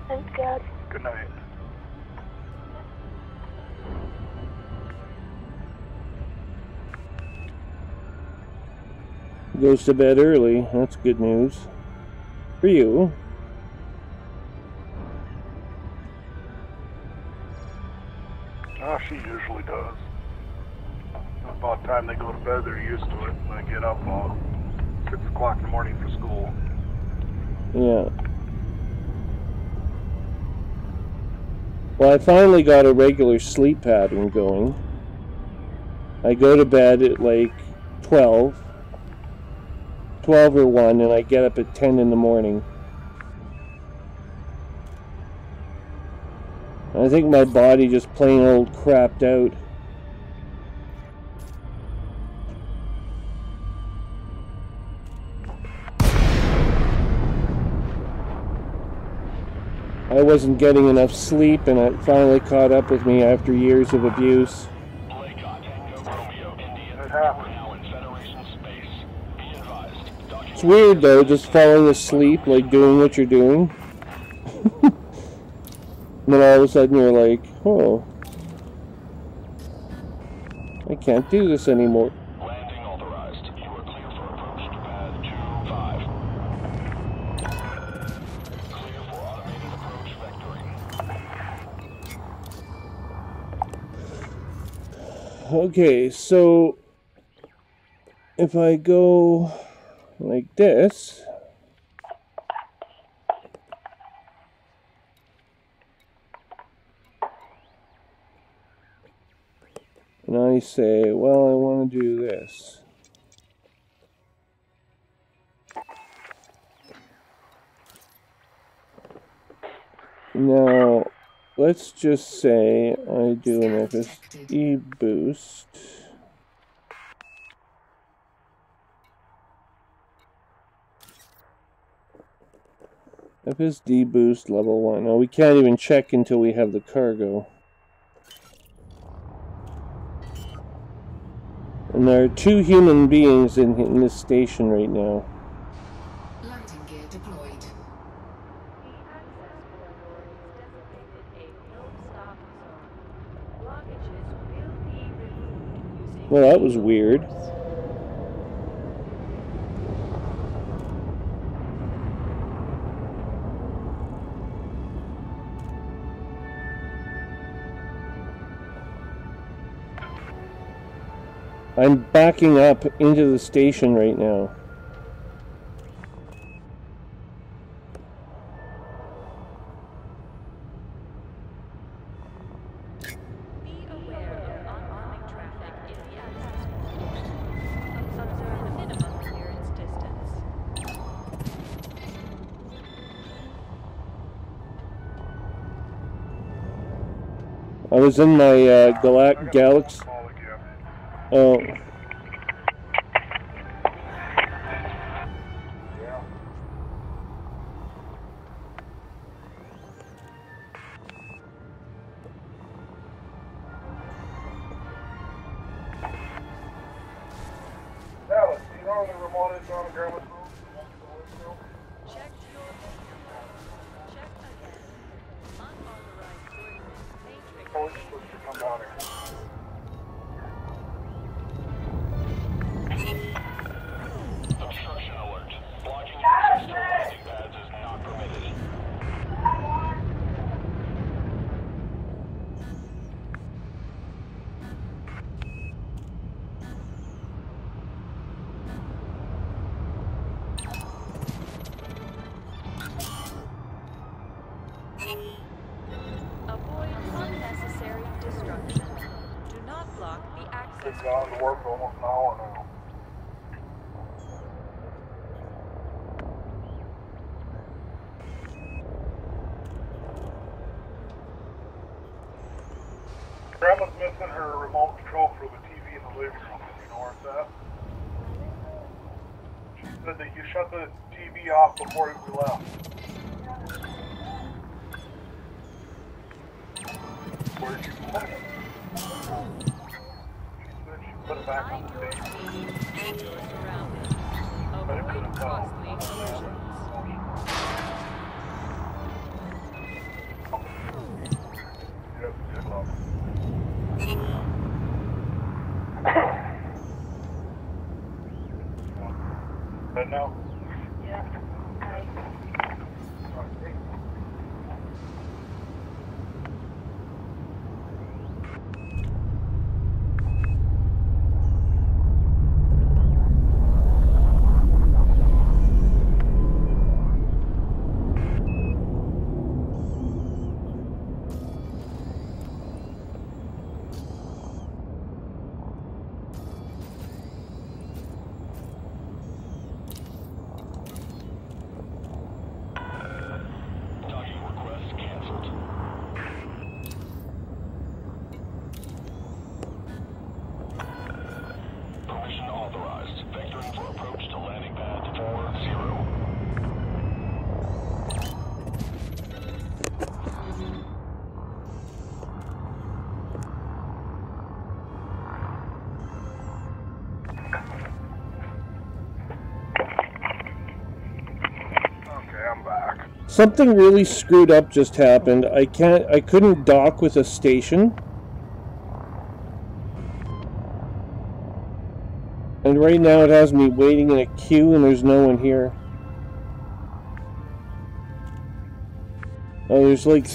Thanks, God. Good night. Goes to bed early. That's good news. For you. Oh, she usually does. About the time they go to bed, they're used to it. And I get up 6 o'clock in the morning for school. Yeah. Well, I finally got a regular sleep pattern going. I go to bed at like 12 or 1, and I get up at 10 in the morning. I think my body just plain old crapped out. I wasn't getting enough sleep, and it finally caught up with me after years of abuse. It's weird though, just falling asleep, like doing what you're doing. And then all of a sudden you're like, oh, I can't do this anymore. Landing authorized. You are clear for approach to pad 25. Clear for automated approach vectoring. Okay, so if I go like this, and I say, well, I want to do this. Now, let's just say I do an FSD boost. FSD boost level 1. Now, we can't even check until we have the cargo. And there are 2 human beings in this station right now. Landing gear deployed. The access corridor is designated a no-stop zone. Blockages will be removed using... Well, that was weird. I'm backing up into the station right now. Be aware of oncoming traffic in the access point. Observe the minimum clearance distance. I was in my Galaxy. Oh. Alice, do you know where the remote is on the grandma's room? Check your signal. Check again. Unauthorized coordinates may trigger Oh, you're supposed to come down here. Obstruction alert. Blocking access to landing pads is not permitted. Avoid unnecessary destruction. Do not block the access Been gone to work for almost an hour now. Grandma's missing her remote control for the TV in the living room. Do you know where it's at? She said that you shut the TV off before we left. Where'd you put it? She said she put it back on Mind the your table. speed and your surroundings. Avoid costly collisions. Yep, good luck. But no. Yeah. Docking request canceled. Permission authorized. Vectoring for approach to landing pad 40. Okay, I'm back. Something really screwed up just happened. I couldn't dock with a station. And right now it has me waiting in a queue and there's no one here. Oh, there's like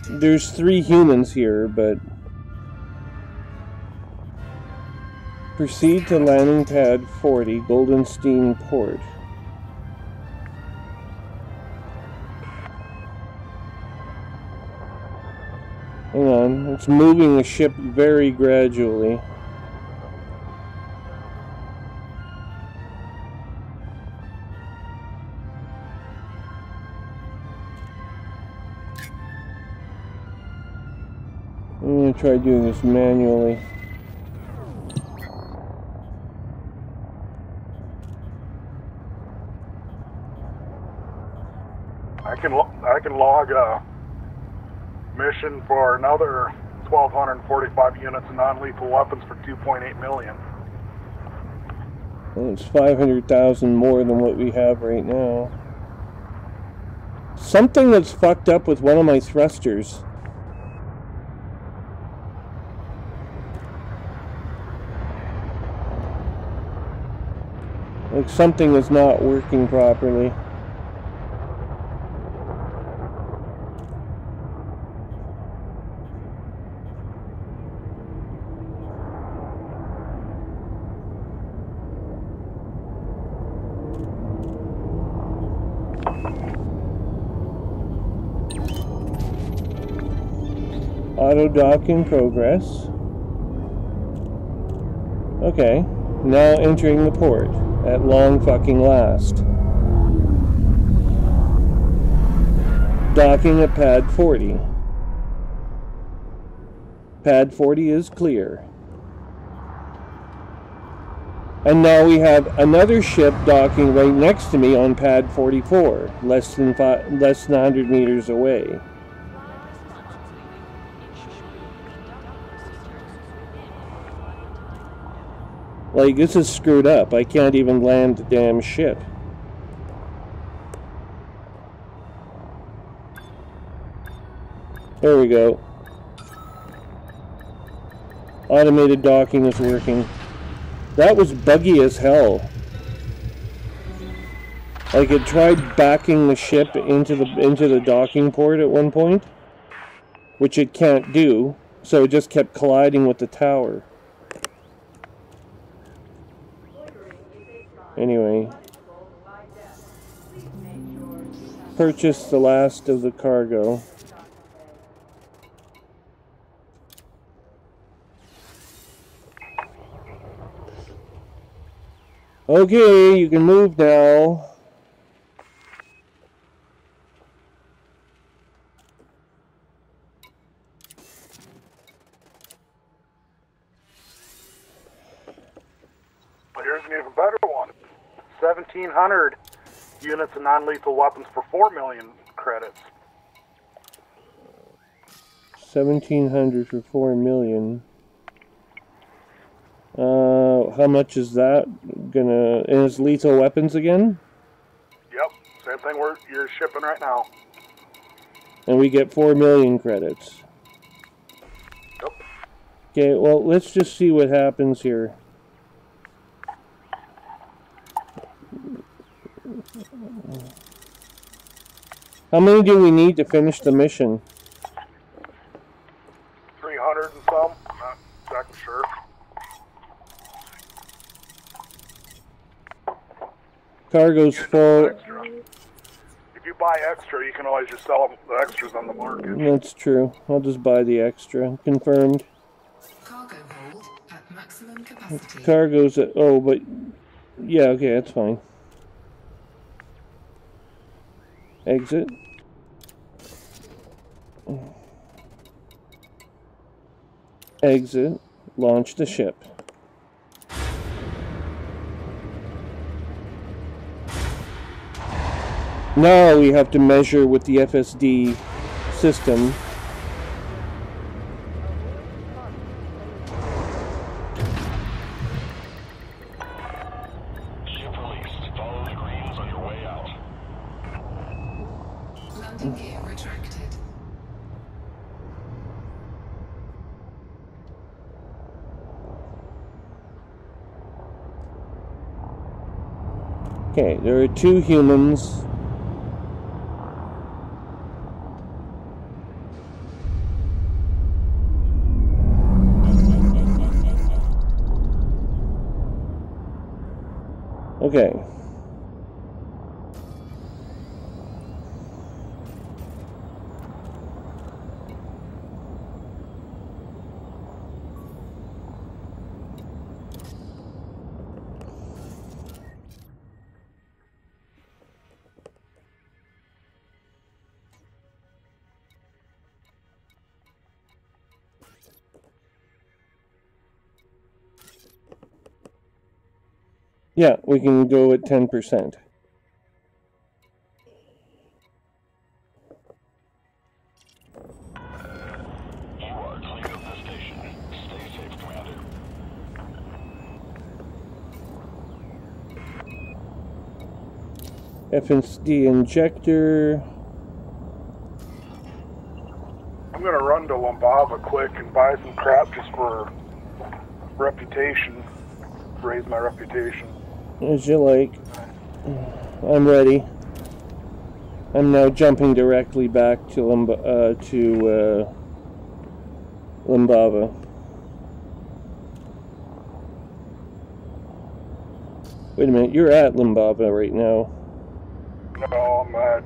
there's three humans here, but... Proceed to landing pad 40, Goldenstein Port. Hang on, it's moving the ship very gradually. I'm going to try doing this manually. I can log a mission for another 1,245 units of non-lethal weapons for 2.8 million. Well, it's 500,000 more than what we have right now. Something that's fucked up with one of my thrusters. Like something is not working properly. Auto dock in progress. Okay, now entering the port at long fucking last. Docking at pad 40. Pad 40 is clear. And now we have another ship docking right next to me on pad 44, less than 100 meters away. Like, this is screwed up. I can't even land the damn ship. There we go. Automated docking is working. That was buggy as hell. Like, it tried backing the ship into the docking port at one point, which it can't do, so it just kept colliding with the tower. Anyway, purchased the last of the cargo. Okay, you can move now. But here's an even better one. 1,700 units of non-lethal weapons for 4 million credits. 1,700 for 4 million. How much is that gonna... And it's lethal weapons again? Yep, same thing you're shipping right now. And we get 4 million credits. Yep. Okay, well, let's just see what happens here. How many do we need to finish the mission? 300 and some. I'm not exactly sure. Cargo's full. If you buy extra, you can always just sell them, the extras on the market. That's true. I'll just buy the extra. Confirmed. Cargo hold at maximum capacity. Cargo's at... Oh, but... Yeah, okay, that's fine. Exit. Exit. Launch the ship. Now we have to measure with the FSD system. Ship released. Follow the greens on your way out. Landing gear retracted. Okay, there are 2 humans. Okay. Yeah, we can go at 10%. You are clear of the station. Stay safe, Commander. FSD injector. I'm gonna run to Lumbava quick and buy some crap just for reputation. Raise my reputation. As you like. I'm ready. I'm now jumping directly back to Lumbava. Wait a minute, you're at Lumbava right now. No, I'm at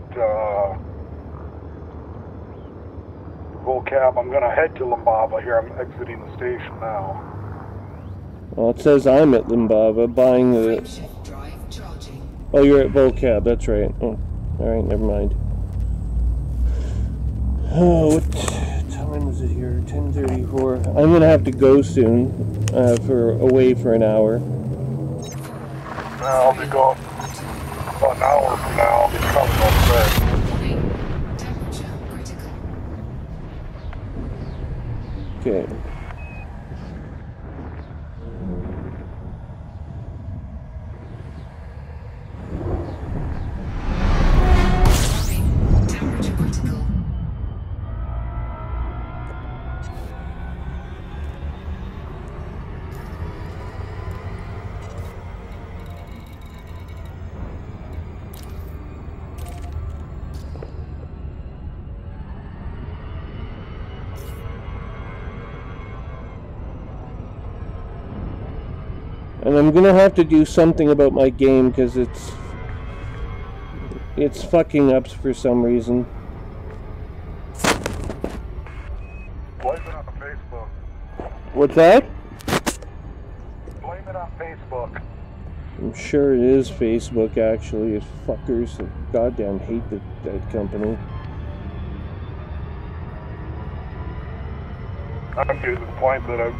vocab. I'm gonna head to Limbaba here. I'm exiting the station now. Well, it says I'm at Limbaba buying the... Frameshift drive charging. Oh, you're at vocab, that's right. Oh, alright, never mind. Oh, what time is it here? 10:34. I'm gonna have to go soon, away for an hour. I'll be going about an hour from now. I'll be coming up there. Warning. Temperature critical. Okay. Warning. Temperature critical. And I'm gonna have to do something about my game because it's fucking up for some reason. Blame it on Facebook. What's that? Blame it on Facebook. I'm sure it is Facebook, actually. It's fuckers that goddamn hate that company. I'm getting to the point that I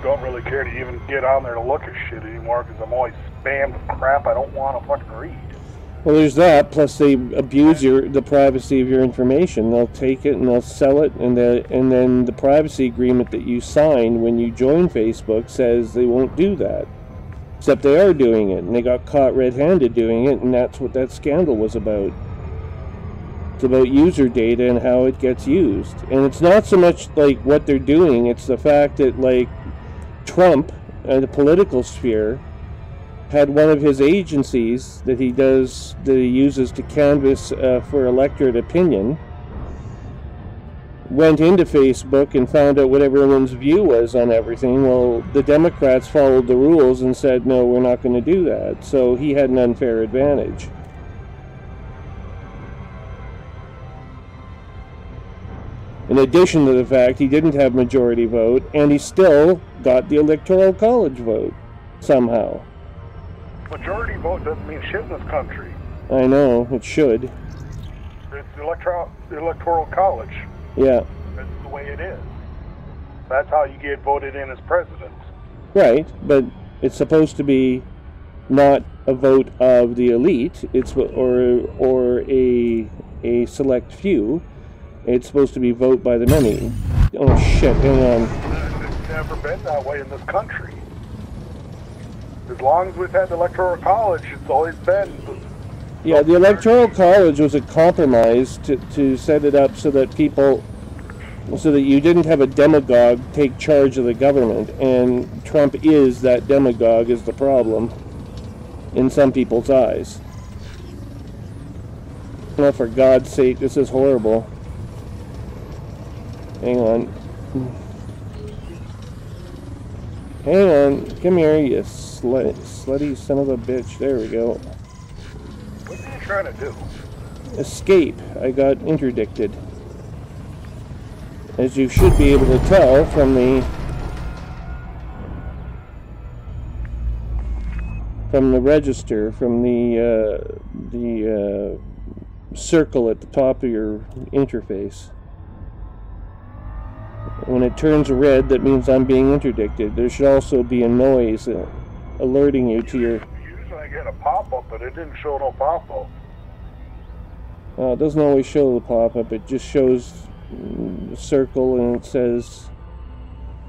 don't really care to even get on there to look at shit anymore because I'm always spammed with crap I don't want to fucking read. Well, there's that. Plus, they abuse the privacy of your information. They'll take it and they'll sell it, and then the privacy agreement that you sign when you join Facebook says they won't do that. Except they are doing it, and they got caught red-handed doing it, and that's what that scandal was about. It's about user data and how it gets used. And it's not so much like what they're doing, it's the fact that, like, Trump, in the political sphere, had one of his agencies that he uses to canvass for electorate opinion, went into Facebook and found out what everyone's view was on everything. Well, the Democrats followed the rules and said, no, we're not going to do that. So he had an unfair advantage. In addition to the fact he didn't have majority vote, and he still got the Electoral College vote, somehow. Majority vote doesn't mean shit in this country. I know, it should. It's the Electoral College. Yeah. That's the way it is. That's how you get voted in as president. Right, but it's supposed to be not a vote of the elite, or a select few. It's supposed to be vote by the many. Oh shit, hang on. It's never been that way in this country. As long as we've had the Electoral College, it's always been... Yeah, the Electoral College was a compromise to set it up so that you didn't have a demagogue take charge of the government, and Trump is that demagogue is the problem in some people's eyes. Oh, for God's sake, this is horrible. Hang on. Hang on. Come here, you slutty son of a bitch. There we go. What are you trying to do? Escape. I got interdicted. As you should be able to tell from the register, from the circle at the top of your interface. When it turns red, that means I'm being interdicted. There should also be a noise alerting you to your... Usually I get a pop-up, but it didn't show no pop-up. It doesn't always show the pop-up. It just shows the circle and it says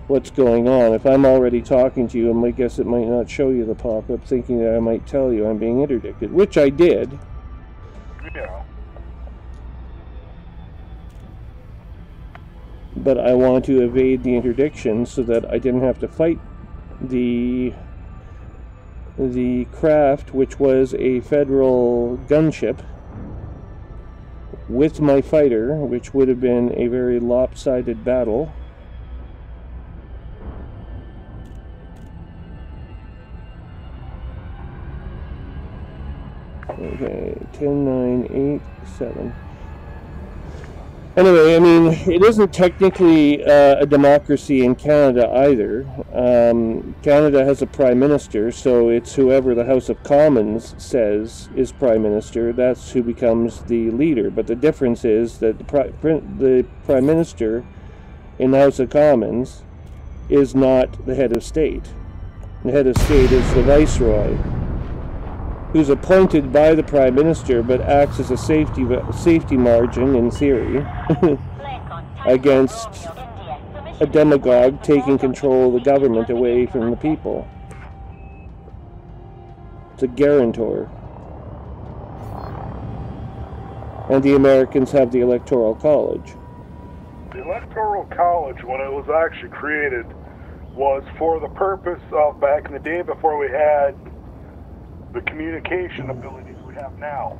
what's going on. If I'm already talking to you, I guess it might not show you the pop-up, thinking that I might tell you I'm being interdicted, which I did. Yeah. But I want to evade the interdiction so that I didn't have to fight the craft, which was a federal gunship, with my fighter, which would have been a very lopsided battle. Okay, 10, 9, 8, 7. Anyway, I mean, it isn't technically a democracy in Canada either. Canada has a prime minister, so it's whoever the House of Commons says is prime minister, that's who becomes the leader. But the difference is that the prime minister in the House of Commons is not the head of state. The head of state is the viceroy, who's appointed by the prime minister but acts as a safety margin, in theory, against a demagogue taking control of the government away from the people. It's a guarantor. And the Americans have the Electoral College. The Electoral College, when it was actually created, was for the purpose of, back in the day before we had the communication abilities we have now.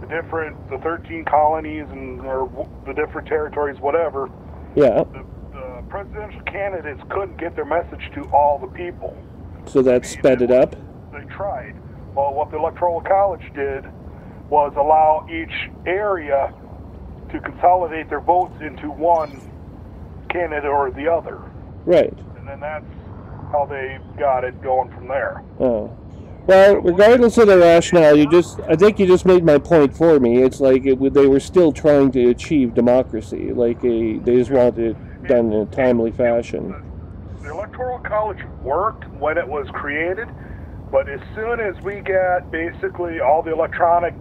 The 13 colonies and or the different territories, whatever. Yeah. The presidential candidates couldn't get their message to all the people. So that sped it up? They tried. Well, what the Electoral College did was allow each area to consolidate their votes into one candidate or the other. Right. And then that's how they got it going from there. Oh. Well, regardless of the rationale, I think you just made my point for me. It's like they were still trying to achieve democracy. Like they just wanted it done in a timely fashion. The Electoral College worked when it was created, but as soon as we got basically all the electronic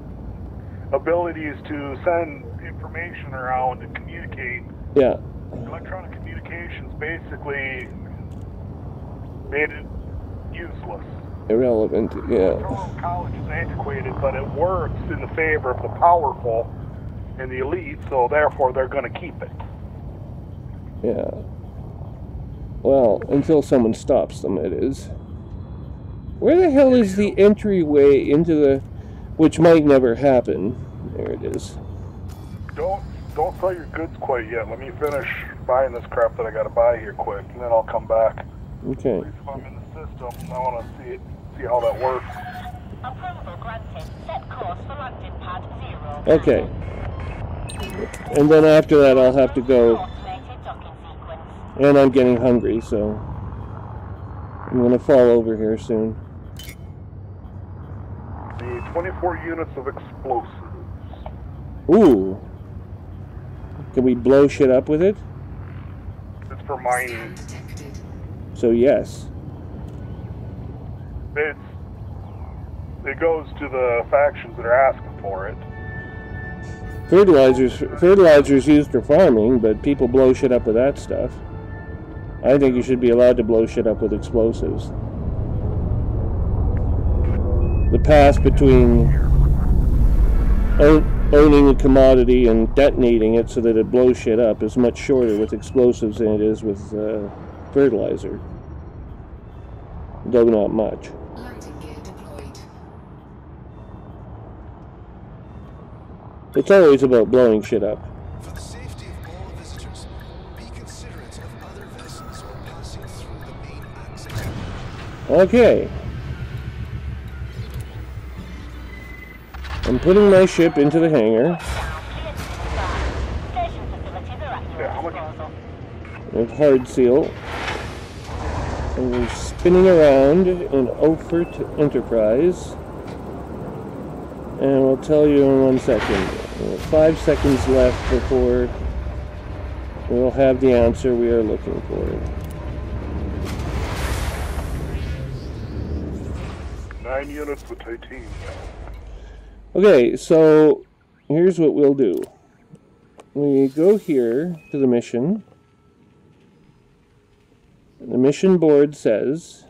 abilities to send information around and communicate, yeah, electronic communications basically made it useless. Irrelevant, yeah. The Electoral College is antiquated, but it works in the favor of the powerful and the elite, so therefore they're going to keep it. Yeah. Well, until someone stops them, it is. Where the hell is the entryway into the... which might never happen. There it is. Don't sell your goods quite yet. Let me finish buying this crap that I got to buy here quick, and then I'll come back. Okay. At least if I'm in the system, I want to see how that works. Approval granted. Set course for landing pad 0. Okay. And then after that I'll have to go. Automated docking sequence. And I'm getting hungry, so I'm going to fall over here soon. The 24 units of explosives. Ooh. Can we blow shit up with it? It's for mining. So yes. It goes to the factions that are asking for it. Fertilizer's used for farming, but people blow shit up with that stuff. I think you should be allowed to blow shit up with explosives. The path between owning a commodity and detonating it so that it blows shit up is much shorter with explosives than it is with fertilizer. Though not much. Landing gear deployed. It's always about blowing shit up. For the safety of all visitors, be considerate of other vessels or passing through the main access. Okay. I'm putting my ship into the hangar. Station facilities are at your disposal. With hard seal. And we're spinning around in Ophert Enterprise. And I'll tell you in 1 second. 5 seconds left before we'll have the answer we are looking for. 9 units with titanium. Okay, so here's what we'll do. We go here to the mission. The mission board says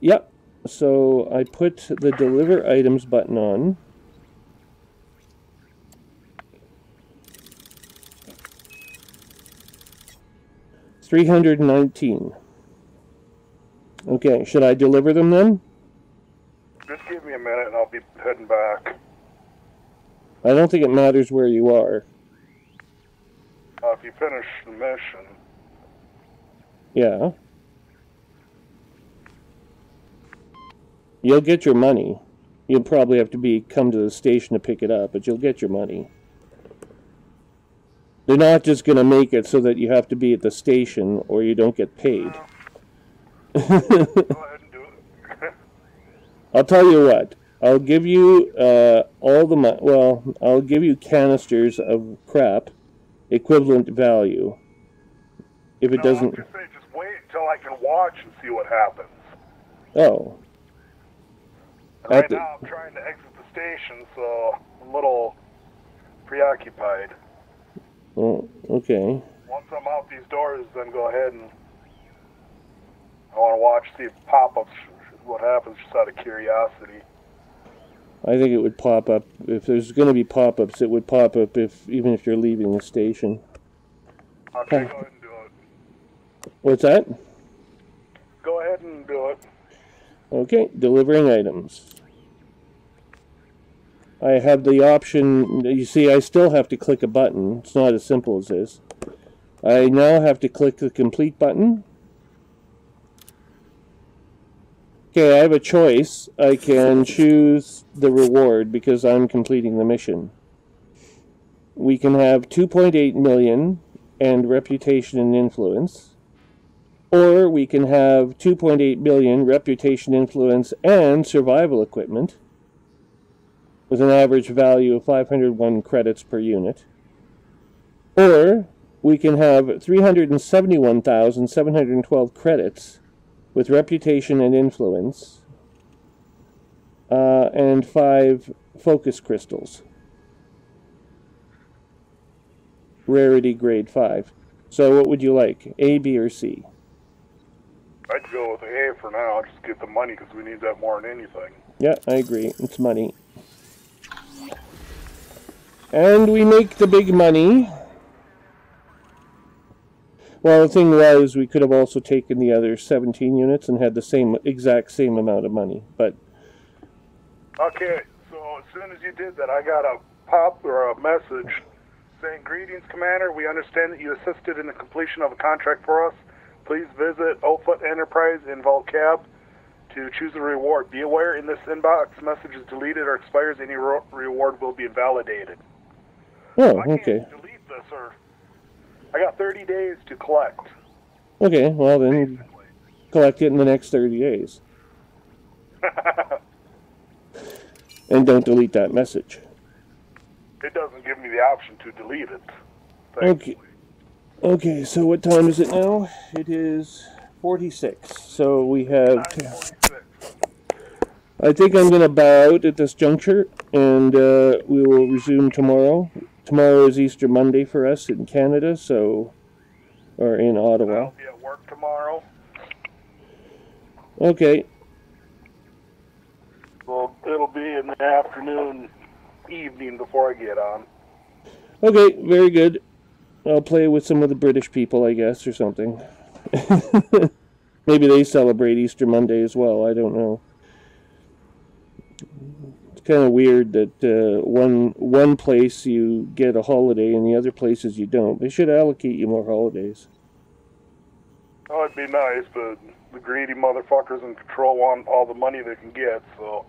yep. So I put the deliver items button on. $319. Okay, should I deliver them then? Just give me a minute and I'll be heading back. I don't think it matters where you are. If you finish the mission. Yeah. You'll get your money. You'll probably have to come to the station to pick it up, but you'll get your money. They're not just going to make it so that you have to be at the station or you don't get paid. Go ahead and do it. I'll tell you what. I'll give you all the money. Well, I'll give you canisters of crap, equivalent value. If it doesn't. I'm just saying, just wait until I can watch and see what happens. Oh. And right now, I'm trying to exit the station, so I'm a little preoccupied. Oh, okay. Once I'm out these doors, then go ahead and I want to watch, see if pop-ups, what happens, just out of curiosity. I think it would pop up. If there's going to be pop-ups, it would pop up even if you're leaving the station. Okay, go ahead and do it. What's that? Go ahead and do it. Okay, delivering items. I have the option, you see, I still have to click a button. It's not as simple as this. I now have to click the complete button. Okay, I have a choice. I can choose the reward because I'm completing the mission. We can have 2.8 million and reputation and influence. Or we can have 2.8 million reputation, influence, and survival equipment with an average value of 501 credits per unit. Or we can have 371,712 credits with reputation and influence and 5 focus crystals. Rarity grade 5. So what would you like? A, B, or C? I'd go with A for now, just get the money because we need that more than anything. Yeah, I agree. It's money. And we make the big money. Well, the thing was, we could have also taken the other 17 units and had the exact same amount of money, but... Okay, so as soon as you did that, I got a pop or a message saying, "Greetings, Commander. We understand that you assisted in the completion of a contract for us. Please visit Ofoot Enterprise in Volcab to choose a reward. Be aware, in this inbox, message is deleted or expires. Any reward will be invalidated." Oh, I can't okay. delete this, or I got 30 days to collect. Okay, well then, collect it in the next 30 days. And don't delete that message. It doesn't give me the option to delete it. Okay. Okay, so what time is it now? It is 46. So we have... I think I'm going to bow out at this juncture, and we will resume tomorrow. Tomorrow is Easter Monday for us in Canada, so... Or in Ottawa. I'll be at work tomorrow. Okay. Well, it'll be in the afternoon, evening before I get on. Okay, very good. I'll play with some of the British people, I guess, or something. Maybe they celebrate Easter Monday as well, I don't know. It's kind of weird that one place you get a holiday and the other places you don't. They should allocate you more holidays. Oh, it'd be nice, but the greedy motherfuckers in control want all the money they can get, so...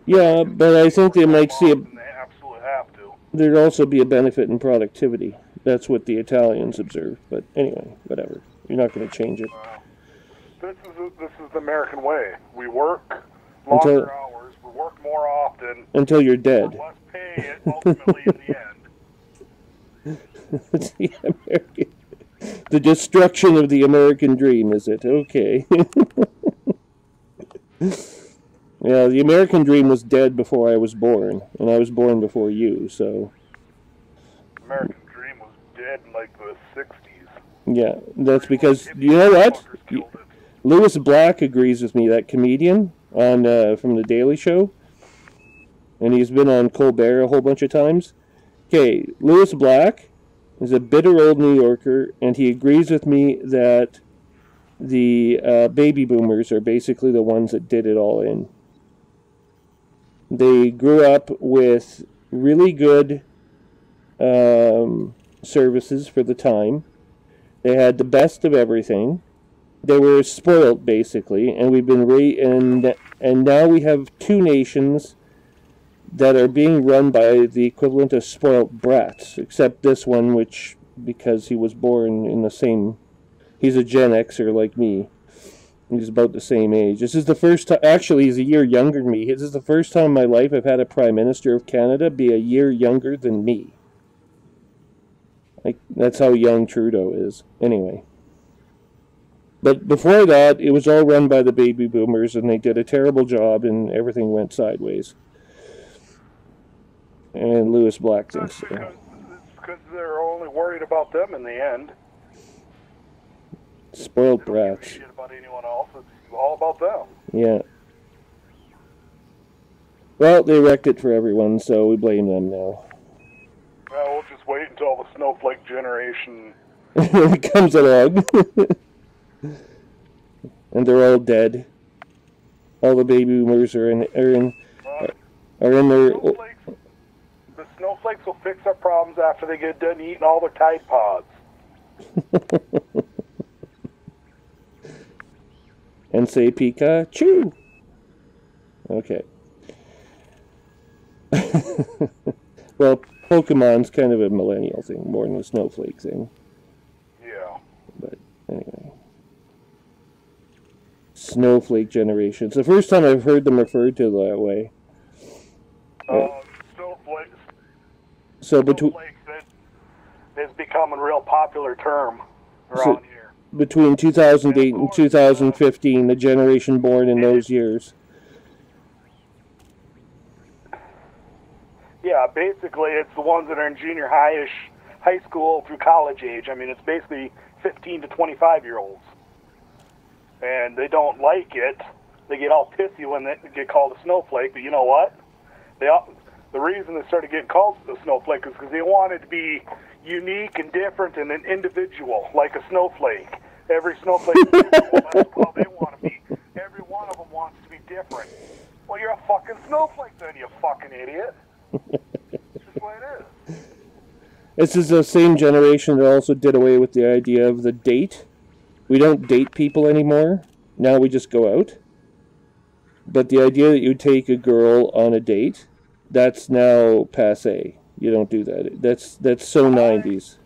Yeah, but I think they might see They absolutely have to. there'd also be a benefit in productivity. That's what the Italians observed. But anyway, whatever. You're not going to change it. This is the American way. We work longer hours, we work more often. Until you're dead. For less pay, ultimately, in the end. It's the American... The destruction of the American dream, is it? Okay. Yeah, the American dream was dead before I was born, and I was born before you, so... American dream was dead in, like, the 60s. Yeah, that's because, you know what? Lewis Black agrees with me, that comedian on from The Daily Show, and he's been on Colbert a whole bunch of times. Okay, Lewis Black is a bitter old New Yorker, and he agrees with me that the baby boomers are basically the ones that did it all in. They grew up with really good services for the time. They had the best of everything. they were spoiled basically, and we've been and now we have two nations that are being run by the equivalent of spoiled brats, except this one, which, because he was born in the same, he's a Gen Xer like me. He's about the same age. This is the first time, actually he's a year younger than me. This is the first time in my life I've had a Prime Minister of Canada be a year younger than me. Like, that's how young Trudeau is. Anyway. But before that, it was all run by the baby boomers, and they did a terrible job, and everything went sideways. And Lewis Black thinks so. Because they're only worried about them in the end. Spoiled brats. They don't give a shit about anyone else. It's all about them. Yeah. Well, they wrecked it for everyone, so we blame them now. Well, we'll just wait until the snowflake generation comes along. And they're all dead. All the baby boomers are in their. The snowflakes will fix our problems after they get done eating all their Tide Pods. And say Pikachu. Okay. Well, Pokemon's kind of a millennial thing, more than a snowflake thing. Yeah. But anyway. Snowflake generation. It's the first time I've heard them referred to that way. Snowflakes. So between has become a real popular term around here. Between 2008 and 2015, the generation born in those years. Yeah, basically it's the ones that are in junior high school through college age. I mean, it's basically 15 to 25-year-olds. And they don't like it. They get all pissy when they get called a snowflake, but you know what? The reason they started getting called a snowflake is because they wanted to be unique and different and an individual, like a snowflake. Every snowflake is individual. That's how they want to be. Every one of them wants to be different. Well, you're a fucking snowflake then, you fucking idiot. That's just the way it is. This is the same generation that also did away with the idea of the date. We don't date people anymore. Now we just go out. But the idea that you take a girl on a date, that's now passé. You don't do that. That's so 90s.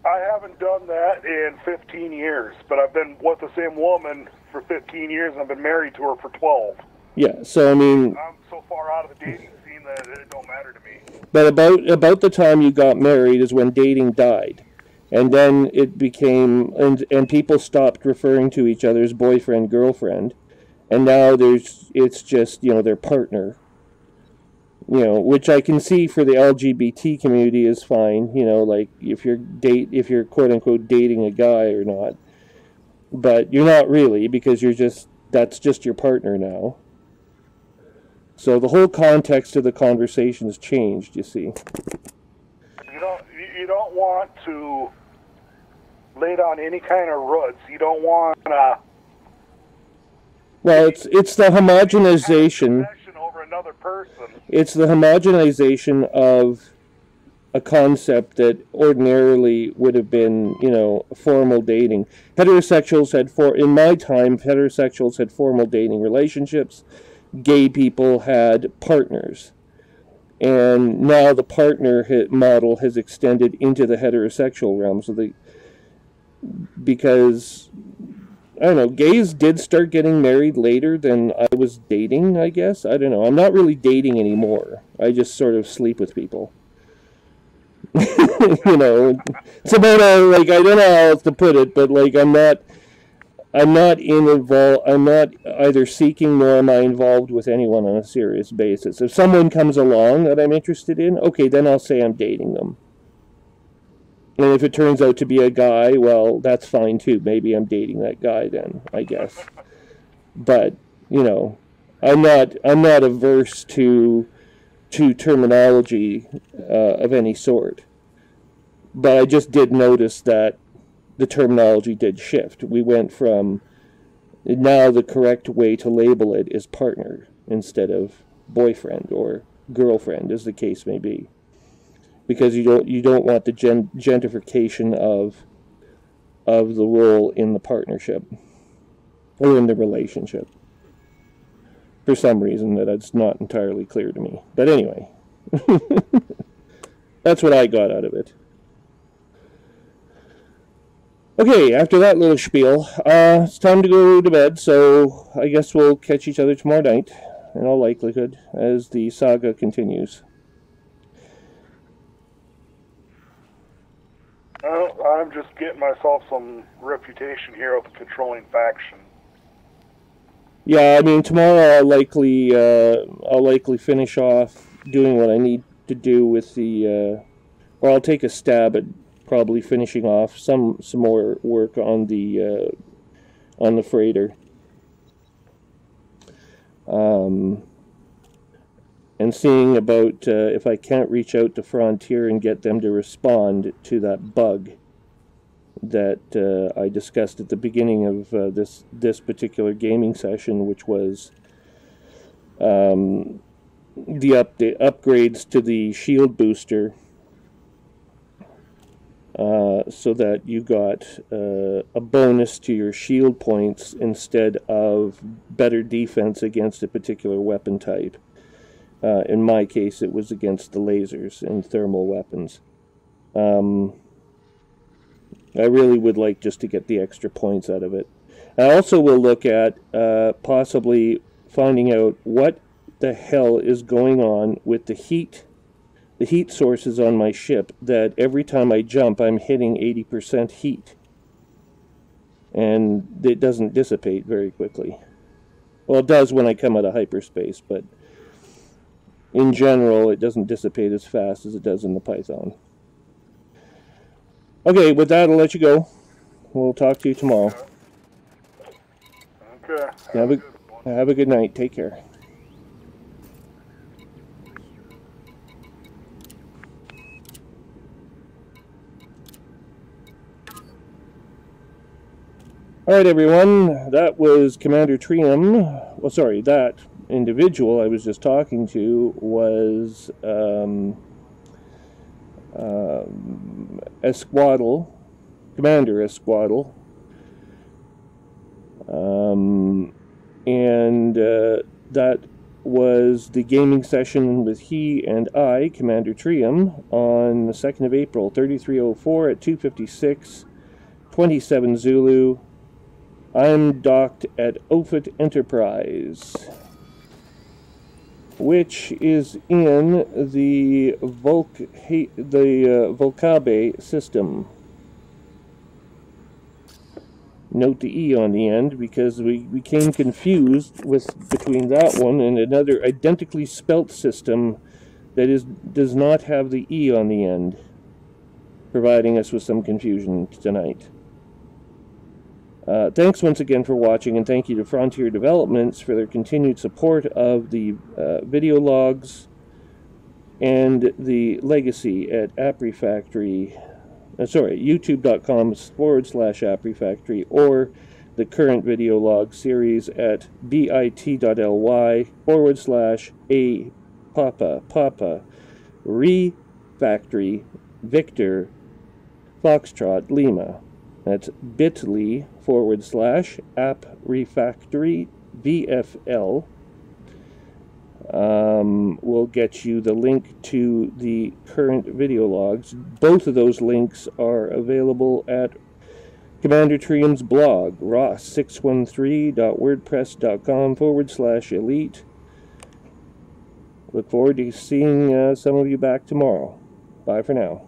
I haven't done that in 15 years, but I've been with the same woman for 15 years, and I've been married to her for 12. Yeah, so I mean... I'm so far out of the dating scene that it don't matter to me. But about the time you got married is when dating died. And then it became... And people stopped referring to each other as boyfriend, girlfriend. And now it's just, their partner. Which I can see for the LGBT community is fine, like if you're quote unquote dating a guy or not. But you're not really, because that's just your partner now. So the whole context of the conversation has changed, you see. You don't want to lay down any kind of roots. You don't want to... Well, it's the homogenization. Over another person. It's the homogenization of a concept that ordinarily would have been, formal dating. Heterosexuals in my time, heterosexuals had formal dating relationships. Gay people had partners. And now the partner model has extended into the heterosexual realm. Because, I don't know, gays did start getting married later than I was dating, I guess. I don't know. I'm not really dating anymore. I just sort of sleep with people. It's about I don't know how else to put it, but I'm not either seeking nor am I involved with anyone on a serious basis. If someone comes along that I'm interested in, okay, then I'll say I'm dating them. And if it turns out to be a guy, well, that's fine too. Maybe I'm dating that guy then, I guess. But, I'm not averse to terminology of any sort. But I just did notice that the terminology did shift. We went from, now the correct way to label it is partner instead of boyfriend or girlfriend, as the case may be. Because you don't want the gentrification of the role in the partnership. or in the relationship. For some reason that's not entirely clear to me. But anyway, that's what I got out of it. Okay, after that little spiel, it's time to go to bed, so I guess we'll catch each other tomorrow night, in all likelihood, as the saga continues. Well, I'm just getting myself some reputation here with the controlling faction. Yeah, I mean, tomorrow I'll likely finish off doing what I need to do with the, or I'll take a stab at probably finishing off some more work on the freighter. And seeing about if I can't reach out to Frontier and get them to respond to that bug that I discussed at the beginning of this particular gaming session, which was the upgrades to the shield booster, so that you got a bonus to your shield points instead of better defense against a particular weapon type. In my case, it was against the lasers and thermal weapons. I really would like just to get the extra points out of it. I also will look at possibly finding out what the hell is going on with the heat sources on my ship, that every time I jump I'm hitting 80% heat. And it doesn't dissipate very quickly. Well, it does when I come out of hyperspace, but in general it doesn't dissipate as fast as it does in the Python. Okay, with that, I'll let you go. We'll talk to you tomorrow. Okay. Have a good night. Take care. Alright, everyone. That was Commander Trium. Well, sorry, that individual I was just talking to was Esquadle, Commander Esquadle, and that was the gaming session with he and I, Commander Trium, on the 2nd of April, 3304 at 2:56, 27 Zulu. I'm docked at Offutt Enterprise, which is in the Volcabe system. Note the E on the end, because we became confused between that one and another identically spelt system that does not have the E on the end, providing us with some confusion tonight. Thanks once again for watching, and thank you to Frontier Developments for their continued support of the video logs and the legacy at youtube.com/AppRefactory, or the current video log series at bit.ly/a Papa Refactory Victor Foxtrot Lima. That's bit.ly/AppRefactory VFL. Will get you the link to the current video logs. Both of those links are available at Commander Trium's blog, ross613.wordpress.com/elite. Look forward to seeing some of you back tomorrow. Bye for now.